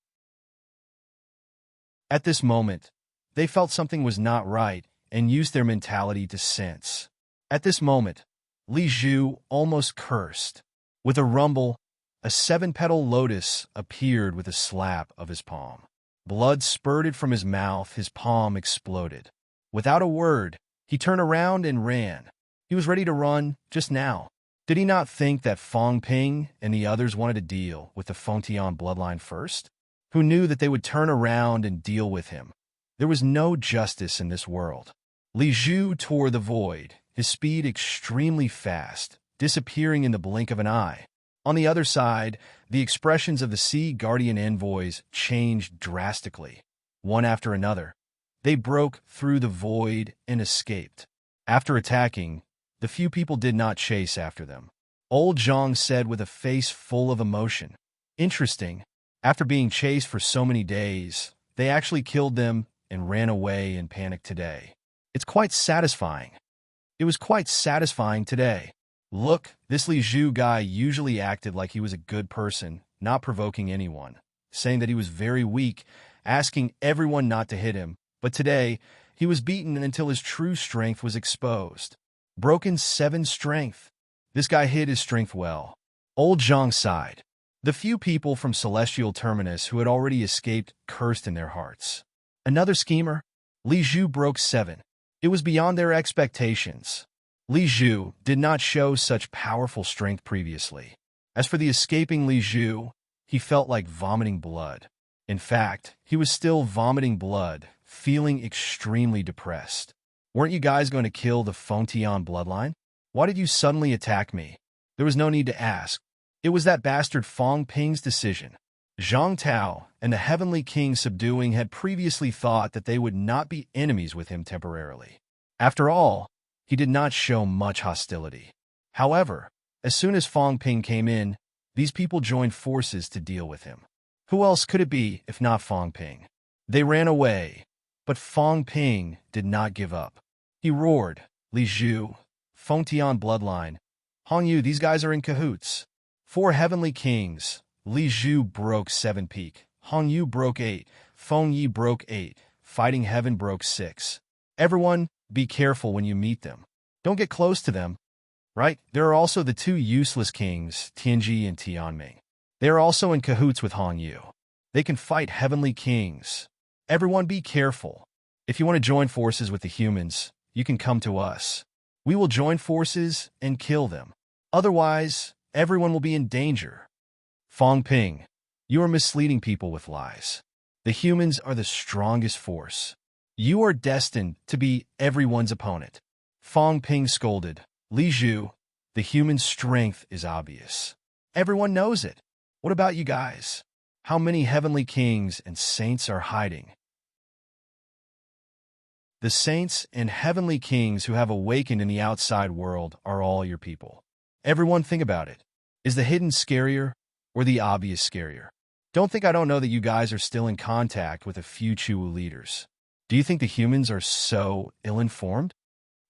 At this moment, they felt something was not right and used their mentality to sense. At this moment, Li Zhu almost cursed. With a rumble, a seven-petal lotus appeared with a slap of his palm. Blood spurted from his mouth, his palm exploded. Without a word, he turned around and ran. He was ready to run just now. Did he not think that Fang Ping and the others wanted to deal with the Fengtian bloodline first? Who knew that they would turn around and deal with him? There was no justice in this world. Li Zhu tore the void, his speed extremely fast, disappearing in the blink of an eye. On the other side, the expressions of the Sea Guardian envoys changed drastically. One after another, they broke through the void and escaped. After attacking, the few people did not chase after them. Old Zhang said with a face full of emotion, "Interesting. After being chased for so many days, they actually killed them and ran away in panic today. It's quite satisfying. It was quite satisfying today. Look, this Li Zhu guy usually acted like he was a good person, not provoking anyone, saying that he was very weak, asking everyone not to hit him, but today, he was beaten until his true strength was exposed. Broken 7 strength. This guy hid his strength well." Old Zhang sighed. The few people from Celestial Terminus who had already escaped cursed in their hearts. Another schemer? Li Zhu broke 7. It was beyond their expectations. Li Zhu did not show such powerful strength previously. As for the escaping Li Zhu, he felt like vomiting blood. In fact, he was still vomiting blood, feeling extremely depressed. Weren't you guys going to kill the Fengtian bloodline? Why did you suddenly attack me? There was no need to ask. It was that bastard Fang Ping's decision. Zhang Tao and the Heavenly King subduing had previously thought that they would not be enemies with him temporarily. After all, he did not show much hostility. However, as soon as Fang Ping came in, these people joined forces to deal with him. Who else could it be if not Fang Ping? They ran away, but Fang Ping did not give up. He roared, "Li Zhu, Fengtian bloodline, Hong Yu, these guys are in cahoots. 4 heavenly kings." Li Zhu broke 7 peak, Hong Yu broke 8, Feng Yi broke 8, Fighting Heaven broke 6. Everyone, be careful when you meet them. Don't get close to them. Right? There are also the 2 useless kings, Tianji and Tianming. They are also in cahoots with Hong Yu. They can fight heavenly kings. Everyone be careful. If you want to join forces with the humans, you can come to us. We will join forces and kill them. Otherwise, everyone will be in danger. Fong Ping, you are misleading people with lies. The humans are the strongest force. You are destined to be everyone's opponent. Fong Ping scolded. Li Zhu, the human strength is obvious. Everyone knows it. What about you guys? How many heavenly kings and saints are hiding? The saints and heavenly kings who have awakened in the outside world are all your people. Everyone think about it. Is the hidden scarier or the obvious scarier? Don't think I don't know that you guys are still in contact with a few Chuwu leaders. Do you think the humans are so ill-informed?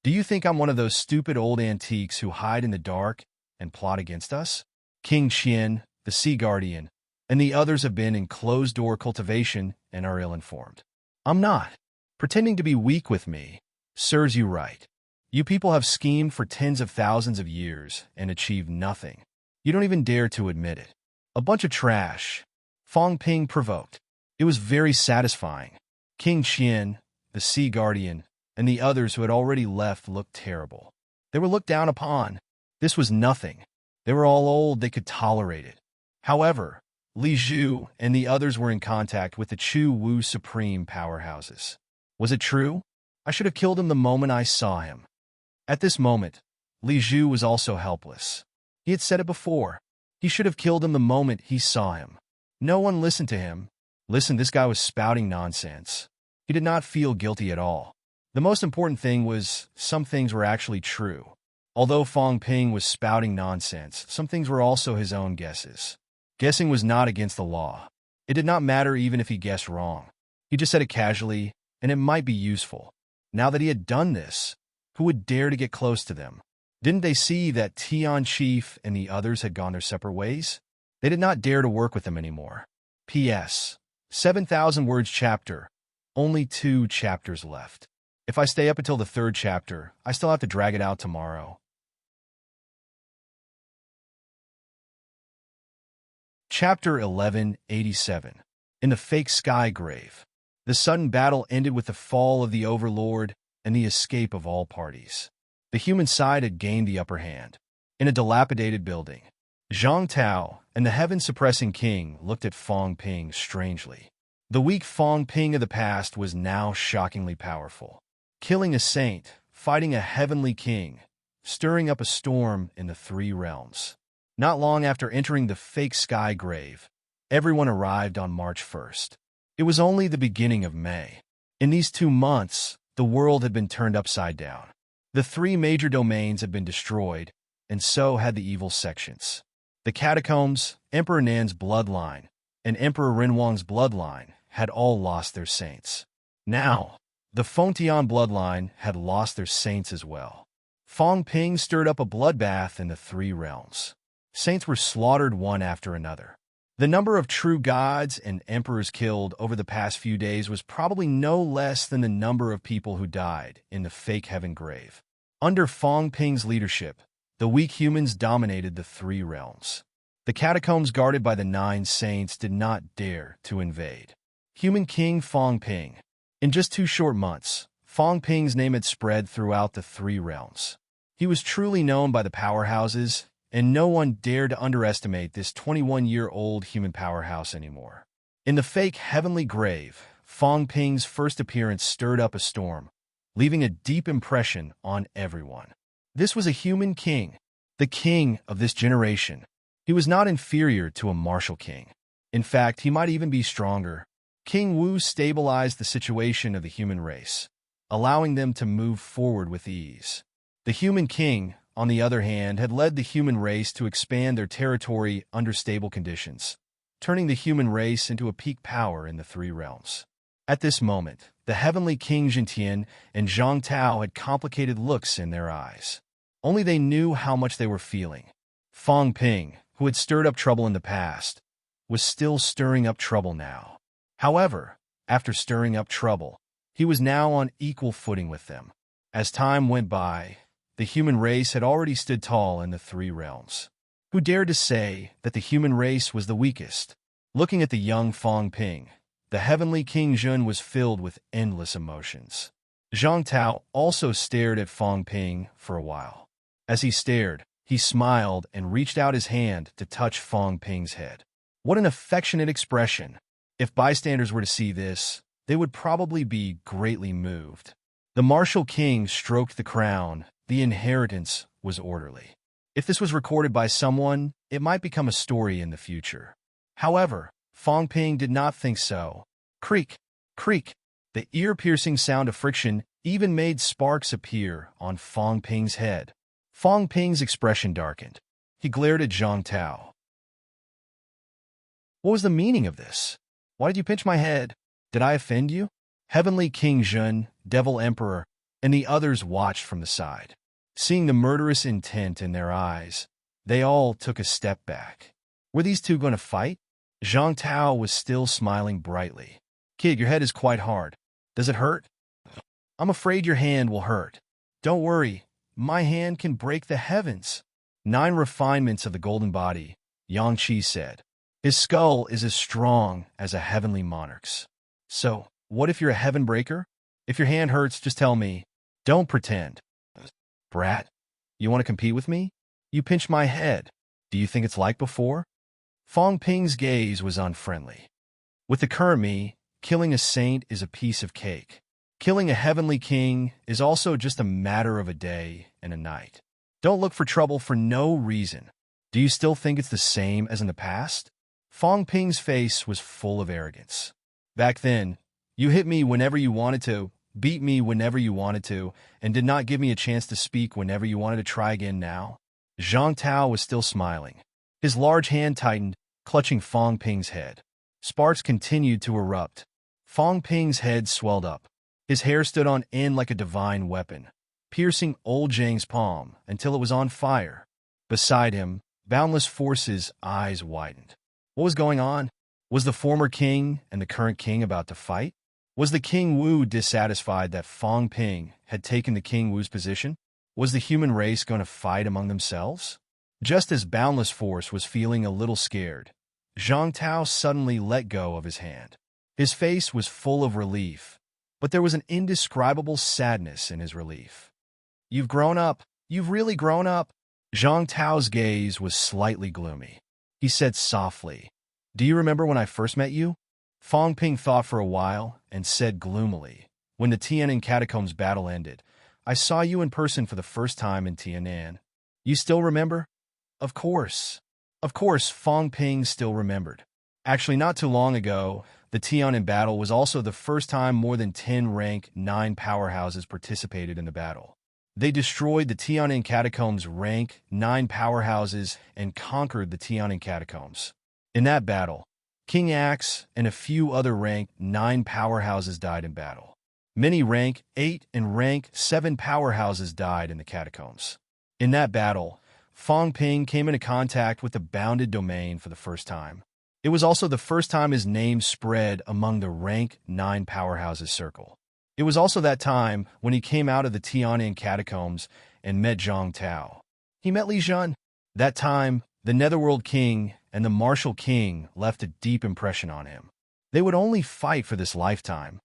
Do you think I'm one of those stupid old antiques who hide in the dark and plot against us? King Qian, the Sea Guardian, and the others have been in closed-door cultivation and are ill-informed. I'm not. Pretending to be weak with me serves you right. You people have schemed for tens of thousands of years and achieved nothing. You don't even dare to admit it. A bunch of trash. Fong Ping provoked. It was very satisfying. King Qian, the Sea Guardian, and the others who had already left looked terrible. They were looked down upon. This was nothing. They were all old, they could tolerate it. However, Li Zhu and the others were in contact with the Chu Wu supreme powerhouses. Was it true? I should have killed him the moment I saw him. At this moment, Li Zhu was also helpless. He had said it before. He should have killed him the moment he saw him. No one listened to him. Listen, this guy was spouting nonsense. He did not feel guilty at all. The most important thing was some things were actually true. Although Fong Ping was spouting nonsense, some things were also his own guesses. Guessing was not against the law. It did not matter even if he guessed wrong. He just said it casually, and it might be useful. Now that he had done this, who would dare to get close to them? Didn't they see that Tian Chief and the others had gone their separate ways? They did not dare to work with them anymore. P.S. 7,000 words chapter. Only 2 chapters left. If I stay up until the 3rd chapter, I still have to drag it out tomorrow. Chapter 1187. In the Fake Sky Grave. The sudden battle ended with the fall of the Overlord and the escape of all parties. The human side had gained the upper hand. In a dilapidated building, Zhang Tao and the heaven-suppressing king looked at Fong Ping strangely. The weak Fong Ping of the past was now shockingly powerful. Killing a saint, fighting a heavenly king, stirring up a storm in the 3 realms. Not long after entering the Fake Sky Grave, everyone arrived on March 1st. It was only the beginning of May. In these 2 months, the world had been turned upside down. The 3 major domains had been destroyed, and so had the evil sections. The catacombs, Emperor Nan's bloodline, and Emperor Renwang's bloodline had all lost their saints. Now, the Fengtian bloodline had lost their saints as well. Fong Ping stirred up a bloodbath in the 3 realms. Saints were slaughtered one after another. The number of true gods and emperors killed over the past few days was probably no less than the number of people who died in the fake heaven grave. Under Fong Ping's leadership, the weak humans dominated the 3 realms. The catacombs guarded by the 9 saints did not dare to invade. Human King Fong Ping. In just 2 short months, Fong Ping's name had spread throughout the 3 realms. He was truly known by the powerhouses, and no one dared to underestimate this 21-year-old human powerhouse anymore. In the fake heavenly grave, Fong Ping's first appearance stirred up a storm, leaving a deep impression on everyone. This was a human king, the king of this generation. He was not inferior to a martial king. In fact, he might even be stronger. King Wu stabilized the situation of the human race, allowing them to move forward with ease. The human king, on the other hand, had led the human race to expand their territory under stable conditions, turning the human race into a peak power in the 3 realms. At this moment, the heavenly King Jintian and Zhang Tao had complicated looks in their eyes. Only they knew how much they were feeling. Fong Ping, who had stirred up trouble in the past, was still stirring up trouble now. However, after stirring up trouble, he was now on equal footing with them. As time went by, the human race had already stood tall in the 3 realms. Who dared to say that the human race was the weakest? Looking at the young Fong Ping, The heavenly King Jun was filled with endless emotions. Zhang Tao also stared at Fang Ping for a while. As he stared, he smiled and reached out his hand to touch Fang Ping's head. What an affectionate expression! If bystanders were to see this, they would probably be greatly moved. The martial king stroked the crown. The inheritance was orderly. If this was recorded by someone, it might become a story in the future. However, Fang Ping did not think so. Creak, creak. The ear-piercing sound of friction even made sparks appear on Fang Ping's head. Fang Ping's expression darkened. He glared at Zhang Tao. What was the meaning of this? Why did you pinch my head? Did I offend you? Heavenly King Jun, Devil Emperor, and the others watched from the side. Seeing the murderous intent in their eyes, they all took a step back. Were these two going to fight? Zhang Tao was still smiling brightly. Kid, your head is quite hard. Does it hurt? I'm afraid your hand will hurt. Don't worry, my hand can break the heavens. 9 refinements of the golden body, Yang Qi said. His skull is as strong as a heavenly monarch's. So, what if you're a heaven breaker? If your hand hurts, just tell me. Don't pretend. Brat, you want to compete with me? You pinched my head. Do you think it's like before? Fang Ping's gaze was unfriendly. With the current me, killing a saint is a piece of cake. Killing a heavenly king is also just a matter of a day and a night. Don't look for trouble for no reason. Do you still think it's the same as in the past? Fang Ping's face was full of arrogance. Back then, you hit me whenever you wanted to, beat me whenever you wanted to, and did not give me a chance to speak whenever you wanted to try again now. Zhang Tao was still smiling. His large hand tightened, clutching Fang Ping's head. Sparks continued to erupt. Fang Ping's head swelled up. His hair stood on end like a divine weapon, piercing old Zhang's palm until it was on fire. Beside him, Boundless Force's eyes widened. What was going on? Was the former king and the current king about to fight? Was the King Wu dissatisfied that Fang Ping had taken the King Wu's position? Was the human race going to fight among themselves? Just as Boundless Force was feeling a little scared, Zhang Tao suddenly let go of his hand. His face was full of relief, but there was an indescribable sadness in his relief. You've grown up. You've really grown up. Zhang Tao's gaze was slightly gloomy. He said softly, Do you remember when I first met you? Fang Ping thought for a while and said gloomily, When the Tiananmen Catacombs battle ended, I saw you in person for the first time in Tiananmen. You still remember? Of course. Of course, Fang Ping still remembered. Actually, not too long ago, the Tiananmen battle was also the first time more than 10 rank 9 powerhouses participated in the battle. They destroyed the Tiananmen Catacombs' rank 9 powerhouses and conquered the Tiananmen Catacombs. In that battle, King Axe and a few other rank 9 powerhouses died in battle. Many rank 8 and rank 7 powerhouses died in the catacombs. In that battle, Fang Ping came into contact with the bounded domain for the first time. It was also the first time his name spread among the rank 9 powerhouses circle. It was also that time when he came out of the Tiananmen catacombs and met Zhang Tao. He met Li Jun. That time, the Netherworld King and the Martial King left a deep impression on him. They would only fight for this lifetime.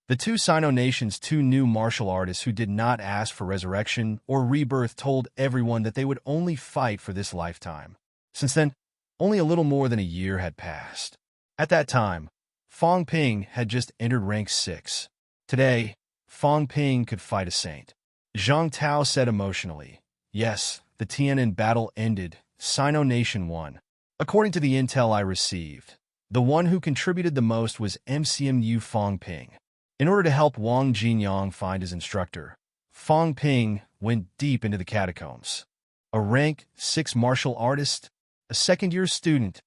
The two Sino nations, 2 new martial artists who did not ask for resurrection or rebirth, told everyone that they would only fight for this lifetime. Since then, only a little more than a year had passed. At that time, Fang Ping had just entered rank 6. Today, Fang Ping could fight a saint. Zhang Tao said emotionally, Yes, the Tiananmen battle ended. Sino Nation won. According to the intel I received, the one who contributed the most was MCMU Fang Ping. In order to help Wang Jinyang find his instructor, Fang Ping went deep into the catacombs. A rank 6 martial artist, a second-year student.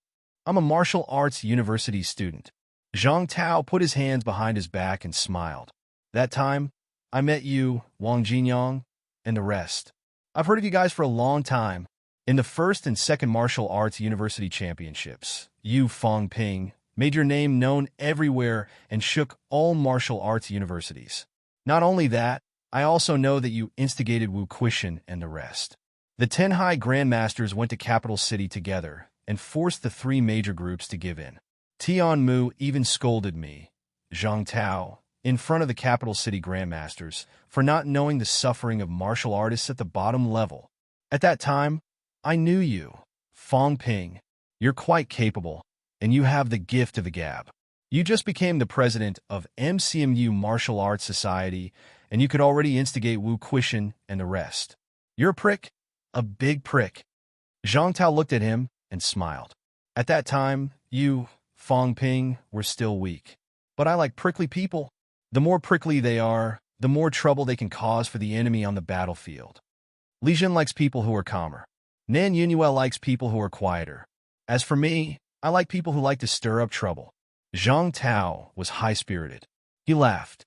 I'm a martial arts university student. Zhang Tao put his hands behind his back and smiled. That time, I met you, Wang Jinyang, and the rest. I've heard of you guys for a long time. In the first and second martial arts university championships, you, Fang Ping, made your name known everywhere and shook all martial arts universities. Not only that, I also know that you instigated Wu Quishan and the rest. The 10 high grandmasters went to Capital City together and forced the 3 major groups to give in. Tian Mu even scolded me, Zhang Tao, in front of the capital city grandmasters, for not knowing the suffering of martial artists at the bottom level. At that time, I knew you, Fong Ping. You're quite capable, and you have the gift of the gab. You just became the president of MCMU Martial Arts Society, and you could already instigate Wu Quishan and the rest. You're a prick, a big prick. Zhang Tao looked at him and smiled. At that time, you, Fong Ping, were still weak. But I like prickly people. The more prickly they are, the more trouble they can cause for the enemy on the battlefield. Li Jun likes people who are calmer. Nan Yunyuel likes people who are quieter. As for me, I like people who like to stir up trouble. Zhang Tao was high-spirited. He laughed.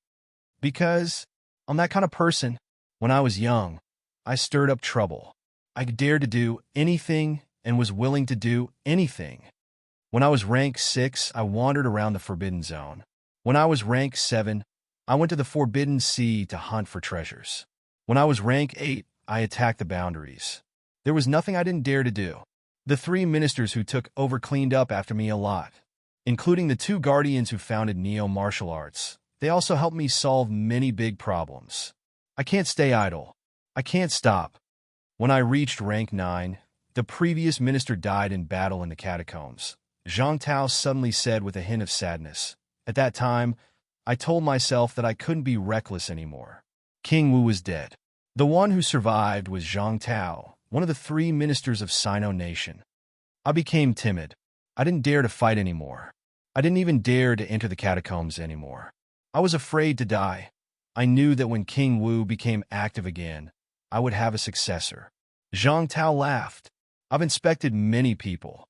Because I'm that kind of person. When I was young, I stirred up trouble. I dared to do anything and was willing to do anything. When I was rank 6, I wandered around the Forbidden Zone. When I was rank 7, I went to the Forbidden Sea to hunt for treasures. When I was rank 8, I attacked the boundaries. There was nothing I didn't dare to do. The 3 ministers who took over cleaned up after me a lot, including the 2 guardians who founded Neo Martial Arts. They also helped me solve many big problems. I can't stay idle. I can't stop. When I reached rank 9, the previous minister died in battle in the catacombs. Zhang Tao suddenly said with a hint of sadness. At that time, I told myself that I couldn't be reckless anymore. King Wu was dead. The one who survived was Zhang Tao, one of the 3 ministers of Sino Nation. I became timid. I didn't dare to fight anymore. I didn't even dare to enter the catacombs anymore. I was afraid to die. I knew that when King Wu became active again, I would have a successor. Zhang Tao laughed. I've inspected many people.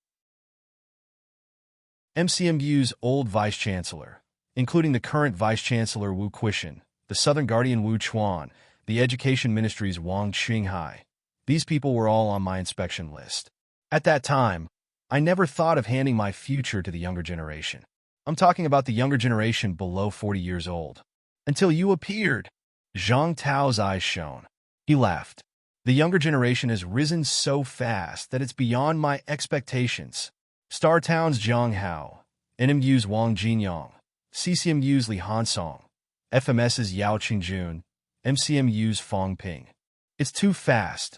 MCMU's old vice-chancellor, including the current vice-chancellor Wu Quishan, the Southern Guardian Wu Chuan, the Education Ministry's Wang Qinghai. These people were all on my inspection list. At that time, I never thought of handing my future to the younger generation. I'm talking about the younger generation below 40 years old. Until you appeared. Zhang Tao's eyes shone. He laughed. The younger generation has risen so fast that it's beyond my expectations. Star Town's Zhang Hao, NMU's Wang Jinyang, CCMU's Li Hansong, FMS's Yao Qingjun, MCMU's Fong Ping. It's too fast.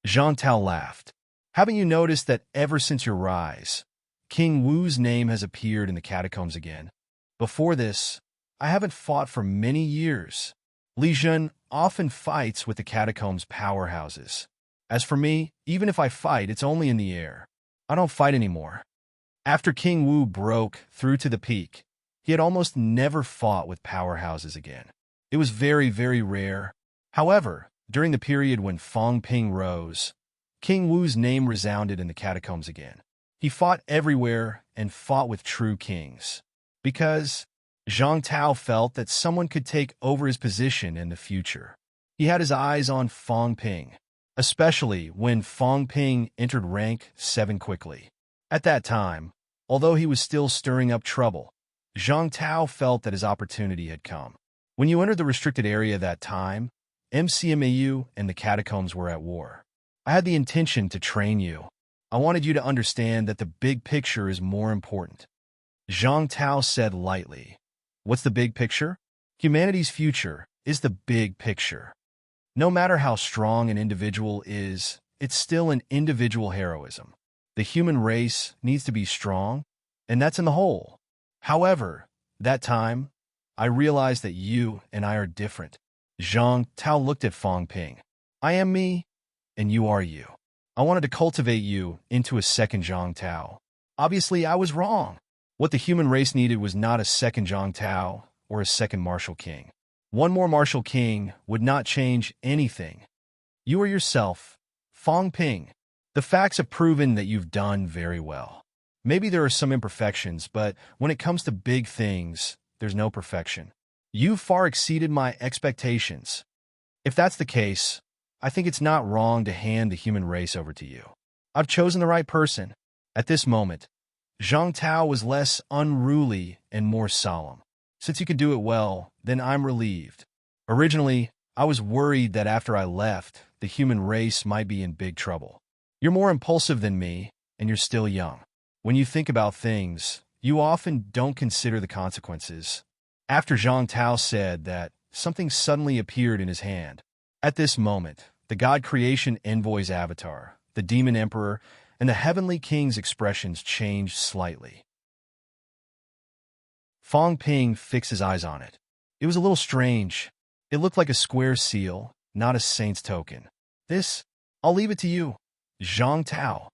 Zhang Tao laughed. Haven't you noticed that ever since your rise, King Wu's name has appeared in the catacombs again? Before this, I haven't fought for many years. Li Jun often fights with the catacombs' powerhouses. As for me, even if I fight, it's only in the air. I don't fight anymore. After King Wu broke through to the peak, he had almost never fought with powerhouses again. It was very, very rare. However, during the period when Fong Ping rose, King Wu's name resounded in the catacombs again. He fought everywhere and fought with true kings. Because Zhang Tao felt that someone could take over his position in the future. He had his eyes on Fong Ping, especially when Fong Ping entered rank 7 quickly. At that time, although he was still stirring up trouble, Zhang Tao felt that his opportunity had come. When you entered the restricted area that time, MCMAU and the catacombs were at war. I had the intention to train you. I wanted you to understand that the big picture is more important. Zhang Tao said lightly. What's the big picture? Humanity's future is the big picture. No matter how strong an individual is, it's still an individual heroism. The human race needs to be strong, and that's in the whole. However, that time, I realized that you and I are different. Zhang Tao looked at Fong Ping. I am me, and you are you. I wanted to cultivate you into a second Zhang Tao. Obviously, I was wrong. What the human race needed was not a second Zhang Tao or a second martial king. One more martial king would not change anything. You are yourself, Fong Ping. The facts have proven that you've done very well. Maybe there are some imperfections, but when it comes to big things, there's no perfection. You've far exceeded my expectations. If that's the case, I think it's not wrong to hand the human race over to you. I've chosen the right person. At this moment, Zhang Tao was less unruly and more solemn. Since you can do it well, then I'm relieved. Originally, I was worried that after I left, the human race might be in big trouble. You're more impulsive than me, and you're still young. When you think about things, You often don't consider the consequences. After Zhang Tao said that, something suddenly appeared in his hand. At this moment, the God Creation Envoy's avatar, the Demon Emperor, and the Heavenly King's expressions changed slightly. Fong Ping fixed his eyes on it. It was a little strange. It looked like a square seal, not a saint's token. This, I'll leave it to you, Zhang Tao.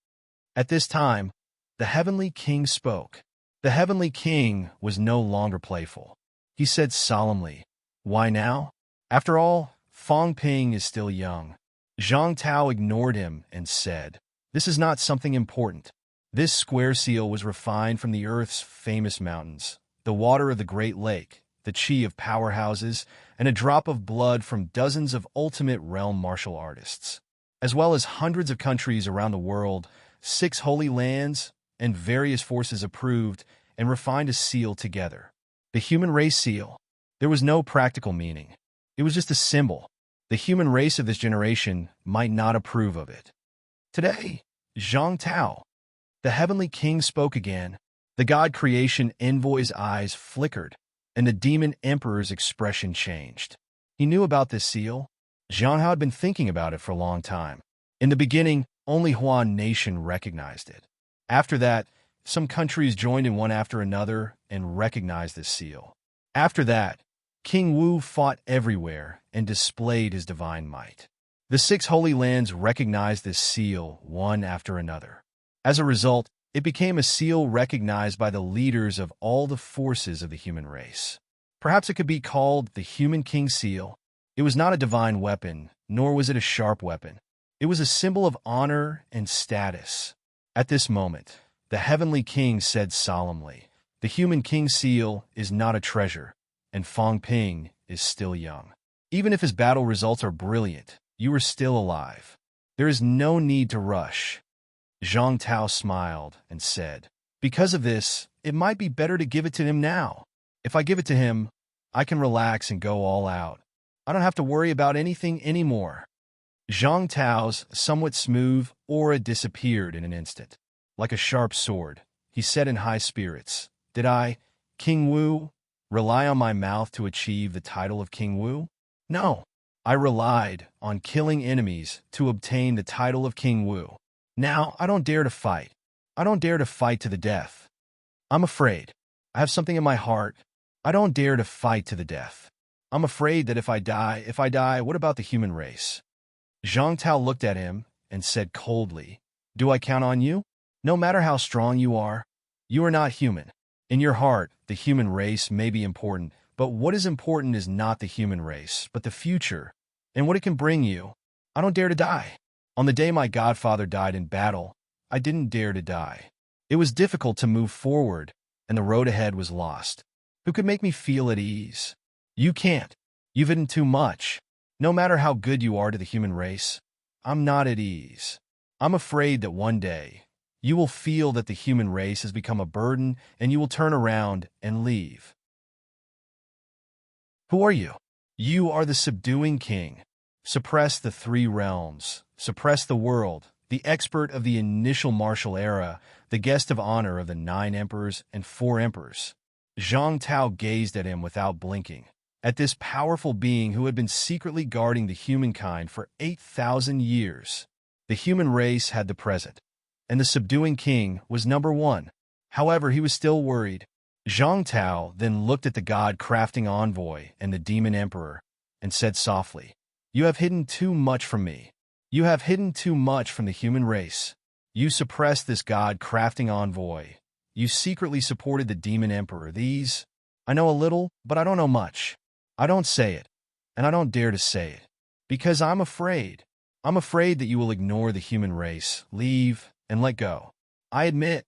At this time, the Heavenly King spoke. The Heavenly King was no longer playful. He said solemnly, "Why now? After all, Fong Ping is still young." Zhang Tao ignored him and said, "This is not something important. This square seal was refined from the Earth's famous mountains, the water of the Great Lake, the chi of powerhouses, and a drop of blood from dozens of ultimate realm martial artists, as well as hundreds of countries around the world. 6 holy lands and various forces approved and refined a seal together. The human race seal. There was no practical meaning. It was just a symbol. The human race of this generation might not approve of it." Today, Zhang Tao, the Heavenly King, spoke again. The God Creation Envoy's eyes flickered, and the Demon Emperor's expression changed. He knew about this seal. Zhang Tao had been thinking about it for a long time. In the beginning, only Huan Nation recognized it. After that, some countries joined in one after another and recognized this seal. After that, King Wu fought everywhere and displayed his divine might. The 6 holy lands recognized this seal one after another. As a result, it became a seal recognized by the leaders of all the forces of the human race. Perhaps it could be called the Human King Seal. It was not a divine weapon, nor was it a sharp weapon. It was a symbol of honor and status. At this moment, the Heavenly King said solemnly, "The Human King Seal is not a treasure, and Fong Ping is still young. Even if his battle results are brilliant, you are still alive. There is no need to rush." Zhang Tao smiled and said, "Because of this, it might be better to give it to him now. If I give it to him, I can relax and go all out. I don't have to worry about anything anymore." Zhang Tao's somewhat smooth aura disappeared in an instant. Like a sharp sword, he said in high spirits, "Did I, King Wu, rely on my mouth to achieve the title of King Wu? No, I relied on killing enemies to obtain the title of King Wu. Now I don't dare to fight. I don't dare to fight to the death. I'm afraid. I have something in my heart. I don't dare to fight to the death. I'm afraid that if I die, what about the human race?" Zhang Tao looked at him and said coldly, "Do I count on you? No matter how strong you are not human. In your heart, the human race may be important, but what is important is not the human race, but the future, and what it can bring you. I don't dare to die. On the day my godfather died in battle, I didn't dare to die. It was difficult to move forward, and the road ahead was lost. Who could make me feel at ease? You can't. You've hidden too much. No matter how good you are to the human race, I'm not at ease. I'm afraid that one day, you will feel that the human race has become a burden and you will turn around and leave." Who are you? You are the subduing king. Suppress the 3 realms. Suppress the world. The expert of the initial martial era. The guest of honor of the 9 emperors and 4 emperors. Zhang Tao gazed at him without blinking. At this powerful being who had been secretly guarding the humankind for 8,000 years. The human race had the present, and the subduing king was number 1. However, he was still worried. Zhang Tao then looked at the God-crafting envoy and the demon emperor and said softly, "You have hidden too much from me. You have hidden too much from the human race. You suppressed this God-crafting envoy. You secretly supported the demon emperor. These, I know a little, but I don't know much. I don't say it, and I don't dare to say it, because I'm afraid. I'm afraid that you will ignore the human race, leave, and let go. I admit,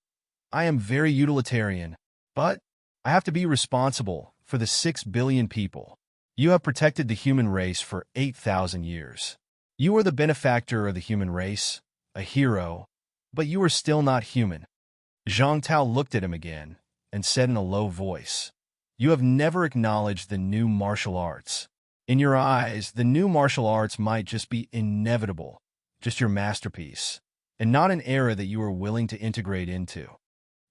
I am very utilitarian, but I have to be responsible for the 6 billion people. You have protected the human race for 8,000 years. You are the benefactor of the human race, a hero, but you are still not human." Zhang Tao looked at him again and said in a low voice, "You have never acknowledged the new martial arts. In your eyes, the new martial arts might just be inevitable, just your masterpiece, and not an era that you are willing to integrate into.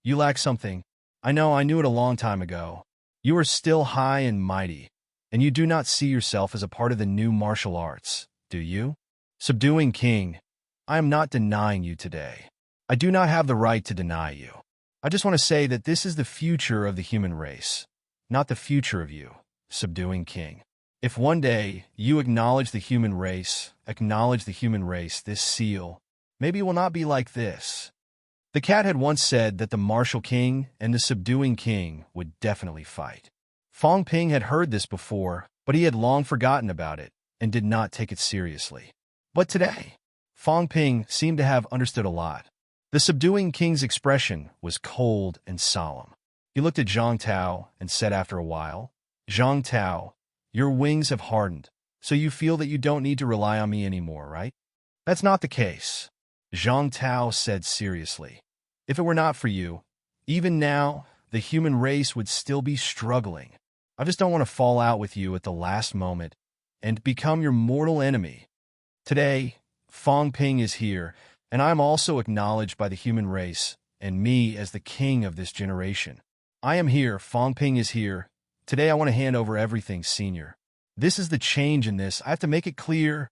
You lack something. I know, I knew it a long time ago. You are still high and mighty, and you do not see yourself as a part of the new martial arts, do you? Subduing king, I am not denying you today. I do not have the right to deny you. I just want to say that this is the future of the human race, not the future of you, subduing king. If one day you acknowledge the human race, this seal, maybe it will not be like this. The cat had once said that the martial king and the subduing king would definitely fight. Fong Ping had heard this before, but he had long forgotten about it and did not take it seriously. But today, Fong Ping seemed to have understood a lot. The subduing king's expression was cold and solemn. He looked at Zhang Tao and said after a while, "Zhang Tao, your wings have hardened, so you feel that you don't need to rely on me anymore, right?" "That's not the case," Zhang Tao said seriously. "If it were not for you, even now, the human race would still be struggling. I just don't want to fall out with you at the last moment and become your mortal enemy. Today, Fong Ping is here, and I am also acknowledged by the human race and me as the king of this generation. I am here, Fong Ping is here. Today I want to hand over everything, senior. This is the change in this. I have to make it clear.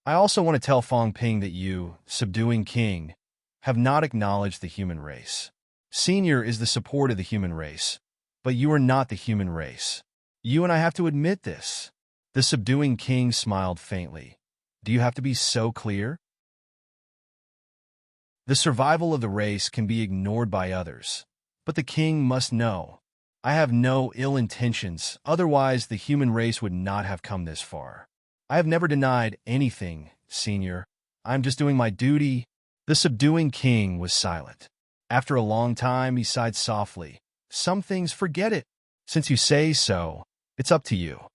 I also want to tell Fong Ping that you, subduing king, have not acknowledged the human race. Senior is the support of the human race, but you are not the human race. You and I have to admit this." The subduing king smiled faintly. "Do you have to be so clear? The survival of the race can be ignored by others, but the king must know. I have no ill intentions, otherwise the human race would not have come this far. I have never denied anything, senior. I am just doing my duty." The subduing king was silent. After a long time, he sighed softly. "Some things, forget it. Since you say so, it's up to you."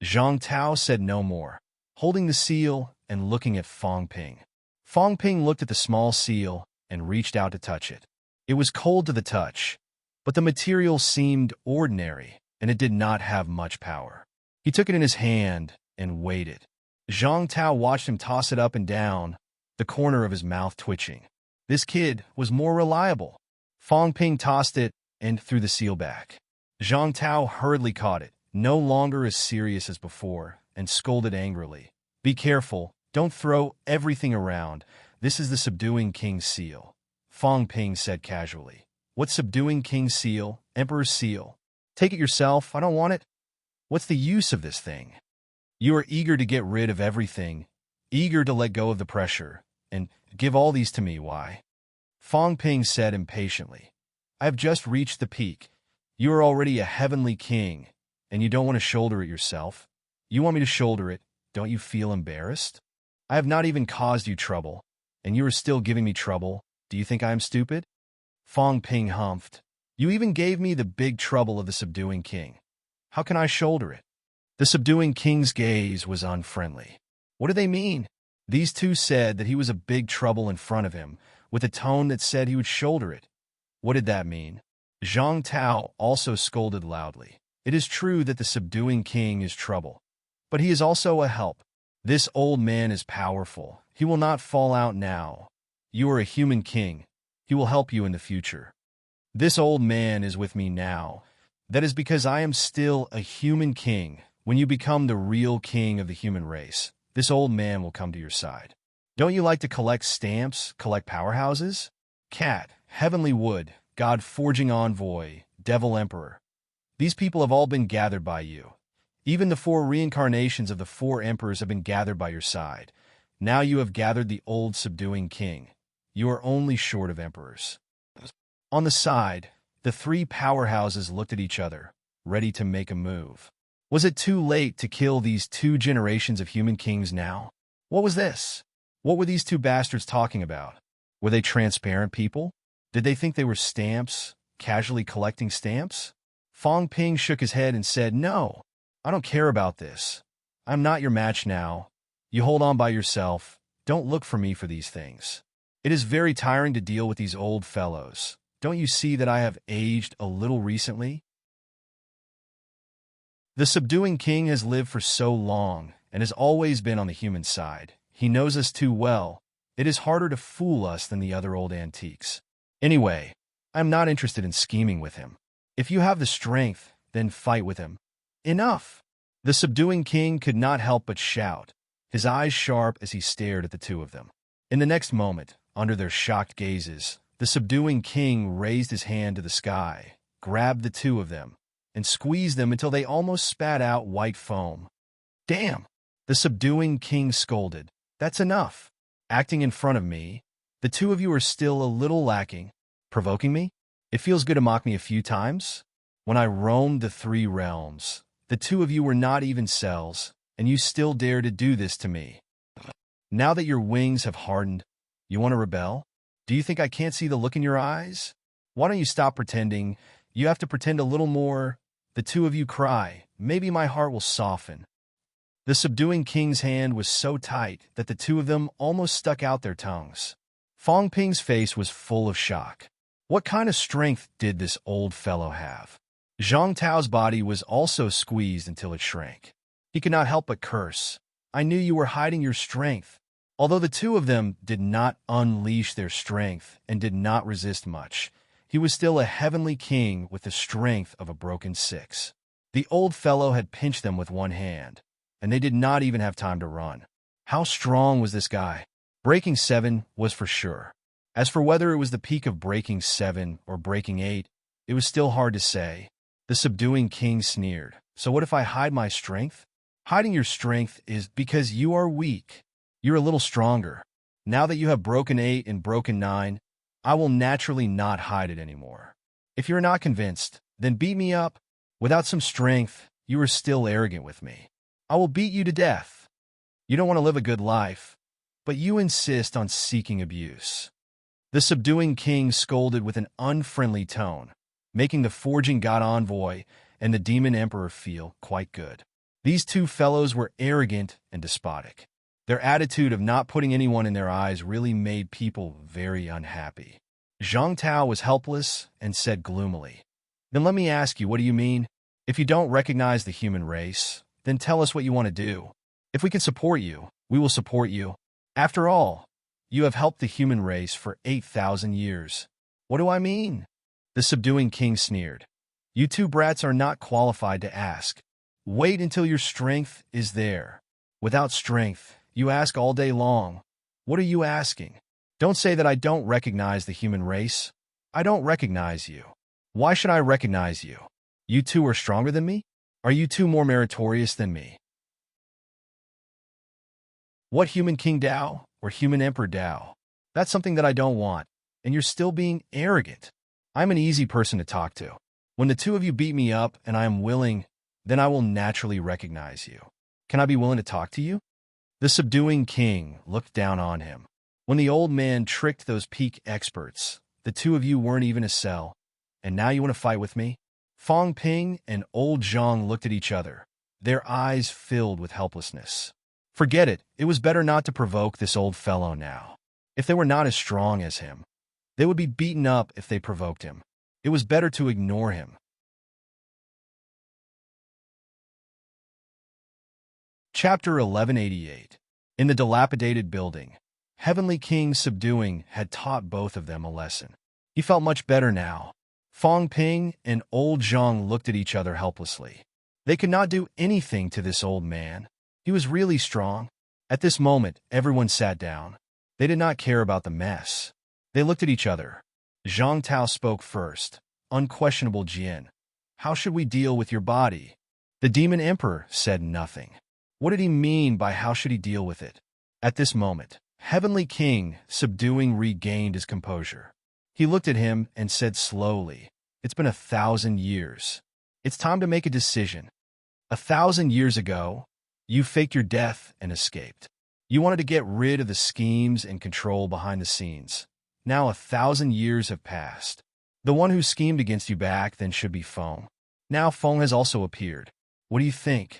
Zhang Tao said no more, holding the seal and looking at Fong Ping. Fong Ping looked at the small seal and reached out to touch it. It was cold to the touch, but the material seemed ordinary, and it did not have much power. He took it in his hand and waited. Zhang Tao watched him toss it up and down, the corner of his mouth twitching. This kid was more reliable. Fong Ping tossed it and threw the seal back. Zhang Tao hurriedly caught it, no longer as serious as before, and scolded angrily. "Be careful, don't throw everything around. This is the subduing king's seal." Fong Ping said casually. "What subduing king's seal? Emperor's seal? Take it yourself, I don't want it. What's the use of this thing? You are eager to get rid of everything, eager to let go of the pressure, and give all these to me, why?" Fong Ping said impatiently. "I have just reached the peak. You are already a heavenly king, and you don't want to shoulder it yourself. You want me to shoulder it, don't you feel embarrassed? I have not even caused you trouble, and you are still giving me trouble. Do you think I am stupid?" Fong Ping humphed. "You even gave me the big trouble of the subduing king. How can I shoulder it?" The subduing king's gaze was unfriendly. "What do they mean?" These two said that he was a big trouble in front of him, with a tone that said he would shoulder it. What did that mean? Zhang Tao also scolded loudly. "It is true that the subduing king is trouble, but he is also a help. This old man is powerful. He will not fall out now. You are a human king. He will help you in the future. This old man is with me now. That is because I am still a human king. When you become the real king of the human race, this old man will come to your side. Don't you like to collect stamps, collect powerhouses? Cat, heavenly wood, God forging envoy, devil emperor. These people have all been gathered by you. Even the 4 reincarnations of the 4 emperors have been gathered by your side. Now you have gathered the old subduing king. You are only short of emperors." On the side, the 3 powerhouses looked at each other, ready to make a move. Was it too late to kill these 2 generations of human kings now? What was this? What were these 2 bastards talking about? Were they transparent people? Did they think they were stamps, casually collecting stamps? Fong Ping shook his head and said, "No, I don't care about this. I'm not your match now. You hold on by yourself. Don't look for me for these things. It is very tiring to deal with these old fellows. Don't you see that I have aged a little recently?" The subduing king has lived for so long and has always been on the human side. He knows us too well. It is harder to fool us than the other old antiques. Anyway, I am not interested in scheming with him. If you have the strength, then fight with him. Enough! The subduing king could not help but shout, his eyes sharp as he stared at the two of them. In the next moment, under their shocked gazes, the subduing king raised his hand to the sky, grabbed the two of them, and squeezed them until they almost spat out white foam. Damn! The subduing king scolded. That's enough. Acting in front of me, the two of you are still a little lacking. Provoking me? It feels good to mock me a few times. When I roamed the three realms, the two of you were not even cells, and you still dare to do this to me. Now that your wings have hardened, you want to rebel? Do you think I can't see the look in your eyes? Why don't you stop pretending? You have to pretend a little more. The two of you cry. Maybe my heart will soften. The subduing king's hand was so tight that the two of them almost stuck out their tongues. Fong Ping's face was full of shock. What kind of strength did this old fellow have? Zhang Tao's body was also squeezed until it shrank. He could not help but curse. I knew you were hiding your strength. Although the two of them did not unleash their strength and did not resist much, he was still a heavenly king with the strength of a broken six. The old fellow had pinched them with one hand, and they did not even have time to run. How strong was this guy? Breaking 7 was for sure. As for whether it was the peak of breaking 7 or breaking 8, it was still hard to say. The subduing king sneered. So what if I hide my strength? Hiding your strength is because you are weak. You're a little stronger. Now that you have broken 8 and broken 9, I will naturally not hide it anymore. If you're not convinced, then beat me up. Without some strength, you are still arrogant with me. I will beat you to death. You don't want to live a good life, but you insist on seeking abuse. The subduing king scolded with an unfriendly tone, making the forging god envoy and the demon emperor feel quite good. These two fellows were arrogant and despotic. Their attitude of not putting anyone in their eyes really made people very unhappy. Zhang Tao was helpless and said gloomily, Then let me ask you, what do you mean? If you don't recognize the human race, then tell us what you want to do. If we can support you, we will support you. After all, you have helped the human race for 8,000 years. What do I mean? The subduing king sneered. You two brats are not qualified to ask. Wait until your strength is there. Without strength, you ask all day long. What are you asking? Don't say that I don't recognize the human race. I don't recognize you. Why should I recognize you? You two are stronger than me? Are you two more meritorious than me? What human King Dao or human Emperor Dao? That's something that I don't want, and you're still being arrogant. I'm an easy person to talk to. When the two of you beat me up and I am willing, then I will naturally recognize you. Can I be willing to talk to you? The subduing king looked down on him. When the old man tricked those peak experts, the two of you weren't even a cell, and now you want to fight with me? Fong Ping and old Zhang looked at each other, their eyes filled with helplessness. Forget it, it was better not to provoke this old fellow now. If they were not as strong as him, they would be beaten up if they provoked him. It was better to ignore him. Chapter 1188. In the dilapidated building, Heavenly King Subduing had taught both of them a lesson. He felt much better now. Fong Ping and old Zhang looked at each other helplessly. They could not do anything to this old man. He was really strong. At this moment, everyone sat down. They did not care about the mess. They looked at each other. Zhang Tao spoke first. Unquestionable Jian. How should we deal with your body? The demon emperor said nothing. What did he mean by how should he deal with it? At this moment, Heavenly King Subduing regained his composure. He looked at him and said slowly, It's been 1,000 years. It's time to make a decision. 1,000 years ago, you faked your death and escaped. You wanted to get rid of the schemes and control behind the scenes. Now 1,000 years have passed. The one who schemed against you back then should be Feng. Now Feng has also appeared. What do you think?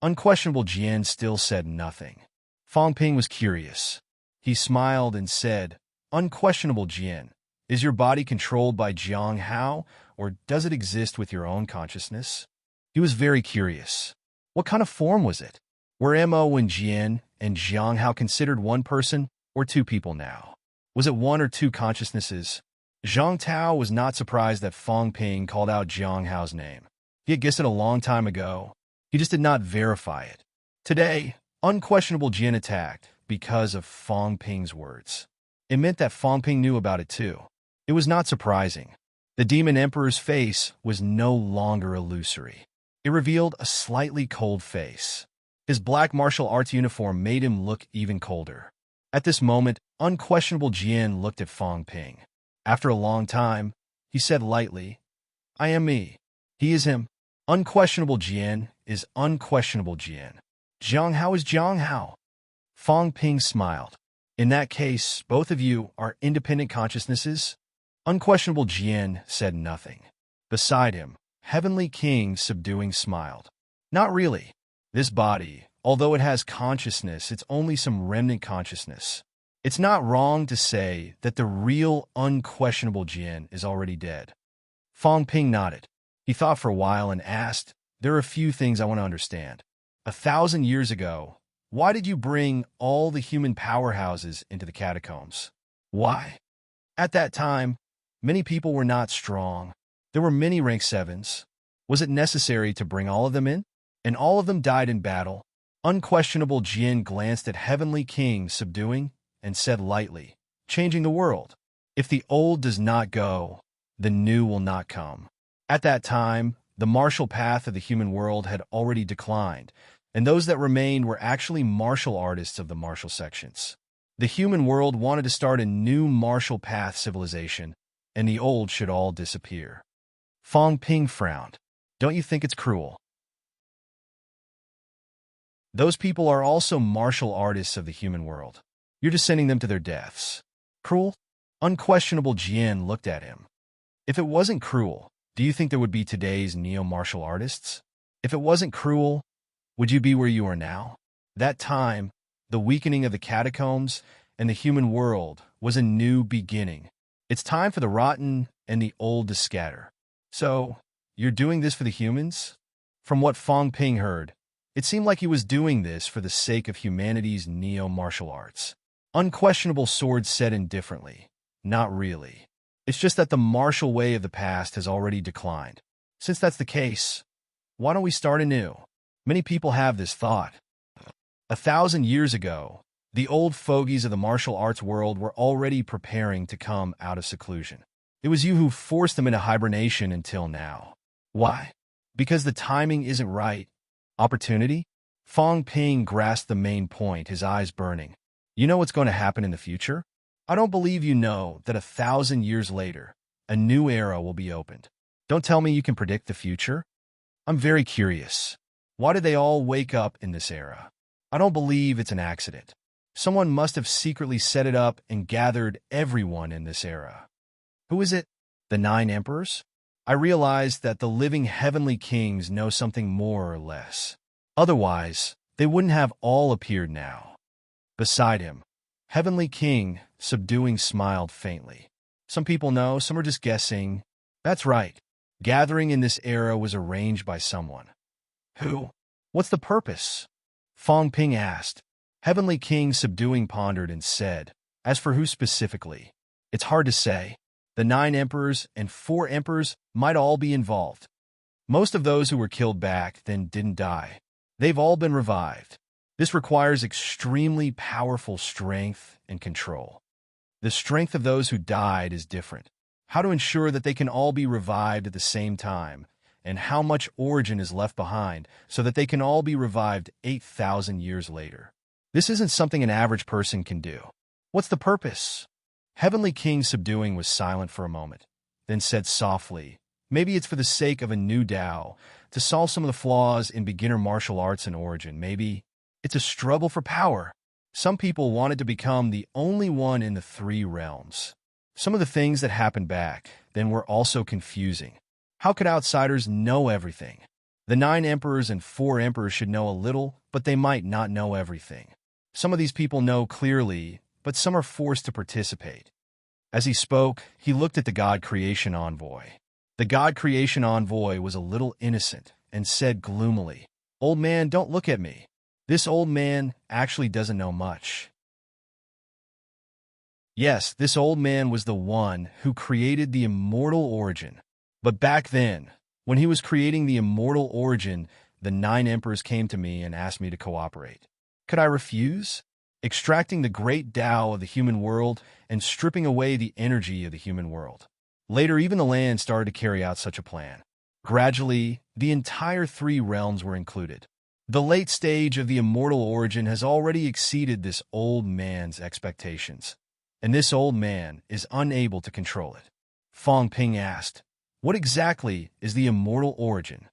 Unquestionable Jian still said nothing. Fong Ping was curious. He smiled and said, Unquestionable Jian, is your body controlled by Jiang Hao, or does it exist with your own consciousness? He was very curious. What kind of form was it? Were Mo and Jian and Jiang Hao considered one person or two people now? Was it one or two consciousnesses? Zhang Tao was not surprised that Fong Ping called out Jiang Hao's name. He had guessed it a long time ago. He just did not verify it. Today, unquestionable Jian attacked because of Fong Ping's words. It meant that Fong Ping knew about it too. It was not surprising. The Demon Emperor's face was no longer illusory. It revealed a slightly cold face. His black martial arts uniform made him look even colder. At this moment, unquestionable Jian looked at Fong Ping. After a long time, he said lightly, "I am me. He is him. Unquestionable Jian is unquestionable Jian. Jiang Hao is Jiang Hao." Fong Ping smiled. "In that case, both of you are independent consciousnesses?" Unquestionable Jian said nothing. Beside him, Heavenly King subduing smiled. "Not really. This body, although it has consciousness, it's only some remnant consciousness. It's not wrong to say that the real unquestionable Jian is already dead." Fong Ping nodded. He thought for a while and asked, "There are a few things I want to understand. 1,000 years ago, why did you bring all the human powerhouses into the catacombs? Why? At that time, many people were not strong. There were many rank 7s. Was it necessary to bring all of them in? And all of them died in battle?" Unquestionable Jian glanced at Heavenly King subduing and said lightly, "Changing the world. If the old does not go, the new will not come." At that time, the martial path of the human world had already declined, and those that remained were actually martial artists of the martial sections. The human world wanted to start a new martial path civilization, and the old should all disappear. Fong Ping frowned. "Don't you think it's cruel? Those people are also martial artists of the human world. You're just sending them to their deaths. Cruel?" Unquestionable Jian looked at him. "If it wasn't cruel, do you think there would be today's neo-martial artists? If it wasn't cruel, would you be where you are now?" That time, the weakening of the catacombs and the human world was a new beginning. It's time for the rotten and the old to scatter. "So, you're doing this for the humans?" From what Fong Ping heard, it seemed like he was doing this for the sake of humanity's neo-martial arts. Unquestionable Sword said indifferently, "Not really. It's just that the martial way of the past has already declined. Since that's the case, why don't we start anew?" Many people have this thought. 1,000 years ago, the old fogies of the martial arts world were already preparing to come out of seclusion. It was you who forced them into hibernation until now. Why? Because the timing isn't right. Opportunity? Fong Ping grasped the main point, his eyes burning. "You know what's going to happen in the future? I don't believe you know that 1,000 years later, a new era will be opened. Don't tell me you can predict the future. I'm very curious. Why did they all wake up in this era? I don't believe it's an accident. Someone must have secretly set it up and gathered everyone in this era. Who is it? The 9 emperors? I realized that the living heavenly kings know something more or less. Otherwise, they wouldn't have all appeared now." Beside him, Heavenly King, subduing, smiled faintly. "Some people know, some are just guessing." "That's right. Gathering in this era was arranged by someone." "Who? What's the purpose?" Fong Ping asked. Heavenly King, subduing, pondered and said, "As for who specifically, it's hard to say. The 9 emperors and 4 emperors might all be involved. Most of those who were killed back then didn't die. They've all been revived. This requires extremely powerful strength and control. The strength of those who died is different. How to ensure that they can all be revived at the same time, and how much origin is left behind so that they can all be revived 8,000 years later. This isn't something an average person can do. What's the purpose?" Heavenly King, subduing, was silent for a moment, then said softly, "Maybe it's for the sake of a new Tao, to solve some of the flaws in beginner martial arts and origin. Maybe it's a struggle for power. Some people wanted to become the only one in the 3 realms. Some of the things that happened back then were also confusing. How could outsiders know everything? The 9 emperors and 4 emperors should know a little, but they might not know everything. Some of these people know clearly, but some are forced to participate." As he spoke, he looked at the God Creation Envoy. The God Creation Envoy was a little innocent and said gloomily, "Old man, don't look at me. This old man actually doesn't know much. Yes, this old man was the one who created the immortal origin. But back then, when he was creating the immortal origin, the 9 emperors came to me and asked me to cooperate. Could I refuse? Extracting the great Tao of the human world and stripping away the energy of the human world. Later, even the land started to carry out such a plan. Gradually, the entire 3 realms were included. The late stage of the immortal origin has already exceeded this old man's expectations, and this old man is unable to control it. Fong Ping asked, "What exactly is the immortal origin?"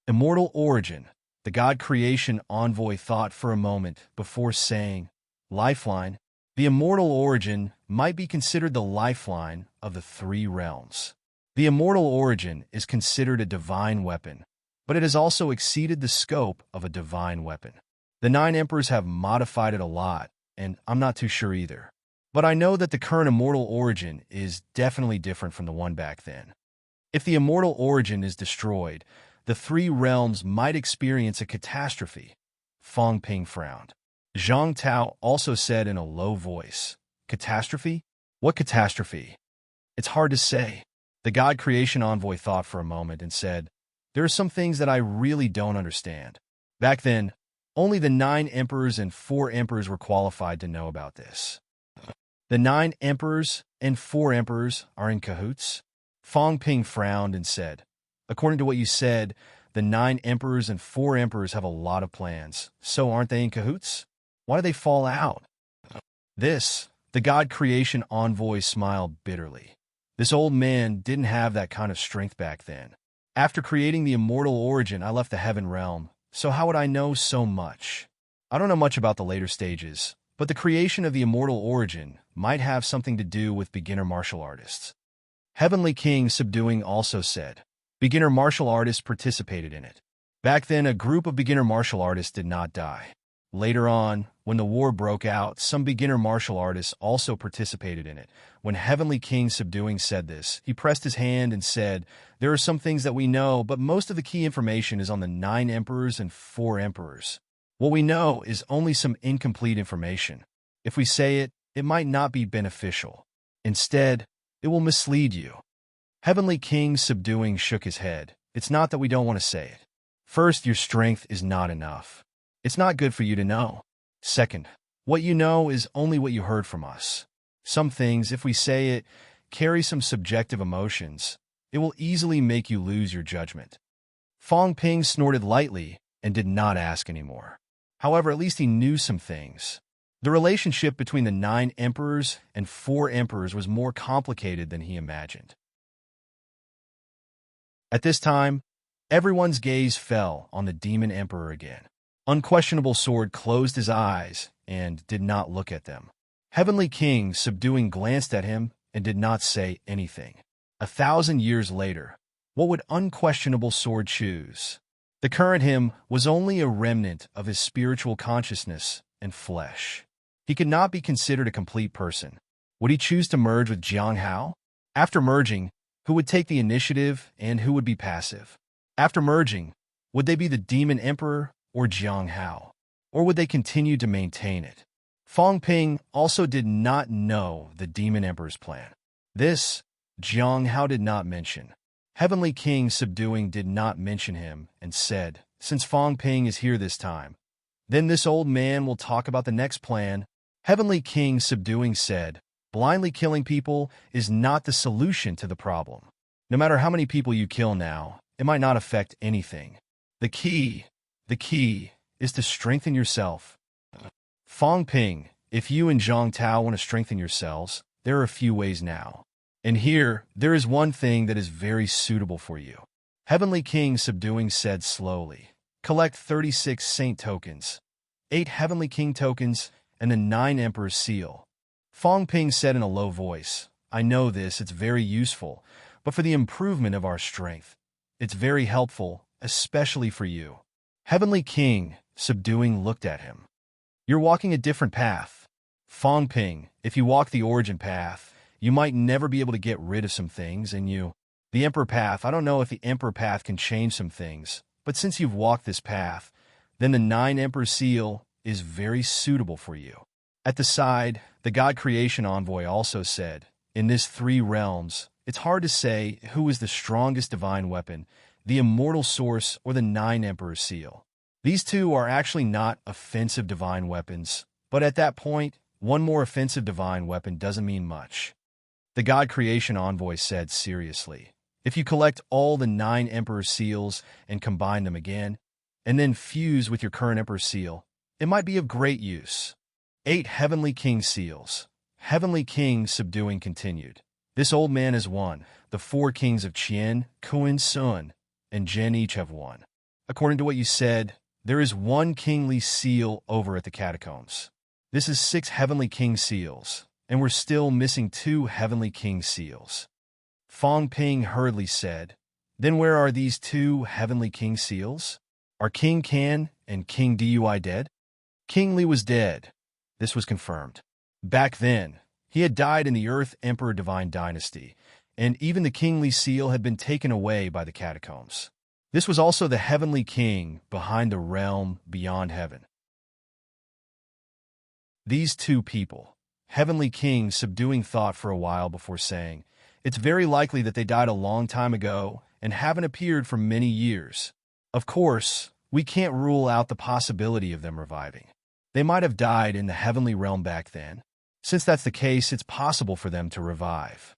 Immortal origin, the God creation envoy thought for a moment before saying, "Lifeline." The immortal origin might be considered the lifeline of the 3 realms. The immortal origin is considered a divine weapon, but it has also exceeded the scope of a divine weapon. The 9 emperors have modified it a lot, and I'm not too sure either. But I know that the current immortal origin is definitely different from the one back then. If the immortal origin is destroyed, the 3 realms might experience a catastrophe. Fong Ping frowned. Zhang Tao also said in a low voice, "Catastrophe? What catastrophe?" "It's hard to say." The God creation envoy thought for a moment and said, "There are some things that I really don't understand." Back then, only the 9 emperors and 4 emperors were qualified to know about this. The 9 emperors and 4 emperors are in cahoots? Fong Ping frowned and said, "According to what you said, the 9 emperors and 4 emperors have a lot of plans, so aren't they in cahoots? Why do they fall out?" The God creation envoy smiled bitterly. This old man didn't have that kind of strength back then. After creating the immortal origin, I left the heaven realm, so how would I know so much? I don't know much about the later stages, but the creation of the immortal origin might have something to do with beginner martial artists. Heavenly King Subduing also said, beginner martial artists participated in it. Back then, a group of beginner martial artists did not die. Later on, when the war broke out, some beginner martial artists also participated in it. When Heavenly King Subduing said this, he pressed his hand and said, "There are some things that we know, but most of the key information is on the 9 emperors and 4 emperors. What we know is only some incomplete information. If we say it, it might not be beneficial. Instead, it will mislead you." Heavenly King Subduing shook his head. "It's not that we don't want to say it. First, your strength is not enough. It's not good for you to know. Second, what you know is only what you heard from us. Some things, if we say it, carry some subjective emotions. It will easily make you lose your judgment." Fong Ping snorted lightly and did not ask anymore. However, at least he knew some things. The relationship between the 9 emperors and 4 emperors was more complicated than he imagined. At this time, everyone's gaze fell on the demon emperor again. Unquestionable Sword closed his eyes and did not look at them. Heavenly King Subduing glanced at him and did not say anything. 1,000 years later, what would Unquestionable Sword choose? The current him was only a remnant of his spiritual consciousness and flesh. He could not be considered a complete person. Would he choose to merge with Jiang Hao? After merging, who would take the initiative and who would be passive? After merging, would they be the Demon Emperor or Jiang Hao? Or would they continue to maintain it? Fong Ping also did not know the Demon Emperor's plan. This, Jiang Hao did not mention. Heavenly King Subduing did not mention him and said, "Since Fong Ping is here this time, then this old man will talk about the next plan." Heavenly King Subduing said, "Blindly killing people is not the solution to the problem. No matter how many people you kill now, it might not affect anything. The key is to strengthen yourself." Fong Ping, if you and Zhang Tao want to strengthen yourselves, there are a few ways now. And here, there is one thing that is very suitable for you. Heavenly King Subduing said slowly, "Collect 36 Saint tokens, 8 Heavenly King tokens, and the 9 Emperor seal." Fong Ping said in a low voice, "I know this, it's very useful, but for the improvement of our strength, it's very helpful, especially for you." Heavenly King Subduing looked at him. "You're walking a different path. Fong Ping, if you walk the origin path, you might never be able to get rid of some things, and the Emperor path, I don't know if the Emperor path can change some things, but since you've walked this path, then the 9 Emperor seal is very suitable for you." At the side, the God Creation Envoy also said, in this three realms, it's hard to say who is the strongest divine weapon, the immortal source or the Nine Emperor seal. These two are actually not offensive divine weapons, but at that point, one more offensive divine weapon doesn't mean much. The God Creation Envoy said seriously, if you collect all the 9 Emperor seals and combine them again, and then fuse with your current Emperor seal, it might be of great use. 8 Heavenly King seals. Heavenly King subduing continued. This old man has won. The 4 kings of Qian, Kuan, Sun, and Jin each have won. According to what you said, there is 1 kingly seal over at the catacombs. This is 6 Heavenly King seals, and we're still missing 2 Heavenly King seals. Fong Ping hurriedly said, then where are these 2 Heavenly King seals? Are King Can and King Dui dead? King Li was dead. This was confirmed. Back then, he had died in the Earth Emperor Divine Dynasty, and even the kingly seal had been taken away by the catacombs. This was also the Heavenly King behind the realm beyond heaven. These 2 people, Heavenly King subduing thought for a while before saying, it's very likely that they died a long time ago and haven't appeared for many years. Of course, we can't rule out the possibility of them reviving. They might have died in the heavenly realm back then. Since that's the case, it's possible for them to revive.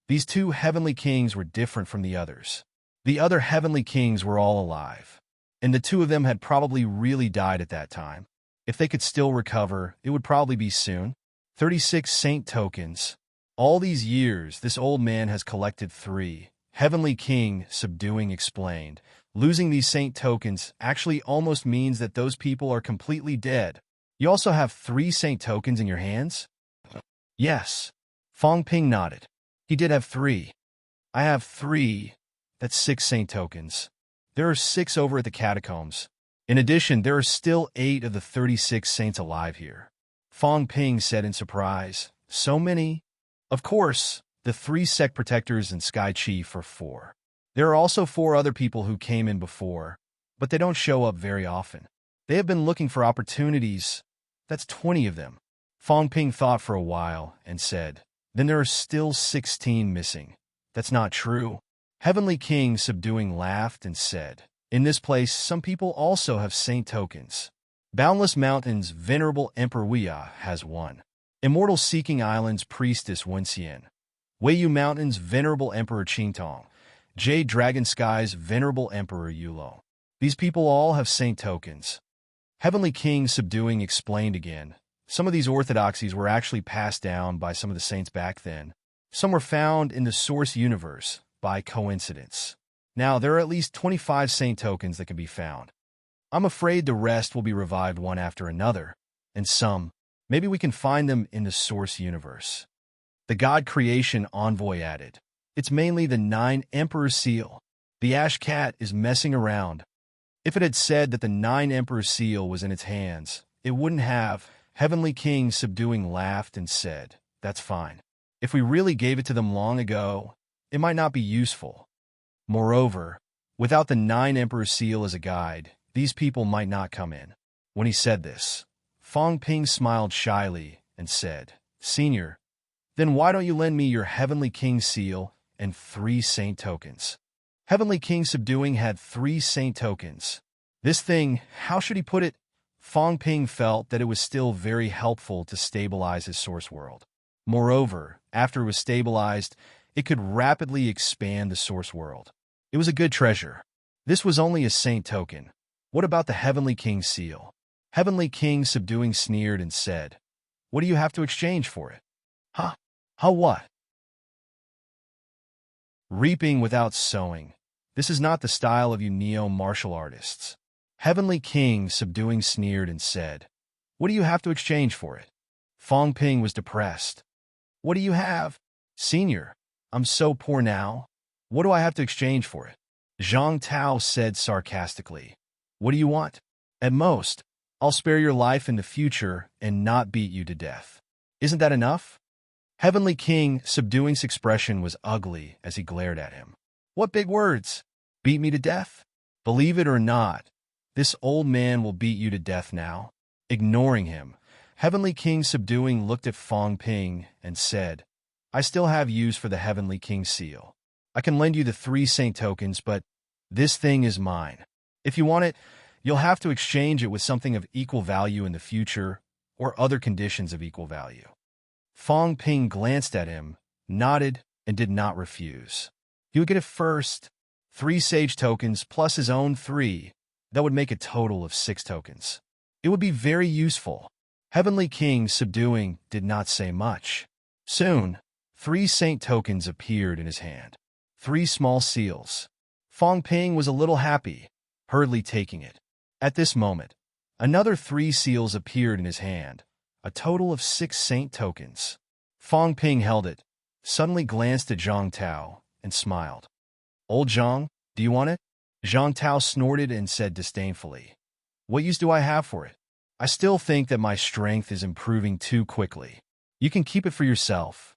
These 2 Heavenly Kings were different from the others. The other Heavenly Kings were all alive, and the 2 of them had probably really died at that time. If they could still recover, it would probably be soon. 36 Saint tokens. All these years, this old man has collected 3. Heavenly King subduing explained. Losing these Saint tokens actually almost means that those people are completely dead. You also have 3 Saint tokens in your hands? Yes. Fong Ping nodded. He did have 3. I have 3. That's 6 Saint tokens. There are 6 over at the catacombs. In addition, there are still 8 of the 36 saints alive here. Fong Ping said in surprise. So many? Of course, the 3 sect protectors and Sky Chief are 4. There are also 4 other people who came in before, but they don't show up very often. They have been looking for opportunities. That's 20 of them. Fong Ping thought for a while and said, then there are still 16 missing. That's not true. Heavenly King subduing laughed and said, in this place, some people also have saint tokens. Boundless Mountains Venerable Emperor Weia has 1. Immortal Seeking Islands Priestess Wenxian. Weiyu Mountains Venerable Emperor Qingtong. Jade Dragon Skies Venerable Emperor Yulong. These people all have saint tokens. Heavenly King subduing explained again. Some of these orthodoxies were actually passed down by some of the saints back then. Some were found in the source universe by coincidence. Now, there are at least 25 saint tokens that can be found. I'm afraid the rest will be revived one after another, and some, maybe we can find them in the source universe. The God Creation Envoy added, it's mainly the 9 Emperor seal. The Ash Cat is messing around. If it had said that the 9 Emperor seal was in its hands, it wouldn't have. Heavenly King subduing laughed and said, that's fine. If we really gave it to them long ago, it might not be useful. Moreover, without the 9 Emperor seal as a guide, these people might not come in. When he said this, Fong Ping smiled shyly and said, Senior, then why don't you lend me your Heavenly King seal and 3 saint tokens? Heavenly King subduing had 3 saint tokens. This thing, how should he put it? Fong Ping felt that it was still very helpful to stabilize his source world. Moreover, after it was stabilized, it could rapidly expand the source world. It was a good treasure. This was only a saint token. What about the Heavenly King seal? Heavenly King subduing sneered and said, what do you have to exchange for it? Huh? How what? Reaping without sowing. This is not the style of you neo-martial artists. Heavenly King subduing sneered and said, what do you have to exchange for it? Fong Ping was depressed. What do you have? Senior, I'm so poor now. What do I have to exchange for it? Zhang Tao said sarcastically. What do you want? At most, I'll spare your life in the future and not beat you to death. Isn't that enough? Heavenly King subduing's expression was ugly as he glared at him. What big words? Beat me to death? Believe it or not, this old man will beat you to death now. Ignoring him, Heavenly King Subduing looked at Fong Ping and said, I still have use for the Heavenly King seal. I can lend you the 3 saint tokens, but this thing is mine. If you want it, you'll have to exchange it with something of equal value in the future or other conditions of equal value. Fong Ping glanced at him, nodded, and did not refuse. He would get it first, 3 sage tokens plus his own 3. That would make a total of 6 tokens. It would be very useful. Heavenly King Subduing did not say much. Soon, 3 saint tokens appeared in his hand. 3 small seals. Fong Ping was a little happy, hurriedly taking it. At this moment, another 3 seals appeared in his hand, a total of 6 saint tokens. Fong Ping held it, suddenly glanced at Zhang Tao, and smiled. Old Zhang, do you want it? Zhang Tao snorted and said disdainfully, What use do I have for it? I still think that my strength is improving too quickly. You can keep it for yourself.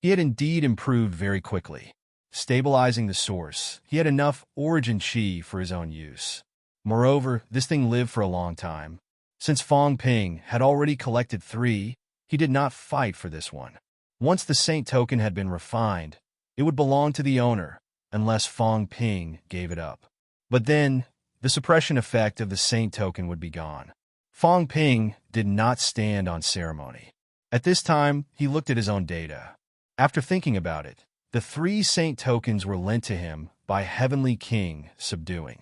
He had indeed improved very quickly. Stabilizing the source, he had enough origin chi for his own use. Moreover, this thing lived for a long time. Since Fong Ping had already collected 3, he did not fight for this one. Once the saint token had been refined, it would belong to the owner, unless Fong Ping gave it up. But then, the suppression effect of the saint token would be gone. Fong Ping did not stand on ceremony. At this time, he looked at his own data. After thinking about it, the 3 saint tokens were lent to him by Heavenly King Subduing.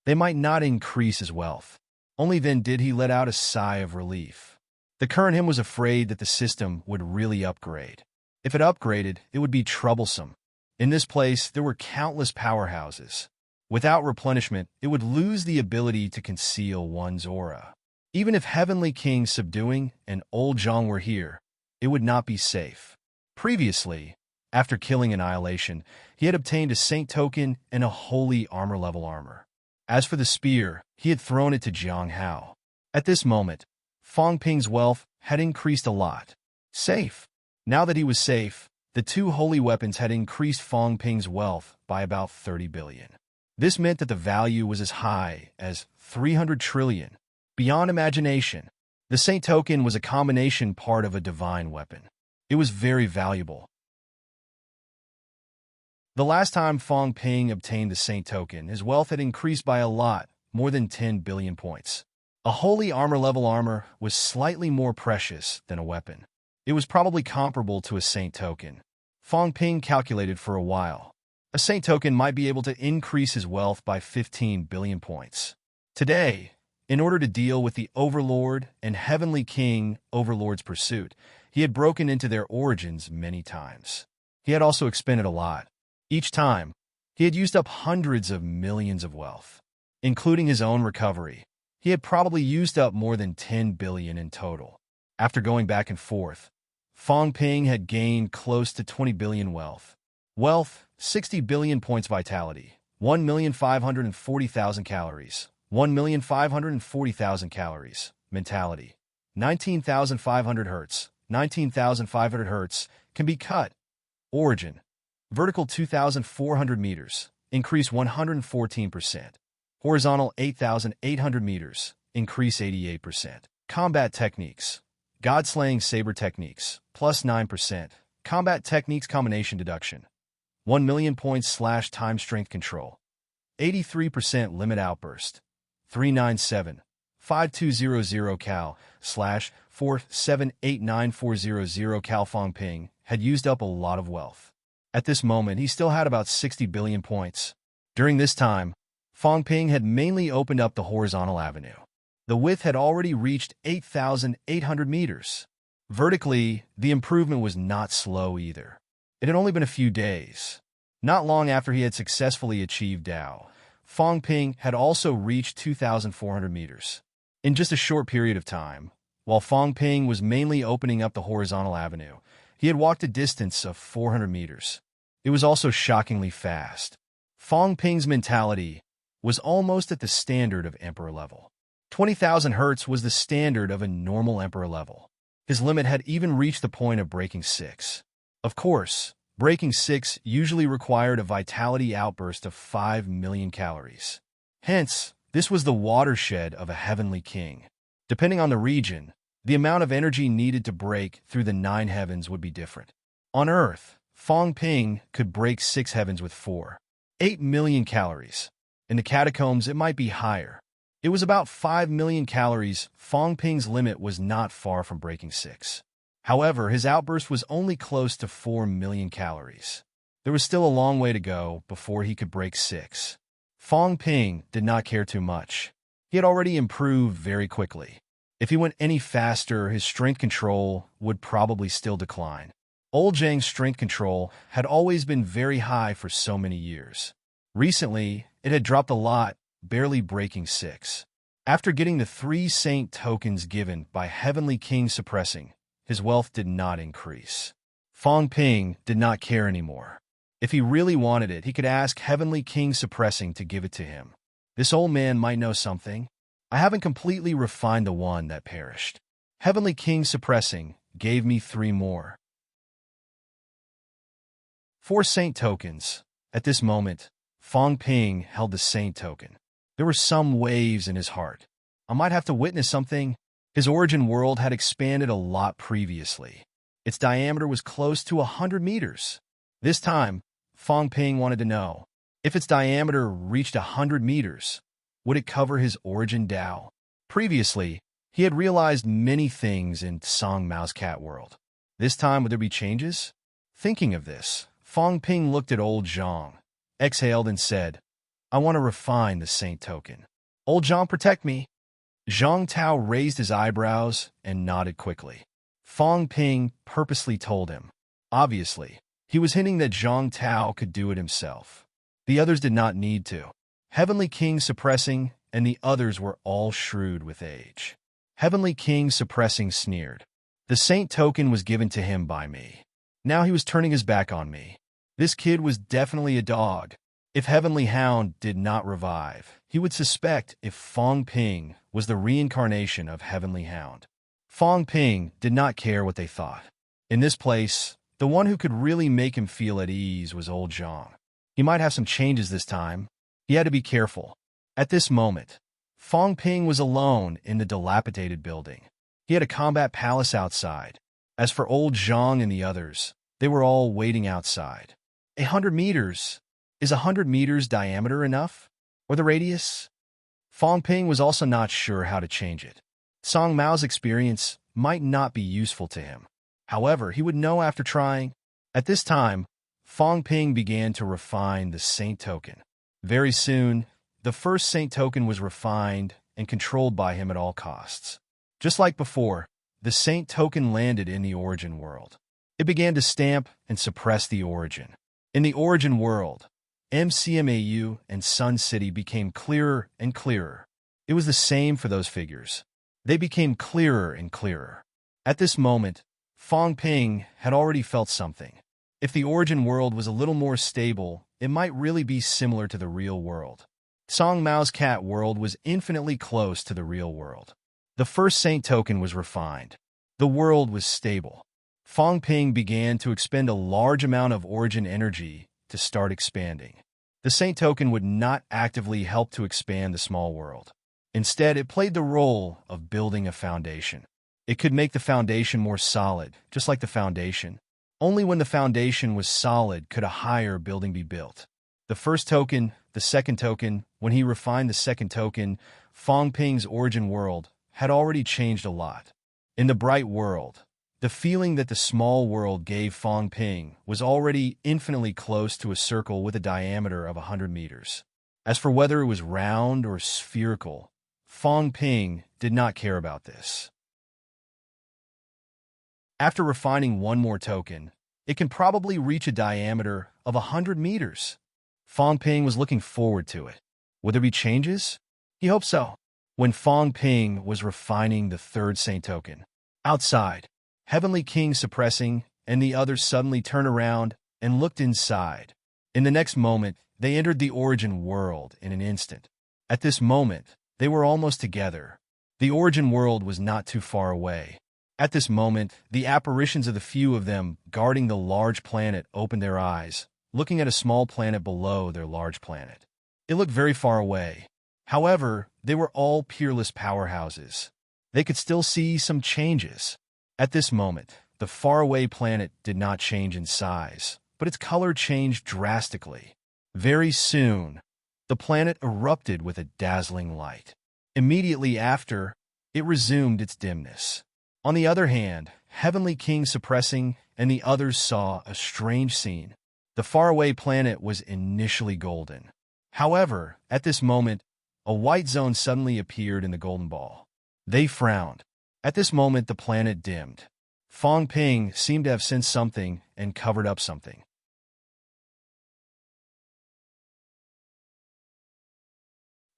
They might not increase his wealth. Only then did he let out a sigh of relief. The current him was afraid that the system would really upgrade. If it upgraded, it would be troublesome. In this place, there were countless powerhouses. Without replenishment, it would lose the ability to conceal one's aura. Even if Heavenly King Subduing and Old Zhang were here, it would not be safe. Previously, after killing Annihilation, he had obtained a saint token and a holy armor-level armor. As for the spear, he had thrown it to Jiang Hao. At this moment, Fong Ping's wealth had increased a lot. Safe. Now that he was safe, the 2 holy weapons had increased Fong Ping's wealth by about 30 billion. This meant that the value was as high as 300 trillion. Beyond imagination, the saint token was a combination part of a divine weapon. It was very valuable. The last time Fong Ping obtained the saint token, his wealth had increased by a lot, more than 10 billion points. A holy armor-level armor was slightly more precious than a weapon. It was probably comparable to a saint token. Fong Ping calculated for a while. A saint token might be able to increase his wealth by 15 billion points. Today, in order to deal with the Overlord and Heavenly King Overlord's pursuit, he had broken into their origins many times. He had also expended a lot. Each time, he had used up hundreds of millions of wealth. Including his own recovery, he had probably used up more than 10 billion in total. After going back and forth, Fong Ping had gained close to 20 billion wealth. Wealth, 60 billion points vitality, 1,540,000 calories, 1,540,000 calories, mentality, 19,500 hertz, 19,500 hertz, can be cut. Origin, vertical 2,400 meters, increase 114%. Horizontal 8,800 meters, increase 88%. Combat techniques, God-slaying saber techniques, plus 9%. Combat techniques combination deduction, 1 million points / time strength control, 83% limit outburst, 397, 5200 cal / 4789400 cal. Fong Ping had used up a lot of wealth. At this moment, he still had about 60 billion points. During this time, Fong Ping had mainly opened up the horizontal avenue. The width had already reached 8,800 meters. Vertically, the improvement was not slow either. It had only been a few days. Not long after he had successfully achieved Dao, Fong Ping had also reached 2,400 meters. In just a short period of time, while Fong Ping was mainly opening up the horizontal avenue, he had walked a distance of 400 meters. It was also shockingly fast. Fong Ping's mentality was almost at the standard of Emperor level. 20,000 hertz was the standard of a normal Emperor level. His limit had even reached the point of breaking 6. Of course, breaking 6 usually required a vitality outburst of 5 million calories. Hence, this was the watershed of a heavenly king. Depending on the region, The amount of energy needed to break through the 9 heavens would be different. On Earth, Fong Ping could break 6 heavens with 8 million calories. In the catacombs, it might be higher. It was about 5 million calories. Fong Ping's limit was not far from breaking 6. However, his outburst was only close to 4 million calories. There was still a long way to go before he could break 6. Fong Ping did not care too much. He had already improved very quickly. If he went any faster, his strength control would probably still decline. Old Zhang's strength control had always been very high for so many years. Recently, it had dropped a lot, barely breaking 6. After getting the 3 saint tokens given by Heavenly King suppressing, his wealth did not increase. Fong Ping did not care anymore. If he really wanted it, he could ask Heavenly King suppressing to give it to him. This old man might know something. I haven't completely refined the one that perished. Heavenly King suppressing gave me 3 more. 4 saint tokens. At this moment, Fong Ping held the saint token. There were some waves in his heart. I might have to witness something. His origin world had expanded a lot previously. Its diameter was close to 100 meters. This time, Fong Ping wanted to know, if its diameter reached 100 meters, would it cover his origin Dao? Previously, he had realized many things in Song Mao's cat world. This time, would there be changes? Thinking of this, Fong Ping looked at old Zhang, exhaled and said, I want to refine the saint token. Old Zhang, protect me. Zhang Tao raised his eyebrows and nodded quickly. Fong Ping purposely told him. Obviously, he was hinting that Zhang Tao could do it himself. The others did not need to. Heavenly King suppressing and the others were all shrewd with age. Heavenly King suppressing sneered. The saint token was given to him by me. Now he was turning his back on me. This kid was definitely a dog. If Heavenly Hound did not revive, he would suspect if Fong Ping was the reincarnation of Heavenly Hound. Fong Ping did not care what they thought. In this place, the one who could really make him feel at ease was old Zhang. He might have some changes this time. He had to be careful. At this moment, Fong Ping was alone in the dilapidated building. He had a combat palace outside. As for old Zhang and the others, they were all waiting outside. 100 meters. Is 100 meters diameter enough? Or the radius? Fong Ping was also not sure how to change it. Song Mao's experience might not be useful to him. However, he would know after trying. At this time, Fong Ping began to refine the saint token. Very soon, the first saint token was refined and controlled by him at all costs. Just like before, the saint token landed in the origin world. It began to stamp and suppress the origin. In the origin world, MCMAU and Sun City became clearer and clearer. It was the same for those figures. They became clearer and clearer. At this moment, Fong Ping had already felt something. If the origin world was a little more stable, it might really be similar to the real world. Song Mao's cat world was infinitely close to the real world. The first saint token was refined. The world was stable. Fong Ping began to expend a large amount of origin energy to start expanding. The saint token would not actively help to expand the small world. Instead, it played the role of building a foundation. It could make the foundation more solid, just like the foundation. Only when the foundation was solid could a higher building be built. The first token, the second token, when he refined the second token, Fong Ping's origin world had already changed a lot. In the bright world, the feeling that the small world gave Fong Ping was already infinitely close to a circle with a diameter of 100 meters. As for whether it was round or spherical, Fong Ping did not care about this. After refining one more token, it can probably reach a diameter of 100 meters. Fong Ping was looking forward to it. Would there be changes? He hoped so. When Fong Ping was refining the third saint token, outside, Heavenly King suppressing and the others suddenly turned around and looked inside. In the next moment, they entered the origin world in an instant. At this moment, they were almost together. The origin world was not too far away. At this moment, the apparitions of the few of them guarding the large planet opened their eyes, looking at a small planet below their large planet. It looked very far away. However, they were all peerless powerhouses. they could still see some changes. At this moment, the faraway planet did not change in size, but its color changed drastically. Very soon, the planet erupted with a dazzling light. Immediately after, it resumed its dimness. On the other hand, Heavenly King suppressing and the others saw a strange scene. The faraway planet was initially golden. However, at this moment, a white zone suddenly appeared in the golden ball. They frowned. At this moment, the planet dimmed. Fong Ping seemed to have sensed something and covered up something.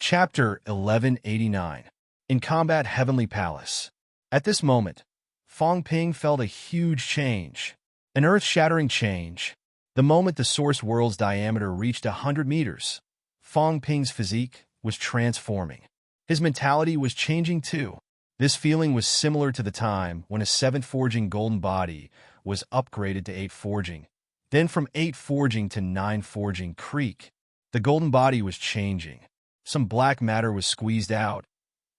Chapter 1189. In Combat Heavenly Palace. At this moment, Fong Ping felt a huge change. An earth-shattering change. The moment the source world's diameter reached 100 meters, Fong Ping's physique was transforming. His mentality was changing too. This feeling was similar to the time when a 7th forging golden body was upgraded to 8 forging. Then from 8 forging to 9 forging creek, the golden body was changing. Some black matter was squeezed out,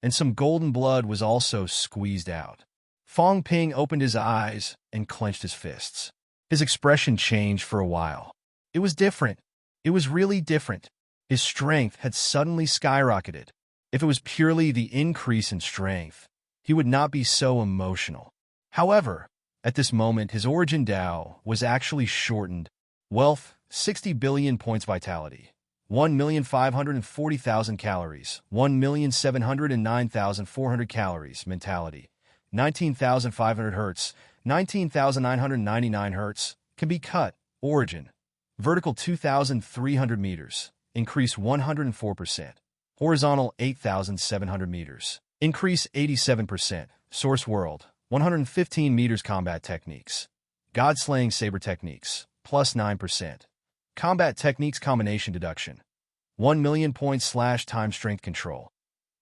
and some golden blood was also squeezed out. Fong Ping opened his eyes and clenched his fists. His expression changed for a while. It was different. It was really different. His strength had suddenly skyrocketed. If it was purely the increase in strength, he would not be so emotional. However, at this moment, his origin Tao was actually shortened. Wealth, 60 billion points vitality. 1,540,000 calories, 1,709,400 calories, mentality, 19,500 hertz, 19,999 hertz, can be cut, origin, vertical 2,300 meters, increase 104%, horizontal 8,700 meters, increase 87%, source world, 115 meters combat techniques, god-slaying saber techniques, plus 9%. Combat techniques combination deduction. 1 million points / time strength control.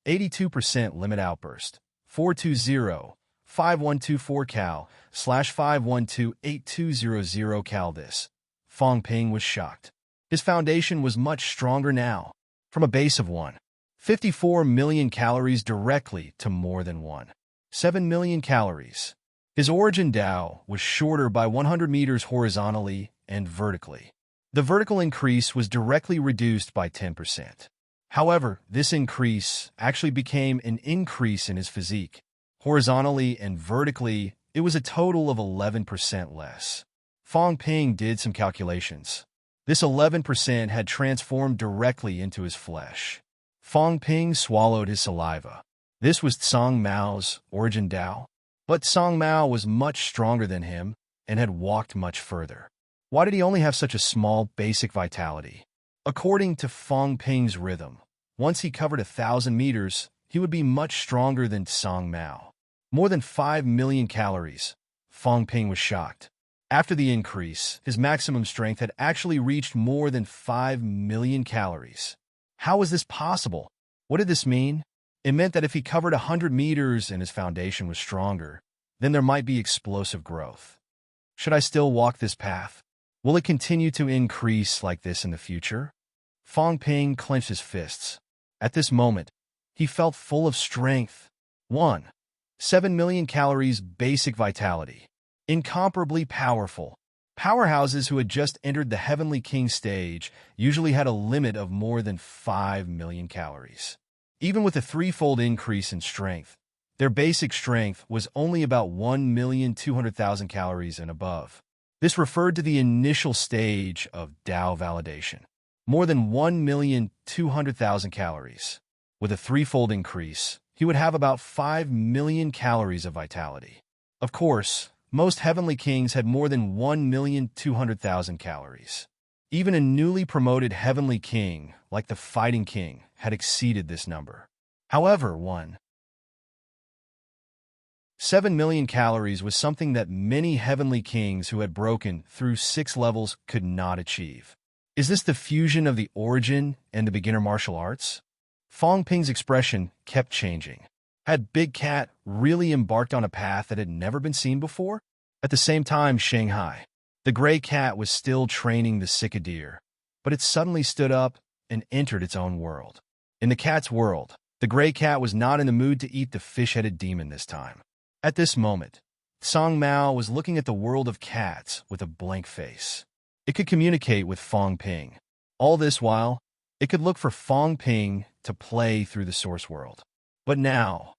82% limit outburst. 420-5124 cal / 512-8200 cal. This. Fong Ping was shocked. His foundation was much stronger now. From a base of 1.54 million calories directly to more than 1.7 million calories. His origin Tao was shorter by 100 meters horizontally and vertically. The vertical increase was directly reduced by 10%. However, this increase actually became an increase in his physique. Horizontally and vertically, it was a total of 11% less. Fong Ping did some calculations. This 11% had transformed directly into his flesh. Fong Ping swallowed his saliva. This was Tsang Mao's origin Tao. But Tsang Mao was much stronger than him and had walked much further. Why did he only have such a small basic vitality? According to Fong Ping's rhythm, once he covered 1,000 meters, he would be much stronger than Tsang Mao. More than 5 million calories. Fong Ping was shocked. After the increase, his maximum strength had actually reached more than 5 million calories. How was this possible? What did this mean? It meant that if he covered 100 meters and his foundation was stronger, then there might be explosive growth. Should I still walk this path? Will it continue to increase like this in the future? Fong Ping clenched his fists. At this moment, he felt full of strength. 1.7 million calories basic vitality. Incomparably powerful. Powerhouses who had just entered the Heavenly King stage usually had a limit of more than 5 million calories. Even with a threefold increase in strength, their basic strength was only about 1,200,000 calories and above. This referred to the initial stage of Tao validation. More than 1,200,000 calories. With a threefold increase, he would have about 5 million calories of vitality. Of course, most Heavenly Kings had more than 1,200,000 calories. Even a newly promoted Heavenly King, like the Fighting King, had exceeded this number. However, 1.7 million calories was something that many Heavenly Kings who had broken through 6 levels could not achieve. Is this the fusion of the origin and the beginner martial arts? Fong Ping's expression kept changing. Had Big Cat really embarked on a path that had never been seen before? At the same time, Shanghai, the gray cat was still training the cicadere, but it suddenly stood up and entered its own world. In the cat's world, The gray cat was not in the mood to eat the fish-headed demon this time. At this moment, Song Mao was looking at the world of cats with a blank face. It could communicate with Fong Ping. All this while, it could look for Fong Ping to play through the source world. But now,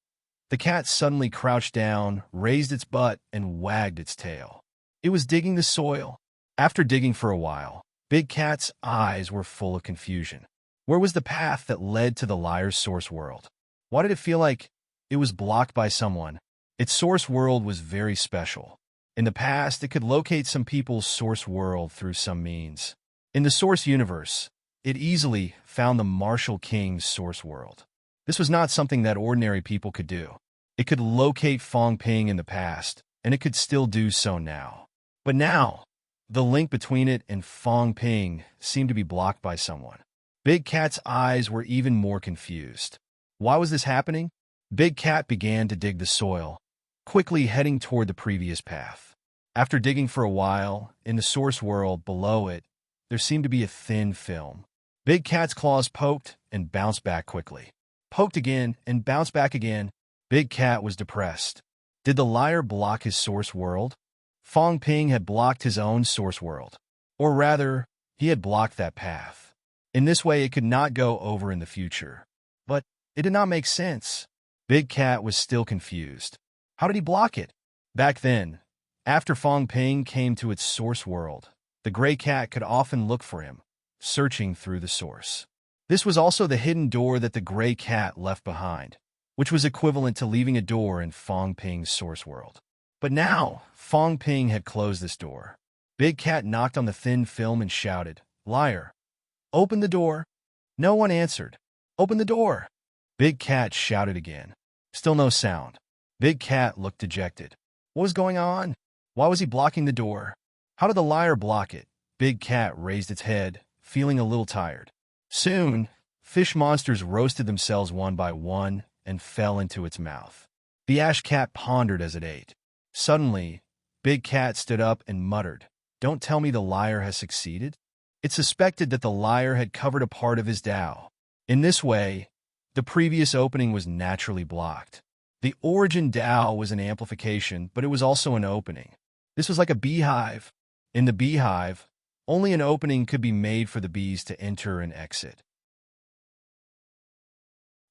the cat suddenly crouched down, raised its butt, and wagged its tail. It was digging the soil. After digging for a while, Big Cat's eyes were full of confusion. Where was the path that led to the liar's source world? Why did it feel like it was blocked by someone? Its source world was very special. In the past, it could locate some people's source world through some means. In the source universe, it easily found the Martial King's source world. This was not something that ordinary people could do. It could locate Fong Ping in the past, and it could still do so now. But now, the link between it and Fong Ping seemed to be blocked by someone. Big Cat's eyes were even more confused. Why was this happening? Big Cat began to dig the soil, quickly heading toward the previous path. After digging for a while, in the source world below it, there seemed to be a thin film. Big Cat's claws poked and bounced back quickly. Poked again and bounced back again. Big Cat was depressed. Did the liar block his source world? Fong Ping had blocked his own source world. Or rather, he had blocked that path. In this way, it could not go over in the future. But it did not make sense. Big Cat was still confused. How did he block it? Back then, after Fong Ping came to its source world, the gray cat could often look for him, searching through the source. This was also the hidden door that the gray cat left behind, which was equivalent to leaving a door in Fong Ping's source world. But now, Fong Ping had closed this door. Big Cat knocked on the thin film and shouted, "Liar! Open the door!" No one answered. "Open the door!" Big Cat shouted again. Still no sound. Big Cat looked dejected. What was going on? Why was he blocking the door? How did the liar block it? Big Cat raised its head, feeling a little tired. Soon, fish monsters roasted themselves one by one and fell into its mouth. The ash cat pondered as it ate. Suddenly, Big Cat stood up and muttered, "Don't tell me the liar has succeeded?" It suspected that the liar had covered a part of his Tao. In this way, the previous opening was naturally blocked. The origin Tao was an amplification, but it was also an opening. This was like a beehive. In the beehive, only an opening could be made for the bees to enter and exit.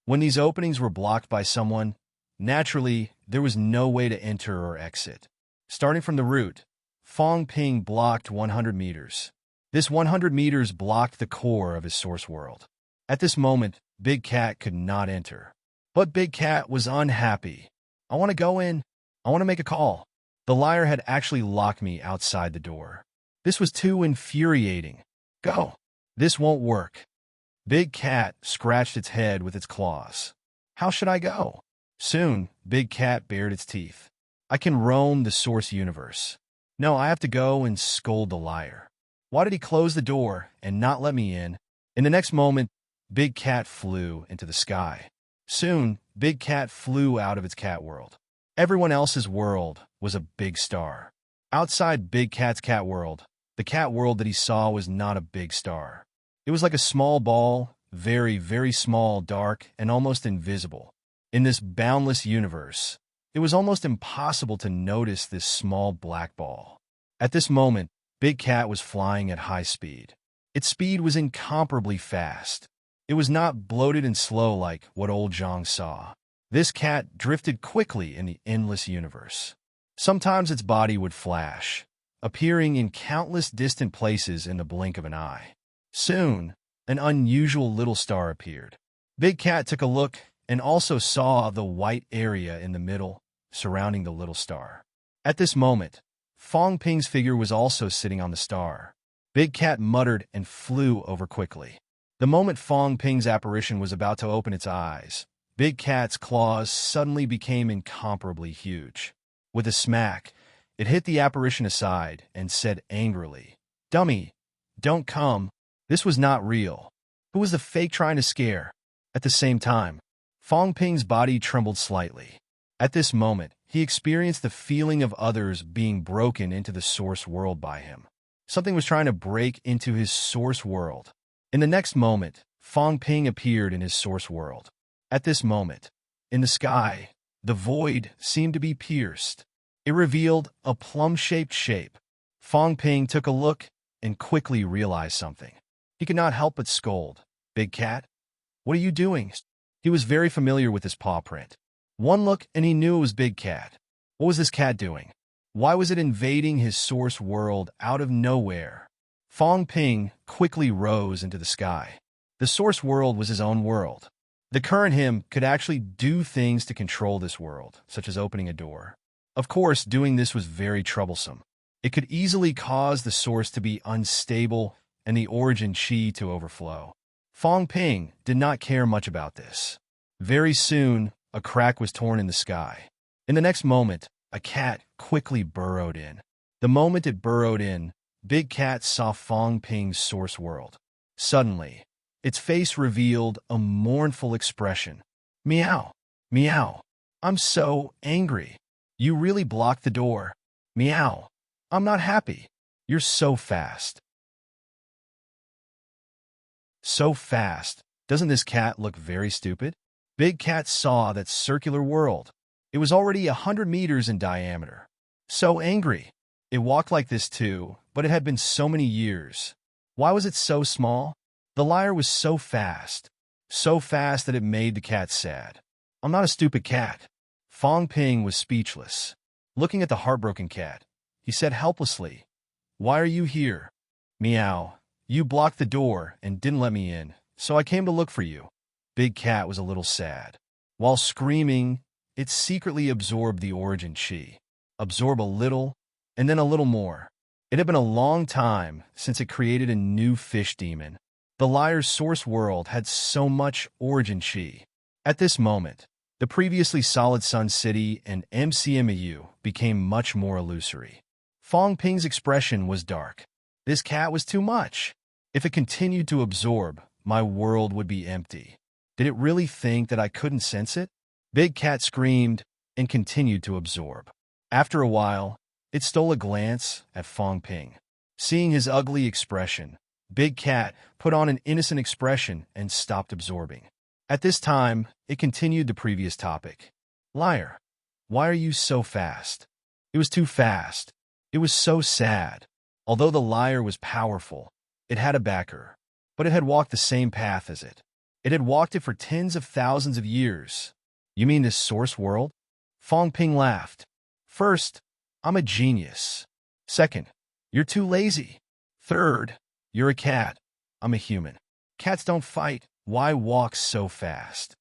When these openings were blocked by someone, naturally, there was no way to enter or exit. Starting from the root, Fong Ping blocked 100 meters. This 100 meters blocked the core of his source world. At this moment, Big Cat could not enter. But Big Cat was unhappy. "I want to go in. I want to make a call." The liar had actually locked me outside the door. This was too infuriating. "Go. This won't work." Big Cat scratched its head with its claws. "How should I go?" Soon, Big Cat bared its teeth. "I can roam the source universe. No, I have to go and scold the liar. Why did he close the door and not let me in?" In the next moment, Big Cat flew into the sky. Soon, Big Cat flew out of its cat world. Everyone else's world was a big star. Outside Big Cat's cat world, the cat world that he saw was not a big star. It was like a small ball, very, very small, dark, and almost invisible. In this boundless universe, it was almost impossible to notice this small black ball. At this moment, Big Cat was flying at high speed. Its speed was incomparably fast. It was not bloated and slow like what old Zhang saw. This cat drifted quickly in the endless universe. Sometimes its body would flash, appearing in countless distant places in the blink of an eye. Soon, an unusual little star appeared. Big Cat took a look and also saw the white area in the middle, surrounding the little star. At this moment, Fong Ping's figure was also sitting on the star. Big Cat muttered and flew over quickly. The moment Fong Ping's apparition was about to open its eyes, Big Cat's claws suddenly became incomparably huge. With a smack, it hit the apparition aside and said angrily, "Dummy, don't come. This was not real. Who was the fake trying to scare?" At the same time, Fong Ping's body trembled slightly. At this moment, he experienced the feeling of others being broken into the source world by him. Something was trying to break into his source world. In the next moment, Fong Ping appeared in his source world. At this moment, in the sky, the void seemed to be pierced. It revealed a plum-shaped shape. Fong Ping took a look and quickly realized something. He could not help but scold. "Big cat, what are you doing?" He was very familiar with this paw print. One look and he knew it was Big Cat. What was this cat doing? Why was it invading his source world out of nowhere? Fong Ping quickly rose into the sky. The source world was his own world. The current him could actually do things to control this world, such as opening a door. Of course, doing this was very troublesome. It could easily cause the source to be unstable and the origin chi to overflow. Fong Ping did not care much about this. Very soon, a crack was torn in the sky. In the next moment, a cat quickly burrowed in. The moment it burrowed in, Big Cat saw Fong Ping's source world. Suddenly, its face revealed a mournful expression. "Meow, meow, I'm so angry. You really blocked the door. Meow, I'm not happy. You're so fast." So fast. Doesn't this cat look very stupid? Big Cat saw that circular world. It was already 100 meters in diameter. So angry. It walked like this too, but it had been so many years. Why was it so small? The lyre was so fast that it made the cat sad. "I'm not a stupid cat." Fong Ping was speechless. Looking at the heartbroken cat, he said helplessly, "Why are you here?" "Meow. You blocked the door and didn't let me in, so I came to look for you." Big Cat was a little sad. While screaming, it secretly absorbed the origin chi. Absorb a little, and then a little more. It had been a long time since it created a new fish demon. The lyre's source world had so much origin chi. At this moment, the previously solid Sun City and MCMU became much more illusory. Fong Ping's expression was dark. This cat was too much. If it continued to absorb, my world would be empty. Did it really think that I couldn't sense it? Big Cat screamed and continued to absorb. After a while, it stole a glance at Fong Ping. Seeing his ugly expression, Big Cat put on an innocent expression and stopped absorbing. At this time, it continued the previous topic. "Liar, why are you so fast?" It was too fast. It was so sad. Although the lyre was powerful, it had a backer, but it had walked the same path as it. It had walked it for tens of thousands of years. "You mean this source world?" Fong Ping laughed. "First, I'm a genius. Second, you're too lazy. Third, you're a cat. I'm a human. Cats don't fight. Why walk so fast?"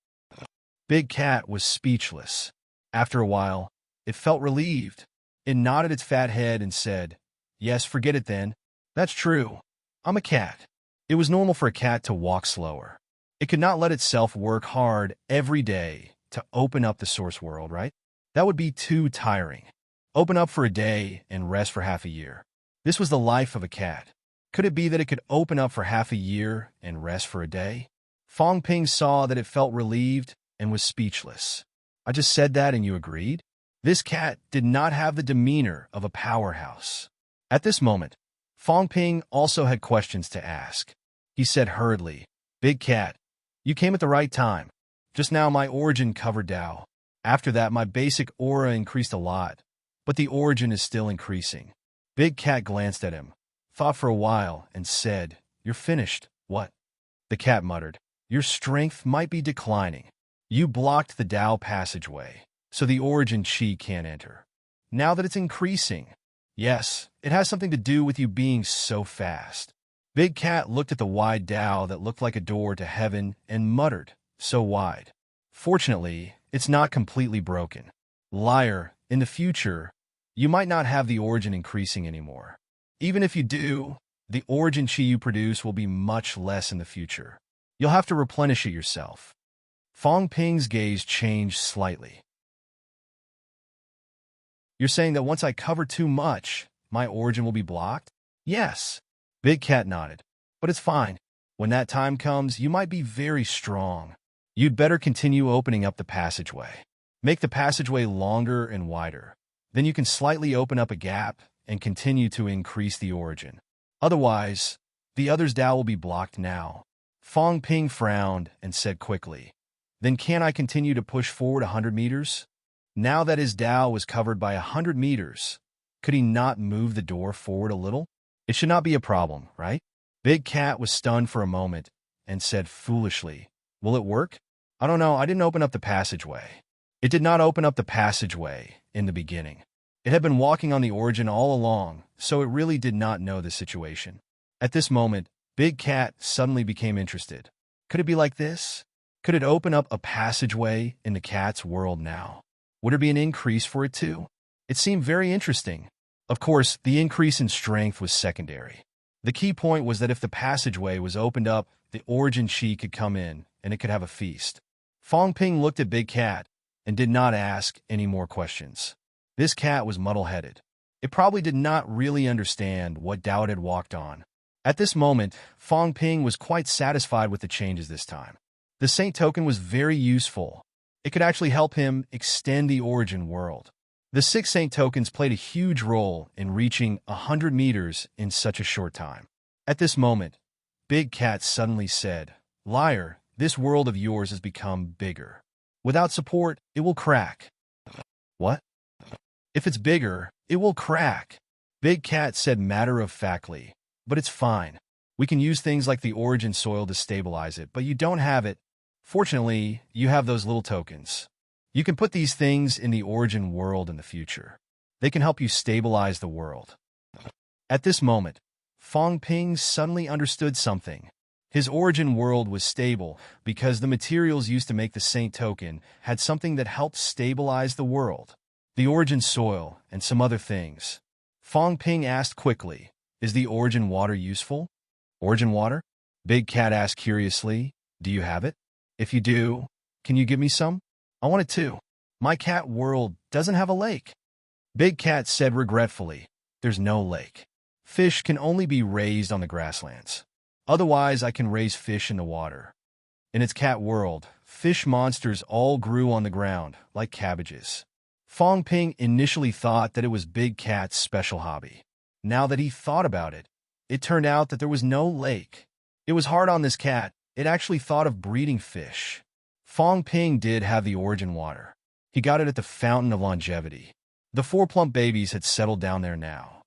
Big Cat was speechless. After a while, it felt relieved. It nodded its fat head and said, "Yes, forget it then. That's true. I'm a cat." It was normal for a cat to walk slower. It could not let itself work hard every day to open up the source world, right? That would be too tiring. Open up for a day and rest for half a year. This was the life of a cat. Could it be that it could open up for half a year and rest for a day? Fong Ping saw that it felt relieved and was speechless. "I just said that and you agreed?" This cat did not have the demeanor of a powerhouse. At this moment, Fong Ping also had questions to ask. He said hurriedly, "Big Cat, you came at the right time. Just now my origin covered Tao. After that my basic aura increased a lot, but the origin is still increasing." Big Cat glanced at him, thought for a while, and said, "You're finished, what?" The cat muttered, "Your strength might be declining. You blocked the Tao passageway, so the origin chi can't enter. Now that it's increasing, yes, it has something to do with you being so fast." Big Cat looked at the wide Tao that looked like a door to heaven and muttered, "So wide. Fortunately, it's not completely broken. Liar, in the future, you might not have the origin increasing anymore. Even if you do, the origin chi you produce will be much less in the future. You'll have to replenish it yourself." Fong Ping's gaze changed slightly. "You're saying that once I cover too much, my origin will be blocked?" "Yes." Big Cat nodded. "But it's fine. When that time comes, you might be very strong. You'd better continue opening up the passageway. Make the passageway longer and wider. Then you can slightly open up a gap and continue to increase the origin. Otherwise, the other's Tao will be blocked now." Fong Ping frowned and said quickly, Then can I continue to push forward 100 meters? Now that his Tao was covered by 100 meters, could he not move the door forward a little? It should not be a problem, right? Big Cat was stunned for a moment and said foolishly, "Will it work? I don't know, I didn't open up the passageway." It did not open up the passageway in the beginning. It had been walking on the origin all along, so it really did not know the situation. At this moment, Big Cat suddenly became interested. Could it be like this? Could it open up a passageway in the cat's world now? Would there be an increase for it too? It seemed very interesting. Of course, the increase in strength was secondary. The key point was that if the passageway was opened up, the origin chi could come in, and it could have a feast. Fong Ping looked at Big Cat and did not ask any more questions. This cat was muddle-headed. It probably did not really understand what Dao had walked on. At this moment, Fong Ping was quite satisfied with the changes this time. The Saint Token was very useful. It could actually help him extend the origin world. The 6 Saint Tokens played a huge role in reaching 100 meters in such a short time. At this moment, Big Cat suddenly said, "Liar, this world of yours has become bigger. Without support, it will crack." "What? If it's bigger, it will crack," Big Cat said matter-of-factly. "But it's fine. We can use things like the origin soil to stabilize it, but you don't have it. Fortunately, you have those little tokens. You can put these things in the origin world in the future. They can help you stabilize the world." At this moment, Fong Ping suddenly understood something. His origin world was stable because the materials used to make the Saint Token had something that helped stabilize the world. The origin soil and some other things. Fong Ping asked quickly, "Is the origin water useful?" "Origin water?" Big Cat asked curiously. "Do you have it? If you do, can you give me some? I want it too. My cat world doesn't have a lake." Big Cat said regretfully, "There's no lake. Fish can only be raised on the grasslands. Otherwise, I can raise fish in the water." In its cat world, fish monsters all grew on the ground, like cabbages. Fong Ping initially thought that it was Big Cat's special hobby. Now that he thought about it, it turned out that there was no lake. It was hard on this cat. It actually thought of breeding fish. Fong Ping did have the origin water. He got it at the Fountain of Longevity. The 4 plump babies had settled down there now.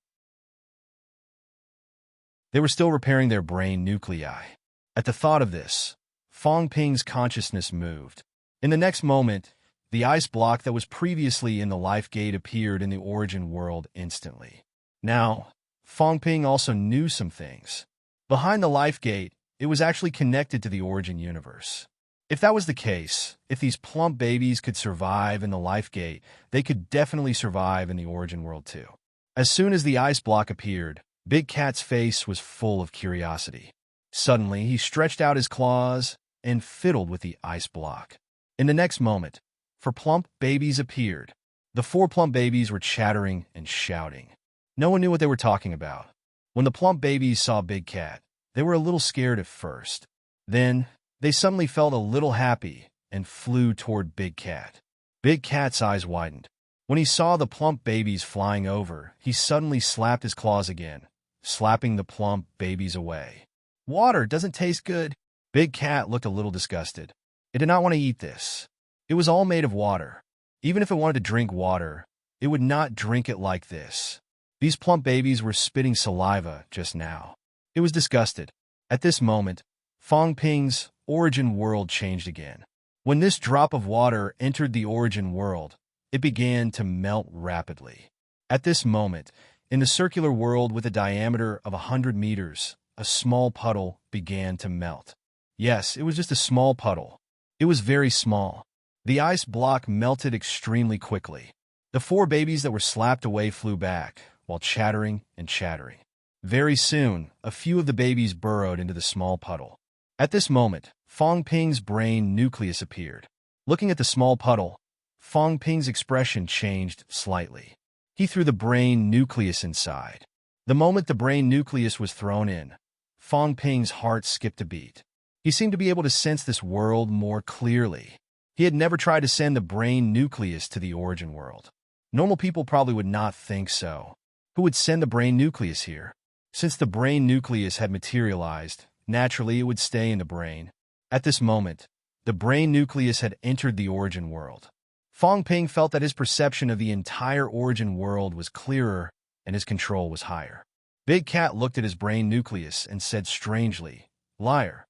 They were still repairing their brain nuclei. At the thought of this, Fong Ping's consciousness moved. In the next moment, the ice block that was previously in the life gate appeared in the origin world instantly. Now, Fong Ping also knew some things. Behind the life gate, it was actually connected to the origin universe. If that was the case, if these plump babies could survive in the life gate, they could definitely survive in the origin world too. As soon as the ice block appeared, Big Cat's face was full of curiosity. Suddenly, he stretched out his claws and fiddled with the ice block. In the next moment, 4 plump babies appeared. The 4 plump babies were chattering and shouting. No one knew what they were talking about. When the plump babies saw Big Cat, they were a little scared at first. Then, they suddenly felt a little happy and flew toward Big Cat. Big Cat's eyes widened. When he saw the plump babies flying over, he suddenly slapped his claws again, slapping the plump babies away. "Water doesn't taste good." Big Cat looked a little disgusted. It did not want to eat this. It was all made of water. Even if it wanted to drink water, it would not drink it like this. These plump babies were spitting saliva just now. It was disgusted. At this moment, Fong Ping's origin world changed again. When this drop of water entered the origin world, it began to melt rapidly. At this moment, in the circular world with a diameter of 100 meters, a small puddle began to melt. Yes, it was just a small puddle. It was very small. The ice block melted extremely quickly. The 4 babies that were slapped away flew back, while chattering and chattering. Very soon, a few of the babies burrowed into the small puddle. At this moment, Fong Ping's brain nucleus appeared. Looking at the small puddle, Fong Ping's expression changed slightly. He threw the brain nucleus inside. The moment the brain nucleus was thrown in, Fong Ping's heart skipped a beat. He seemed to be able to sense this world more clearly. He had never tried to send the brain nucleus to the origin world. Normal people probably would not think so. Who would send the brain nucleus here? Since the brain nucleus had materialized, naturally it would stay in the brain. At this moment, The brain nucleus had entered the origin world. Fong Ping felt that his perception of the entire origin world was clearer and his control was higher. Big Cat looked at his brain nucleus and said strangely, "Liar,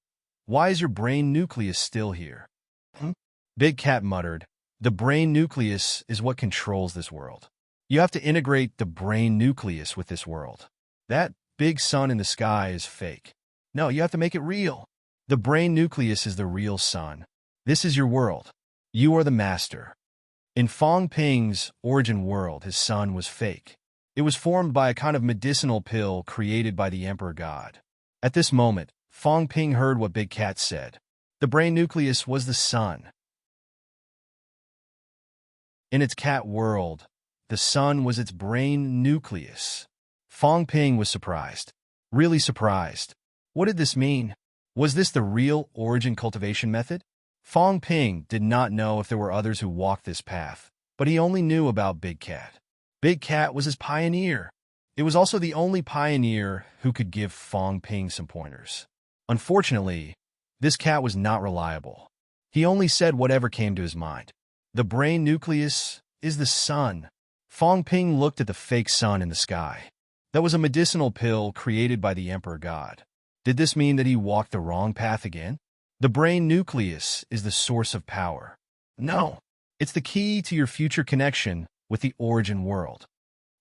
why is your brain nucleus still here?" Big Cat muttered, "The brain nucleus is what controls this world. You have to integrate the brain nucleus with this world. That big sun in the sky is fake. No, you have to make it real. The brain nucleus is the real sun. This is your world. You are the master." In Fong Ping's origin world, his sun was fake. It was formed by a kind of medicinal pill created by the Emperor God. At this moment, Fong Ping heard what Big Cat said. The brain nucleus was the sun. In its cat world, the sun was its brain nucleus. Fong Ping was surprised. Really surprised. What did this mean? Was this the real origin cultivation method? Fong Ping did not know if there were others who walked this path, but he only knew about Big Cat. Big Cat was his pioneer. It was also the only pioneer who could give Fong Ping some pointers. Unfortunately, this cat was not reliable. He only said whatever came to his mind. The brain nucleus is the sun. Fong Ping looked at the fake sun in the sky. That was a medicinal pill created by the Emperor God. Did this mean that he walked the wrong path again? The brain nucleus is the source of power. No, it's the key to your future connection with the origin world.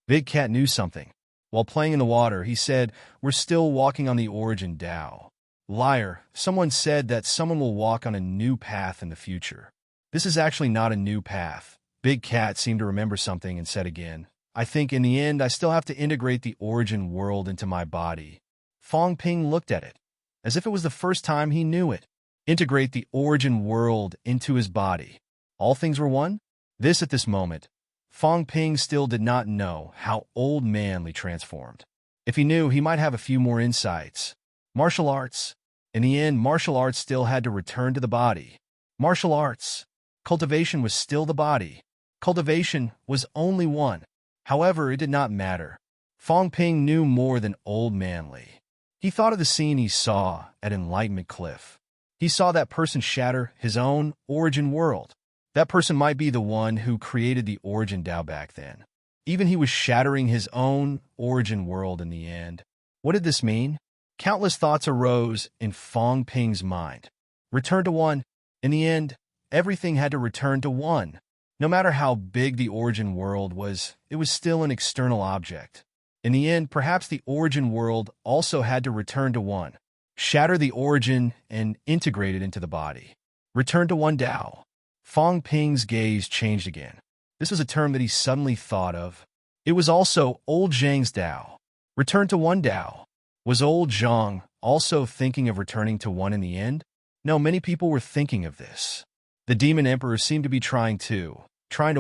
Big Cat knew something. While playing in the water, he said, "We're still walking on the origin Tao." Liar, someone said that someone will walk on a new path in the future. This is actually not a new path. Big Cat seemed to remember something and said again, "I think in the end I still have to integrate the origin world into my body." Fong Ping looked at it, as if it was the first time he knew it. Integrate the origin world into his body. All things were one? At this moment, Fong Ping still did not know how Old Manly transformed. If he knew, he might have a few more insights. Martial arts. In the end, martial arts still had to return to the body. Martial arts. Cultivation was still the body. Cultivation was only one. However, it did not matter. Fong Ping knew more than Old Manly. He thought of the scene he saw at Enlightenment Cliff. He saw that person shatter his own origin world. That person might be the one who created the origin Tao back then. Even he was shattering his own origin world in the end. What did this mean? Countless thoughts arose in Fong Ping's mind. Return to one. In the end, everything had to return to one. No matter how big the origin world was, it was still an external object. In the end, perhaps the origin world also had to return to one. Shatter the origin and integrate it into the body. Return to one Tao. Fong Ping's gaze changed again. This was a term that he suddenly thought of. It was also Old Zhang's Tao. Return to one Tao. Was Old Zhang also thinking of returning to one in the end? No, many people were thinking of this. The Demon Emperor seemed to be trying to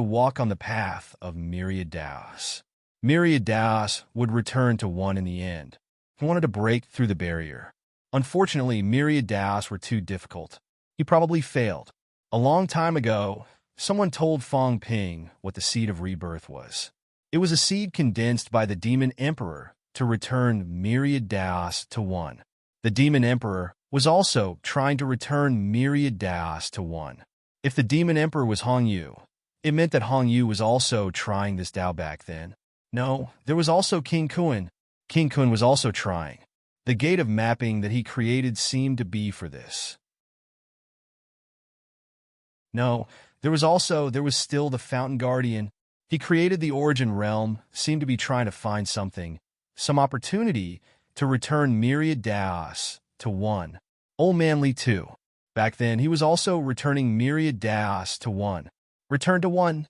walk on the path of myriad Taos. Myriad Taos would return to one in the end. He wanted to break through the barrier. Unfortunately, myriad Taos were too difficult. He probably failed. A long time ago, someone told Fong Ping what the seed of rebirth was. It was a seed condensed by the Demon Emperor to return myriad Taos to one. The Demon Emperor was also trying to return myriad Taos to one. If the Demon Emperor was Hong Yu, it meant that Hong Yu was also trying this Tao back then. No, there was also King Kun. King Kun was also trying. The gate of mapping that he created seemed to be for this. No, there was still the Fountain Guardian. He created the origin realm, seemed to be trying to find something, some opportunity to return myriad Taos to one. Old Manly too. Back then, he was also returning myriad Taos to one. Return to one.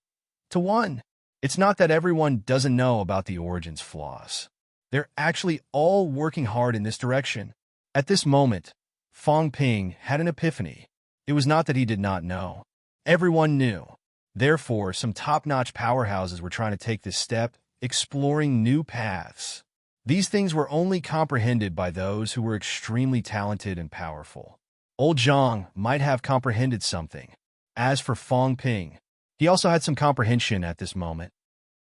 To one. It's not that everyone doesn't know about the origin's flaws. They're actually all working hard in this direction. At this moment, Fong Ping had an epiphany. It was not that he did not know. Everyone knew. Therefore, some top-notch powerhouses were trying to take this step, exploring new paths. These things were only comprehended by those who were extremely talented and powerful. Old Zhang might have comprehended something. As for Fong Ping, he also had some comprehension at this moment.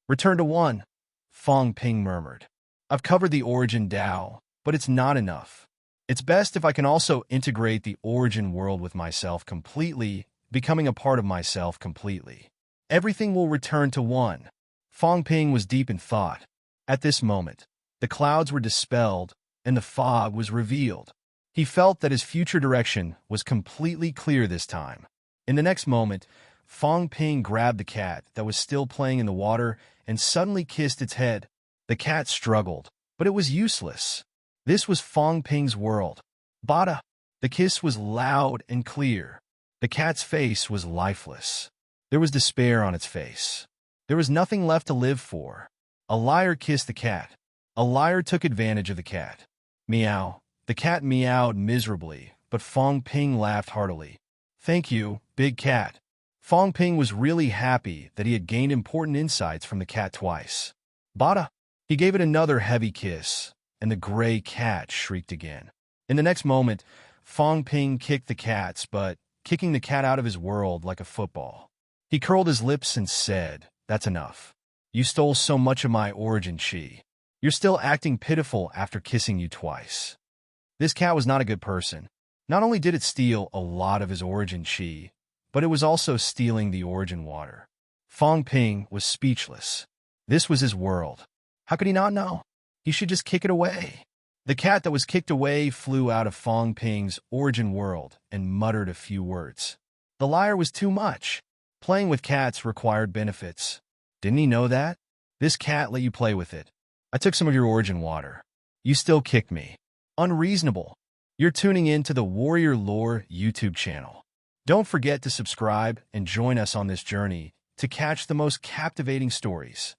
Return to one, Fong Ping murmured. I've covered the origin Tao, but it's not enough. It's best if I can also integrate the origin world with myself completely, becoming a part of myself completely. Everything will return to one. Fong Ping was deep in thought. At this moment, the clouds were dispelled and the fog was revealed. He felt that his future direction was completely clear this time. In the next moment, Fong Ping grabbed the cat that was still playing in the water and suddenly kissed its head. The cat struggled, but it was useless. This was Fong Ping's world. Bada! The kiss was loud and clear. The cat's face was lifeless. There was despair on its face. There was nothing left to live for. A liar kissed the cat. A liar took advantage of the cat. Meow. The cat meowed miserably, but Fong Ping laughed heartily. Thank you, big cat. Fong Ping was really happy that he had gained important insights from the cat twice. Bada! He gave it another heavy kiss, and the gray cat shrieked again. In the next moment, Fong Ping kicked the cats, but kicking the cat out of his world like a football. He curled his lips and said, "That's enough. You stole so much of my origin chi. You're still acting pitiful after kissing you twice." This cat was not a good person. Not only did it steal a lot of his origin chi, but it was also stealing the origin water. Fong Ping was speechless. This was his world. How could he not know? He should just kick it away. The cat that was kicked away flew out of Fong Ping's origin world and muttered a few words. The liar was too much. Playing with cats required benefits. Didn't he know that? This cat let you play with it. I took some of your origin water. You still kicked me. Unreasonable. You're tuning in to the Warrior Lore YouTube channel. Don't forget to subscribe and join us on this journey to catch the most captivating stories.